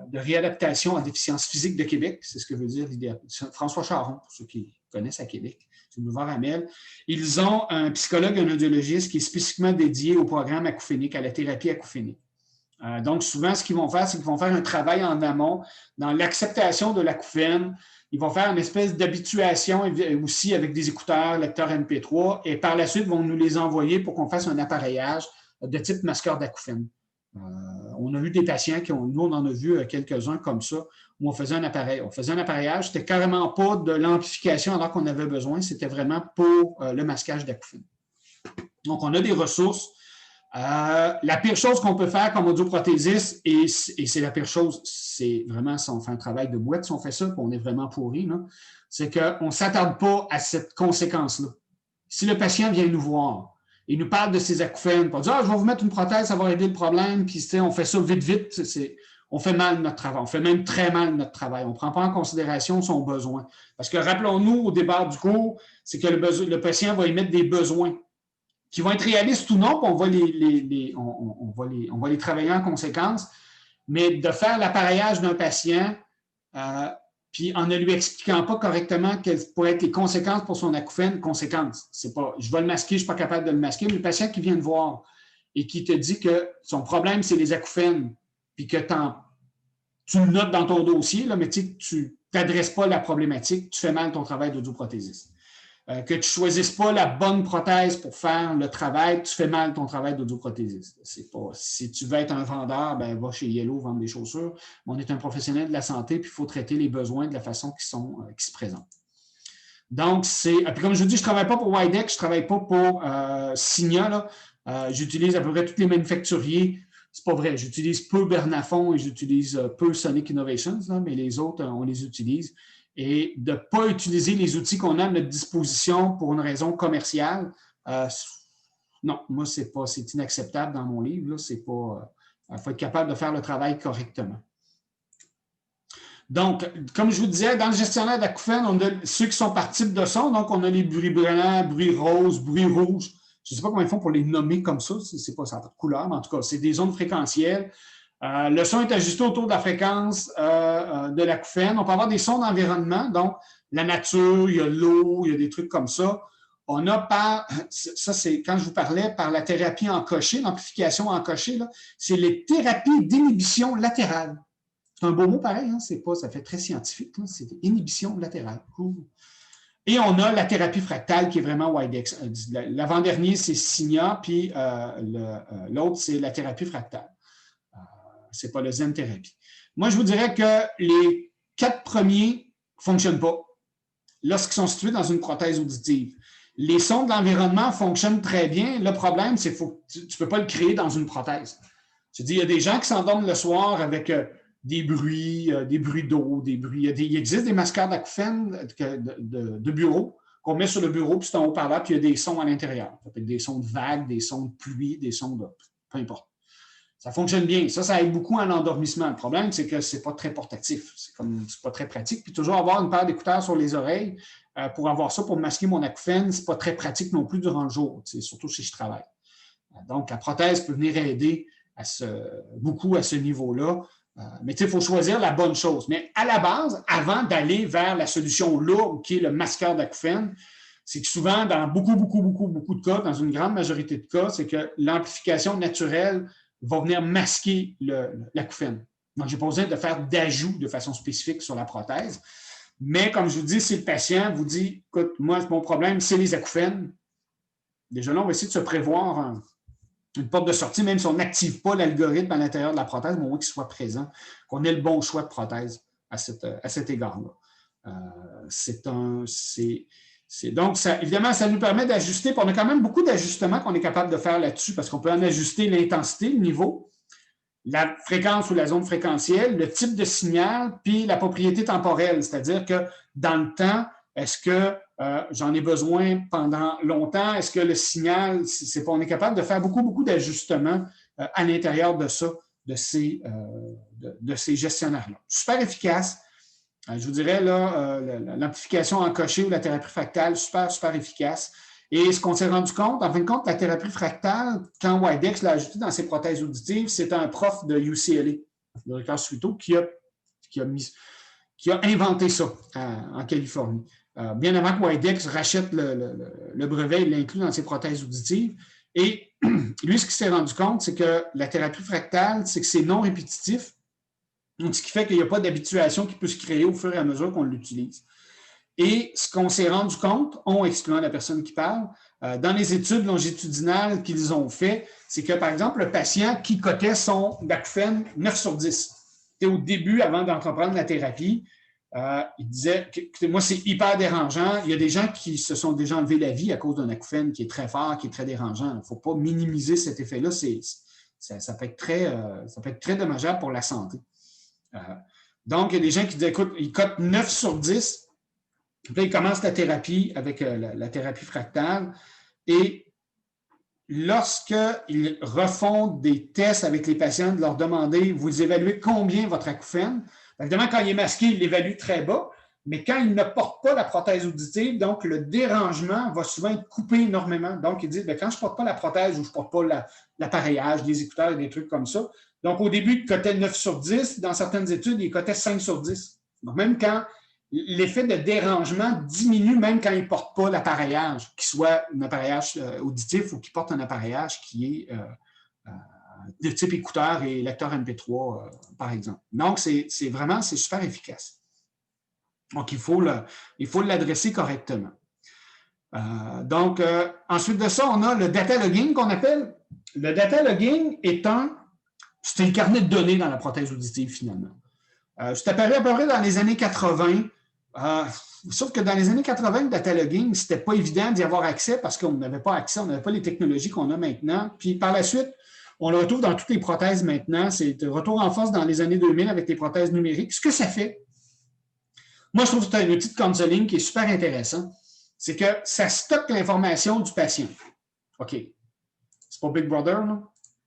A: de réadaptation en déficience physique de Québec, c'est ce que veut dire François Charon, pour ceux qui connaissent à Québec, c'est boulevard Amel. Ils ont un psychologue, un audiologiste qui est spécifiquement dédié au programme acouphénique, à la thérapie acouphénique. Donc, souvent, ce qu'ils vont faire, c'est qu'ils vont faire un travail en amont dans l'acceptation de l'acouphène. Ils vont faire une espèce d'habituation aussi avec des écouteurs, lecteurs MP3, et par la suite, vont nous les envoyer pour qu'on fasse un appareillage de type masqueur d'acouphène. On a vu des patients nous, on en a vu quelques-uns comme ça, où on faisait un appareil. On faisait un appareillage, c'était carrément pas de l'amplification alors qu'on avait besoin, c'était vraiment pour le masquage d'acouphène. Donc, on a des ressources. La pire chose qu'on peut faire comme audioprothésiste, et c'est la pire chose, c'est vraiment si on fait un travail de boîte, si on fait ça, puis on est vraiment pourri, c'est qu'on ne s'attarde pas à cette conséquence-là. Si le patient vient nous voir, il nous parle de ses acouphènes, pour dire « je vais vous mettre une prothèse, ça va régler le problème », puis on fait ça vite, on fait mal notre travail, on fait même très mal notre travail. On ne prend pas en considération son besoin. Parce que rappelons-nous, au départ du cours, c'est que le patient va émettre des besoins qui vont être réalistes ou non, puis on va les travailler en conséquence, mais de faire l'appareillage d'un patient, puis en ne lui expliquant pas correctement quelles pourraient être les conséquences pour son acouphène, c'est pas, je vais le masquer, je ne suis pas capable de le masquer, mais le patient qui vient te voir et qui te dit que son problème, c'est les acouphènes, puis que tu le notes dans ton dossier, là, mais tu ne t'adresses pas à la problématique, tu fais mal ton travail d'audioprothésiste. Que tu ne choisisses pas la bonne prothèse pour faire le travail, tu fais mal ton travail d'audioprothésiste. Si tu veux être un vendeur, va chez Yellow vendre des chaussures. On est un professionnel de la santé, puis il faut traiter les besoins de la façon qui se présentent. Donc, puis comme je vous dis, je ne travaille pas pour Widex, je ne travaille pas pour Signia. J'utilise à peu près tous les manufacturiers. C'est pas vrai, j'utilise peu Bernaphone et j'utilise peu Sonic Innovations, mais les autres, on les utilise. Et de ne pas utiliser les outils qu'on a à notre disposition pour une raison commerciale, non, moi, c'est inacceptable dans mon livre. Il faut être capable de faire le travail correctement. Donc, comme je vous disais, dans le gestionnaire d'acouphènes, on a ceux qui sont par type de son. Donc, on a les bruits blancs, bruits roses, bruits rouges. Je ne sais pas comment ils font pour les nommer comme ça. C'est pas ça, pas de couleur, mais en tout cas, c'est des zones fréquentielles. Le son est ajusté autour de la fréquence de l'acouphène. On peut avoir des sons d'environnement, donc la nature, il y a l'eau, il y a des trucs comme ça. On a ça c'est quand je vous parlais, par la thérapie encochée, l'amplification encochée, c'est les thérapies d'inhibition latérale. C'est un beau mot pareil, hein? Ça fait très scientifique, là. C'est inhibition latérale. Et on a la thérapie fractale qui est vraiment Widex. L'avant-dernier, c'est Signa, puis l'autre, c'est la thérapie fractale. C'est pas le zen thérapie. Moi, je vous dirais que les 4 premiers ne fonctionnent pas lorsqu'ils sont situés dans une prothèse auditive. Les sons de l'environnement fonctionnent très bien. Le problème, c'est que tu ne peux pas le créer dans une prothèse. Je dis, il y a des gens qui s'endorment le soir avec des bruits d'eau, des bruits. Il existe des masqueurs d'acouphènes de bureau qu'on met sur le bureau, puis c'est un haut-parleur, puis il y a des sons à l'intérieur. Ça peut être des sons de vagues, des sons de pluie, des sons de... peu importe. Ça fonctionne bien. Ça aide beaucoup en endormissement. Le problème, c'est que ce n'est pas très portatif. C'est pas très pratique. Puis toujours avoir une paire d'écouteurs sur les oreilles pour avoir ça, pour masquer mon acouphène, ce n'est pas très pratique non plus durant le jour, surtout si je travaille. Donc, la prothèse peut venir aider beaucoup à ce niveau-là. Mais il faut choisir la bonne chose. Mais à la base, avant d'aller vers la solution lourde qui est le masqueur d'acouphène, c'est que souvent, dans beaucoup de cas, dans une grande majorité de cas, c'est que l'amplification naturelle va venir masquer l'acouphène. Donc, je n'ai pas besoin de faire d'ajout de façon spécifique sur la prothèse. Mais comme je vous dis, si le patient vous dit, écoute, moi, mon problème, c'est les acouphènes, déjà là, on va essayer de se prévoir une porte de sortie, même si on n'active pas l'algorithme à l'intérieur de la prothèse, mais au moins qu'il soit présent, qu'on ait le bon choix de prothèse à cet égard-là. Donc, évidemment, ça nous permet d'ajuster. On a quand même beaucoup d'ajustements qu'on est capable de faire là-dessus parce qu'on peut en ajuster l'intensité, le niveau, la fréquence ou la zone fréquentielle, le type de signal, puis la propriété temporelle. C'est-à-dire que dans le temps, est-ce que j'en ai besoin pendant longtemps? Est-ce que le signal, on est capable de faire beaucoup d'ajustements à l'intérieur de ça, de ces gestionnaires-là. Super efficace. Je vous dirais, là, l'amplification encochée ou la thérapie fractale, super efficace. Et ce qu'on s'est rendu compte, en fin de compte, la thérapie fractale, quand Widex l'a ajouté dans ses prothèses auditives, c'est un prof de UCLA, le docteur Suito, qui a inventé ça en Californie. Bien avant que Widex rachète le brevet, il l'inclut dans ses prothèses auditives. Et lui, ce qu'il s'est rendu compte, c'est que la thérapie fractale, c'est que c'est non répétitif. Donc, ce qui fait qu'il n'y a pas d'habituation qui peut se créer au fur et à mesure qu'on l'utilise. Et ce qu'on s'est rendu compte, excluant la personne qui parle, dans les études longitudinales qu'ils ont fait, c'est que, par exemple, le patient qui cotait son acouphène 9 sur 10, au début, avant d'entreprendre la thérapie, il disait que moi, c'est hyper dérangeant. Il y a des gens qui se sont déjà enlevé la vie à cause d'un acouphène qui est très fort, qui est très dérangeant. Il ne faut pas minimiser cet effet-là. Ça peut être très dommageable pour la santé. Donc, il y a des gens qui disent, écoute, ils cotent 9 sur 10. Puis là, ils commencent la thérapie avec la thérapie fractale. Et lorsqu'ils refont des tests avec les patients, de leur demander, vous évaluez combien votre acouphène? Évidemment, quand il est masqué, il l'évalue très bas. Mais quand il ne porte pas la prothèse auditive, donc le dérangement va souvent être coupé énormément. Donc, il dit, quand je ne porte pas la prothèse ou je ne porte pas l'appareillage, des écouteurs et des trucs comme ça. Donc, au début, il cotait 9 sur 10. Dans certaines études, il cotait 5 sur 10. Donc, même quand l'effet de dérangement diminue, même quand il ne porte pas l'appareillage, qu'il soit un appareillage auditif ou qu'il porte un appareillage qui est de type écouteur et lecteur MP3, par exemple. Donc, c'est super efficace. Donc, il faut l'adresser correctement. Ensuite de ça, on a le data logging qu'on appelle. Le data logging c'est un carnet de données dans la prothèse auditive, finalement. C'est apparu à peu près dans les années 80. Sauf que dans les années 80, le data logging, ce n'était pas évident d'y avoir accès parce qu'on n'avait pas accès, on n'avait pas les technologies qu'on a maintenant. Puis par la suite, on le retrouve dans toutes les prothèses maintenant. C'est un retour en force dans les années 2000 avec les prothèses numériques. Ce que ça fait, moi, je trouve que c'est un outil de counseling qui est super intéressant. C'est que ça stocke l'information du patient. OK. C'est pas Big Brother, là.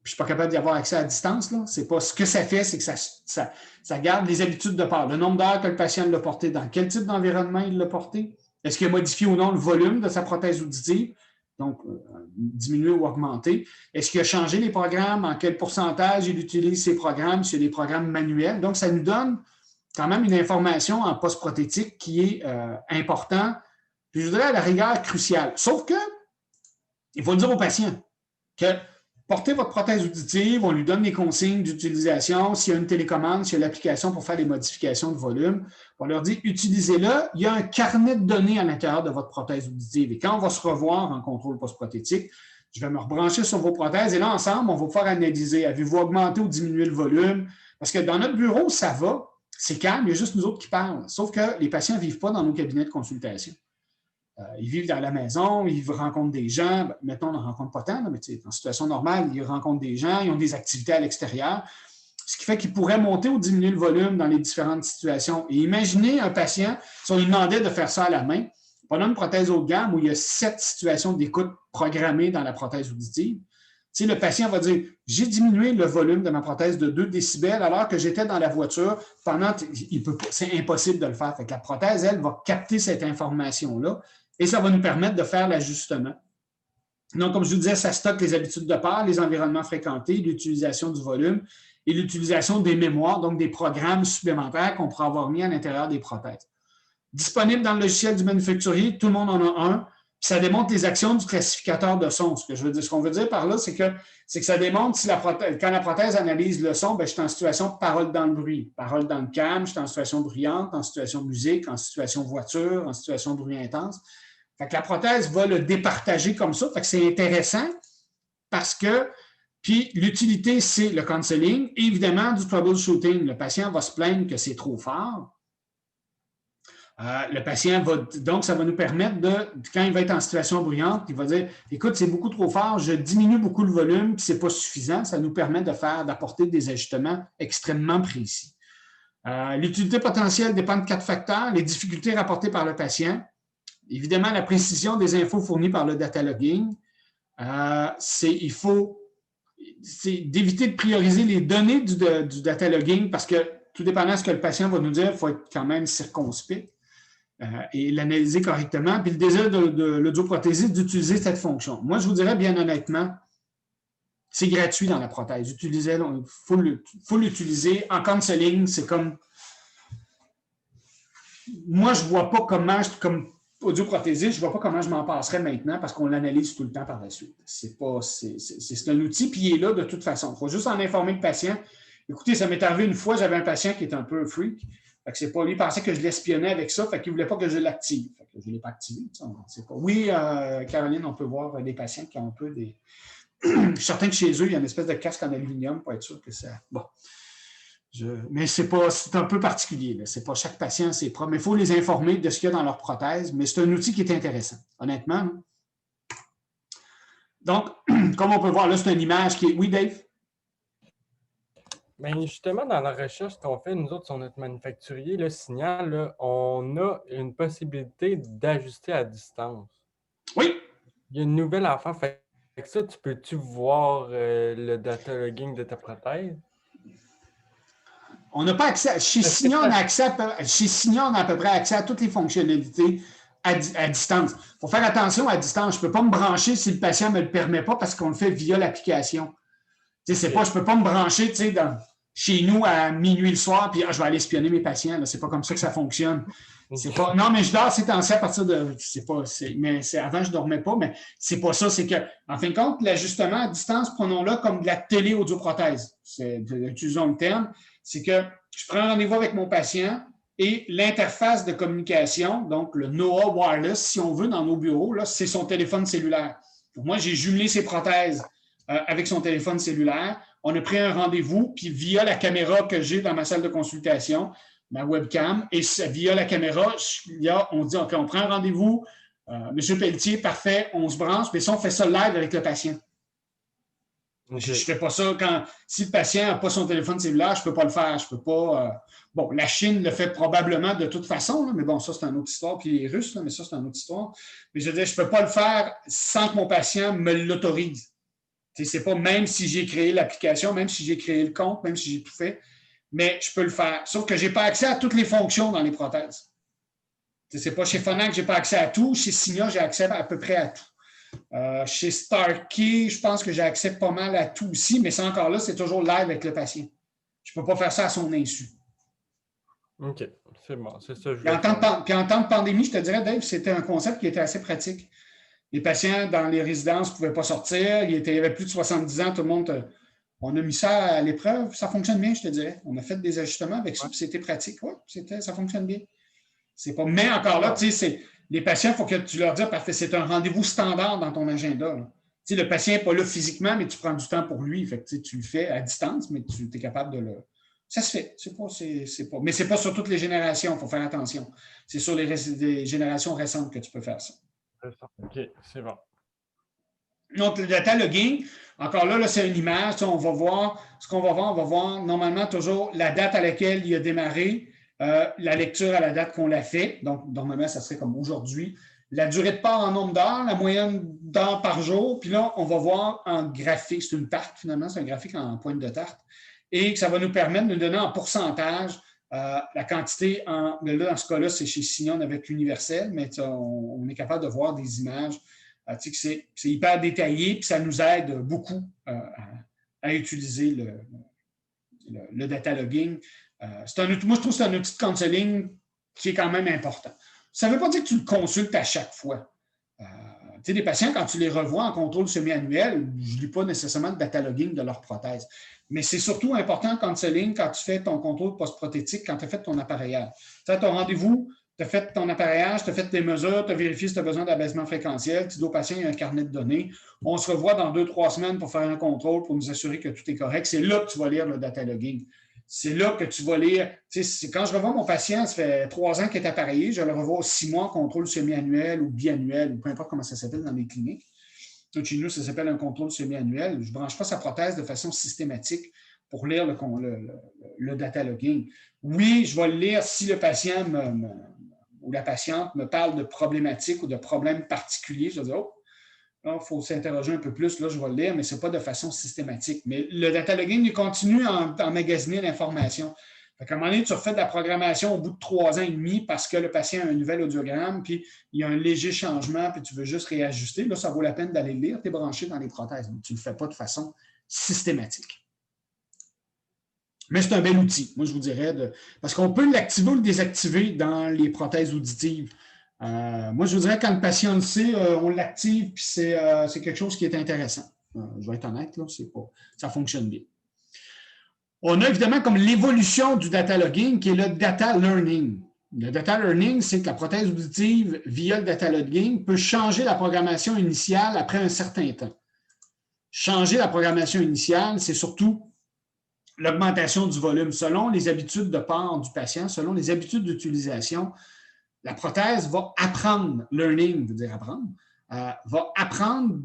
A: Puis je ne suis pas capable d'y avoir accès à distance. Là. C'est pas ce que ça fait, c'est que ça garde les habitudes de part. Le nombre d'heures que le patient l'a porté, dans quel type d'environnement il l'a porté, est-ce qu'il a modifié ou non le volume de sa prothèse auditive. donc diminuer ou augmenter. Est-ce qu'il a changé les programmes? En quel pourcentage il utilise ces programmes? C'est des programmes manuels. Donc, ça nous donne quand même une information en post-prothétique qui est important, puis je dirais à la rigueur cruciale. Sauf que, il faut le dire aux patients que portez votre prothèse auditive, on lui donne les consignes d'utilisation, s'il y a une télécommande, s'il y a l'application pour faire des modifications de volume, on leur dit utilisez-le. Il y a un carnet de données à l'intérieur de votre prothèse auditive. Et quand on va se revoir en contrôle post-prothétique, je vais me rebrancher sur vos prothèses et là, ensemble, on va pouvoir analyser. Avez-vous augmenté ou diminué le volume? Parce que dans notre bureau, ça va, c'est calme, il y a juste nous autres qui parlent. Sauf que les patients ne vivent pas dans nos cabinets de consultation. Ils vivent dans la maison, ils rencontrent des gens. Mettons, on n'en rencontre pas tant, mais en situation normale, ils rencontrent des gens, ils ont des activités à l'extérieur, ce qui fait qu'ils pourraient monter ou diminuer le volume dans les différentes situations. Et imaginez un patient, si on lui demandait de faire ça à la main, pendant une prothèse haut de gamme où il y a 7 situations d'écoute programmées dans la prothèse auditive, le patient va dire « J'ai diminué le volume de ma prothèse de 2 décibels alors que j'étais dans la voiture pendant… » C'est impossible de le faire. Fait que la prothèse, elle, va capter cette information-là et ça va nous permettre de faire l'ajustement. Donc, comme je vous disais, ça stocke les habitudes de part, les environnements fréquentés, l'utilisation du volume et l'utilisation des mémoires, donc des programmes supplémentaires qu'on pourra avoir mis à l'intérieur des prothèses. Disponible dans le logiciel du manufacturier, tout le monde en a un. Puis ça démontre les actions du classificateur de son. Ce qu'on veut dire par là, c'est que ça démontre si quand la prothèse analyse le son, bien, je suis en situation de parole dans le bruit, parole dans le calme, je suis en situation bruyante, en situation musique, en situation voiture, en situation bruit intense. Fait que la prothèse va le départager comme ça. Fait que c'est intéressant parce que, puis l'utilité, c'est le counseling. Et évidemment, du troubleshooting. Le patient va se plaindre que c'est trop fort. Le patient va, donc, ça va nous permettre de, quand il va être en situation bruyante, il va dire, écoute, c'est beaucoup trop fort, je diminue beaucoup le volume, puis ce n'est pas suffisant. Ça nous permet d'apporter des ajustements extrêmement précis. L'utilité potentielle dépend de 4 facteurs. Les difficultés rapportées par le patient. Évidemment, la précision des infos fournies par le data logging. Il faut d'éviter de prioriser les données du data logging parce que tout dépendant de ce que le patient va nous dire, il faut être quand même circonspect et l'analyser correctement. Puis le désir de l'audioprothésiste d'utiliser cette fonction. Moi, je vous dirais bien honnêtement, c'est gratuit dans la prothèse. Il faut l'utiliser. En counseling, c'est comme… Moi, je ne vois pas comment, comme audioprothésiste, je ne vois pas comment je m'en passerais maintenant parce qu'on l'analyse tout le temps par la suite. C'est un outil, puis il est là de toute façon. Il faut juste en informer le patient. Écoutez, ça m'est arrivé une fois, j'avais un patient qui était un peu freak. Fait que c'est pas lui, il pensait que je l'espionnais avec ça, fait qu'il ne voulait pas que je l'active. Fait que je ne l'ai pas activé. Oui, Caroline, on peut voir des patients qui ont un peu des… Je suis certain que chez eux, il y a une espèce de casque en aluminium pour être sûr que ça… Bon. Mais c'est un peu particulier. C'est pas chaque patient, c'est propre. Mais il faut les informer de ce qu'il y a dans leur prothèse. Mais c'est un outil qui est intéressant, honnêtement. Donc, comme on peut voir, là, c'est une image qui est… Oui, Dave?
H: Bien, justement, dans la recherche qu'on fait, nous autres, sur notre manufacturier, le Signal, là, on a une possibilité d'ajuster à distance.
A: Oui.
H: Il y a une nouvelle affaire. Fait que ça, tu peux-tu voir le data logging de ta prothèse?
A: On n'a pas accès. Chez Signa, on a à peu près accès à toutes les fonctionnalités à distance. Il faut faire attention à distance. Je ne peux pas me brancher si le patient ne me le permet pas parce qu'on le fait via l'application. Je ne peux pas me brancher chez nous à minuit le soir puis je vais aller espionner mes patients. Ce n'est pas comme ça que ça fonctionne. Non, mais je dors ces temps-ci à partir de. Avant, je ne dormais pas, mais c'est pas ça. C'est que, en fin de compte, l'ajustement à distance, prenons-le comme de la télé-audioprothèse. Utilisons le terme. C'est que je prends un rendez-vous avec mon patient et l'interface de communication, donc le NOAA Wireless, si on veut, dans nos bureaux, c'est son téléphone cellulaire. Donc, moi, j'ai jumelé ses prothèses avec son téléphone cellulaire. On a pris un rendez-vous, puis via la caméra que j'ai dans ma salle de consultation, ma webcam, et via la caméra, on dit, OK, on prend un rendez-vous, Monsieur Pelletier, parfait, on se branche, mais ça, on fait ça live avec le patient. Okay. Je ne fais pas ça si le patient n'a pas son téléphone cellulaire, je ne peux pas le faire. Je peux pas. Bon, la Chine le fait probablement de toute façon, là, mais bon, ça, c'est une autre histoire. Puis les Russes, là, mais ça, c'est une autre histoire. Mais je veux dire, je ne peux pas le faire sans que mon patient me l'autorise. C'est pas même si j'ai créé l'application, même si j'ai créé le compte, même si j'ai tout fait, mais je peux le faire. Sauf que je n'ai pas accès à toutes les fonctions dans les prothèses. C'est pas chez Phonak que je n'ai pas accès à tout. Chez Signa, j'ai accès à peu près à tout. Chez Starkey, je pense que j'ai accès pas mal à tout aussi, mais c'est encore là, c'est toujours live avec le patient. Je ne peux pas faire ça à son insu.
H: OK, c'est bon, c'est ça.
A: Puis en temps de pandémie, je te dirais, Dave, c'était un concept qui était assez pratique. Les patients dans les résidences ne pouvaient pas sortir. Il y avait plus de 70 ans, tout le monde. On a mis ça à l'épreuve. Ça fonctionne bien, je te dirais. On a fait des ajustements avec ça, puis c'était pratique. Oui, ça fonctionne bien. C'est pas... Mais encore là, tu sais, les patients, il faut que tu leur dises, parce que c'est un rendez-vous standard dans ton agenda. Tu sais, le patient n'est pas là physiquement, mais tu prends du temps pour lui. Fait que, tu le fais à distance, mais tu es capable de le. Ça se fait. Mais ce n'est pas sur toutes les générations, il faut faire attention. C'est sur les générations récentes que tu peux faire ça.
H: OK, c'est bon.
A: Donc, le data logging, encore là, c'est une image. On va voir, on va voir normalement toujours la date à laquelle il a démarré, la lecture à la date qu'on l'a fait. Donc, normalement, ça serait comme aujourd'hui. La durée de part en nombre d'heures, la moyenne d'heures par jour. Puis là, on va voir en graphique, c'est une tarte finalement, c'est un graphique en pointe de tarte. Et que ça va nous permettre de nous donner en pourcentage la quantité. Mais là, dans ce cas-là, c'est chez Signon avec Universel, mais on est capable de voir des images. Tu sais que c'est hyper détaillé, puis ça nous aide beaucoup à utiliser le data logging. Moi, je trouve que c'est un outil de counseling qui est quand même important. Ça ne veut pas dire que tu le consultes à chaque fois. Tu sais, les patients, quand tu les revois en contrôle semi-annuel, je ne lis pas nécessairement de data logging de leur prothèse. Mais c'est surtout important en counseling quand tu fais ton contrôle post-prothétique, quand tu as fait ton appareillage. Tu as ton rendez-vous, tu as fait ton appareillage, tu as fait tes mesures, tu as vérifié si tu as besoin d'abaissement fréquentiel, tu dis au patient, il y a un carnet de données. On se revoit dans 2-3 semaines pour faire un contrôle, pour nous assurer que tout est correct. C'est là que tu vas lire le data logging. C'est là que tu vas lire. Quand je revois mon patient, ça fait 3 ans qu'il est appareillé, je le revois 6 mois en contrôle semi-annuel ou biannuel, ou peu importe comment ça s'appelle dans les cliniques. Donc, chez nous, ça s'appelle un contrôle semi-annuel. Je ne branche pas sa prothèse de façon systématique pour lire le data logging. Oui, je vais le lire si le patient ou la patiente me parle de problématiques ou de problèmes particuliers. Je vais dire, oh, il faut s'interroger un peu plus, là, je vais le lire, mais ce n'est pas de façon systématique. Mais le data logging, il continue à emmagasiner l'information. À un moment donné, tu refais de la programmation au bout de 3 ans et demi parce que le patient a un nouvel audiogramme, puis il y a un léger changement, puis tu veux juste réajuster. Là, ça vaut la peine d'aller le lire. Tu es branché dans les prothèses, mais tu ne le fais pas de façon systématique. Mais c'est un bel outil, moi, je vous dirais, parce qu'on peut l'activer ou le désactiver dans les prothèses auditives. Moi, je vous dirais, quand le patient le sait, on l'active, puis c'est quelque chose qui est intéressant. Je vais être honnête, là, ça fonctionne bien. On a évidemment comme l'évolution du data logging qui est le data learning. Le data learning, c'est que la prothèse auditive, via le data logging, peut changer la programmation initiale après un certain temps. Changer la programmation initiale, c'est surtout l'augmentation du volume. Selon les habitudes de port du patient, selon les habitudes d'utilisation, la prothèse va apprendre, learning veut dire apprendre, va apprendre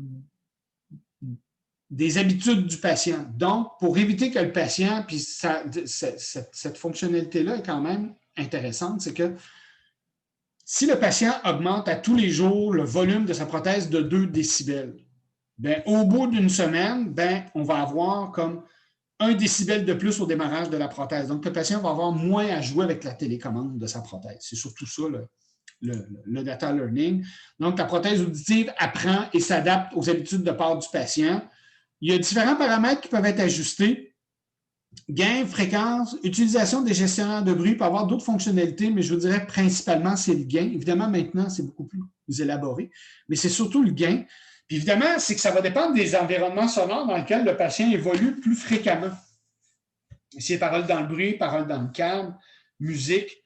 A: des habitudes du patient. Donc, pour éviter que le patient, puis cette fonctionnalité-là est quand même intéressante, c'est que si le patient augmente à tous les jours le volume de sa prothèse de 2 décibels, bien, au bout d'une semaine, bien, on va avoir comme 1 décibel de plus au démarrage de la prothèse. Donc, le patient va avoir moins à jouer avec la télécommande de sa prothèse. C'est surtout ça, le data learning. Donc, la prothèse auditive apprend et s'adapte aux habitudes de port du patient. Il y a différents paramètres qui peuvent être ajustés. Gain, fréquence, utilisation des gestionnaires de bruit, il peut y avoir d'autres fonctionnalités, mais je vous dirais principalement, c'est le gain. Évidemment, maintenant, c'est beaucoup plus élaboré, mais c'est surtout le gain. Puis évidemment, c'est que ça va dépendre des environnements sonores dans lesquels le patient évolue plus fréquemment. Ici, paroles dans le bruit, paroles dans le calme, musique,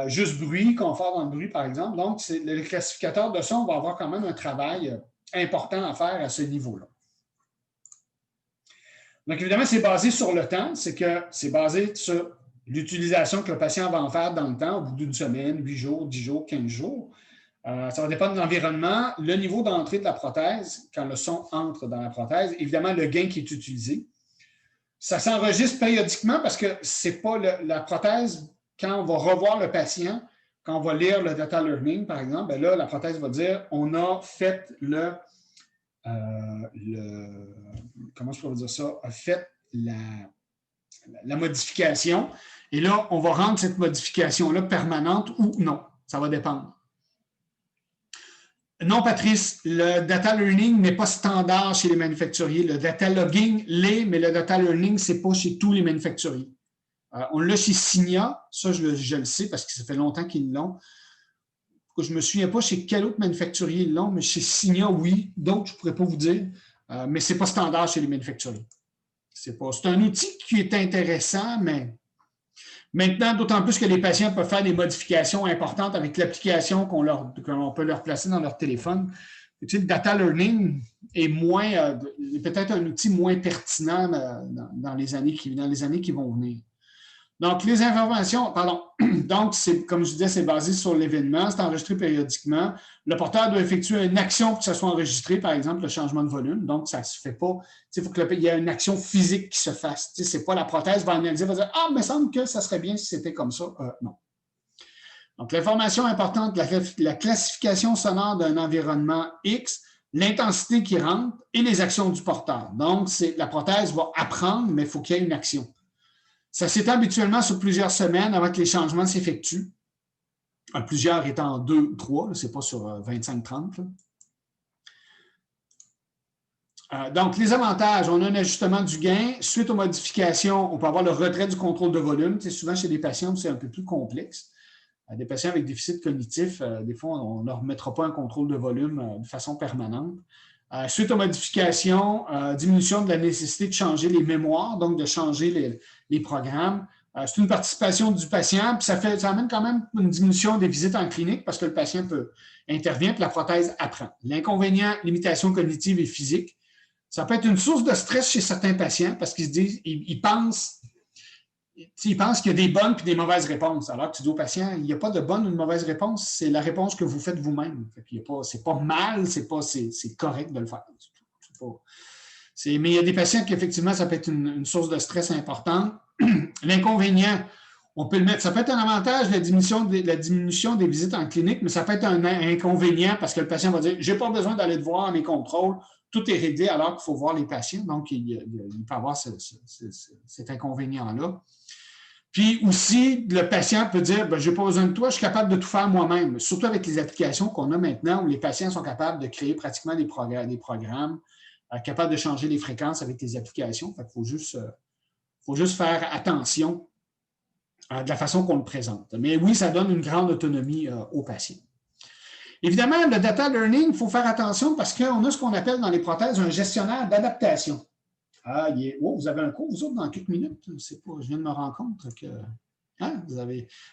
A: juste bruit, confort dans le bruit, par exemple. Donc, le classificateur de son va avoir quand même un travail important à faire à ce niveau-là. Donc, évidemment, c'est basé sur le temps, c'est basé sur l'utilisation que le patient va en faire dans le temps, au bout d'une semaine, 8 jours, 10 jours, 15 jours. Ça va dépendre de l'environnement, le niveau d'entrée de la prothèse, quand le son entre dans la prothèse, évidemment, le gain qui est utilisé. Ça s'enregistre périodiquement parce que ce n'est pas la prothèse, quand on va revoir le patient, quand on va lire le data learning, par exemple, bien là, la prothèse va dire on a fait comment je pourrais dire ça, a fait la modification. Et là, on va rendre cette modification-là permanente ou non. Ça va dépendre. Non, Patrice, le data learning n'est pas standard chez les manufacturiers. Le data logging l'est, mais le data learning, ce n'est pas chez tous les manufacturiers. On l'a chez Signia, ça je le sais parce que ça fait longtemps qu'ils l'ont. Je ne me souviens pas chez quel autre manufacturier ils l'ont, mais chez Signia, oui. D'autres, je ne pourrais pas vous dire, mais ce n'est pas standard chez les manufacturiers. C'est un outil qui est intéressant, mais maintenant, d'autant plus que les patients peuvent faire des modifications importantes avec l'application qu'on peut leur placer dans leur téléphone. Le data learning est peut-être un outil moins pertinent dans les années qui vont venir. Donc, les informations, donc, comme je disais, c'est basé sur l'événement, c'est enregistré périodiquement. Le porteur doit effectuer une action pour que ça soit enregistré, par exemple, le changement de volume. Donc, ça ne se fait pas. Il faut qu'il y ait une action physique qui se fasse. Ce n'est pas la prothèse va analyser, va dire « Ah, il me semble que ça serait bien si c'était comme ça. » Non. Donc, l'information importante, la classification sonore d'un environnement X, l'intensité qui rentre et les actions du porteur. Donc, la prothèse va apprendre, mais il faut qu'il y ait une action. Ça s'étend habituellement sur plusieurs semaines avant que les changements s'effectuent. Plusieurs étant 2 ou 3, ce n'est pas sur 25-30. Donc, les avantages, on a un ajustement du gain. Suite aux modifications, on peut avoir le retrait du contrôle de volume. Souvent, chez des patients, c'est un peu plus complexe. Des patients avec déficit cognitif, des fois, on ne leur remettra pas un contrôle de volume de façon permanente. Suite aux modifications, diminution de la nécessité de changer les mémoires, donc de changer les programmes. C'est une participation du patient, puis ça amène quand même une diminution des visites en clinique parce que le patient intervient et la prothèse apprend. L'inconvénient, limitation cognitive et physique. Ça peut être une source de stress chez certains patients parce qu'ils se disent, ils pensent qu'il y a des bonnes et des mauvaises réponses. Alors que tu dis au patient, il n'y a pas de bonne ou de mauvaise réponse, c'est la réponse que vous faites vous-même. C'est pas mal, c'est correct de le faire. Mais il y a des patients qui, effectivement, ça peut être une source de stress importante. L'inconvénient, on peut le mettre, ça peut être un avantage, la diminution des visites en clinique, mais ça peut être un inconvénient parce que le patient va dire, je n'ai pas besoin d'aller te voir mes contrôles, tout est réglé alors qu'il faut voir les patients. Donc, il peut avoir cet inconvénient-là. Puis aussi, le patient peut dire, je n'ai pas besoin de toi, je suis capable de tout faire moi-même. Surtout avec les applications qu'on a maintenant où les patients sont capables de créer pratiquement des programmes, capables de changer les fréquences avec les applications. Il faut juste faire attention de la façon qu'on le présente. Mais oui, ça donne une grande autonomie aux patients. Évidemment, le data learning, il faut faire attention parce qu'on a ce qu'on appelle dans les prothèses un gestionnaire d'adaptation. Vous avez un cours, vous autres, dans quelques minutes. Je viens de me rendre compte que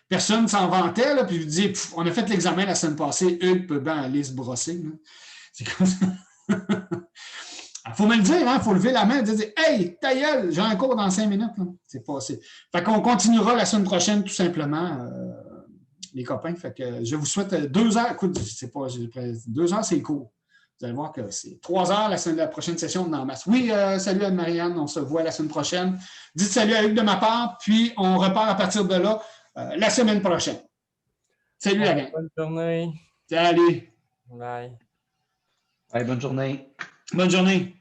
A: personne ne s'en vantait, là, puis vous dites, on a fait l'examen la semaine passée, Hugues peut bien aller se brosser. Là. C'est comme ça. Il faut me le dire, il faut lever la main et dire « Hey, ta gueule, j'ai un cours dans 5 minutes. » Fait qu'on continuera la semaine prochaine, tout simplement, les copains. Fait que je vous souhaite 2 heures. Écoute, 2 heures, c'est court. Vous allez voir que c'est 3 heures la prochaine session de en masse. Oui, salut Anne-Marianne, on se voit la semaine prochaine. Dites salut à Hugues de ma part, puis on repart à partir de là la semaine prochaine. Salut la gang.
H: Bonne journée.
A: Salut.
H: Bye.
F: Bye, bonne journée.
A: Bonne journée.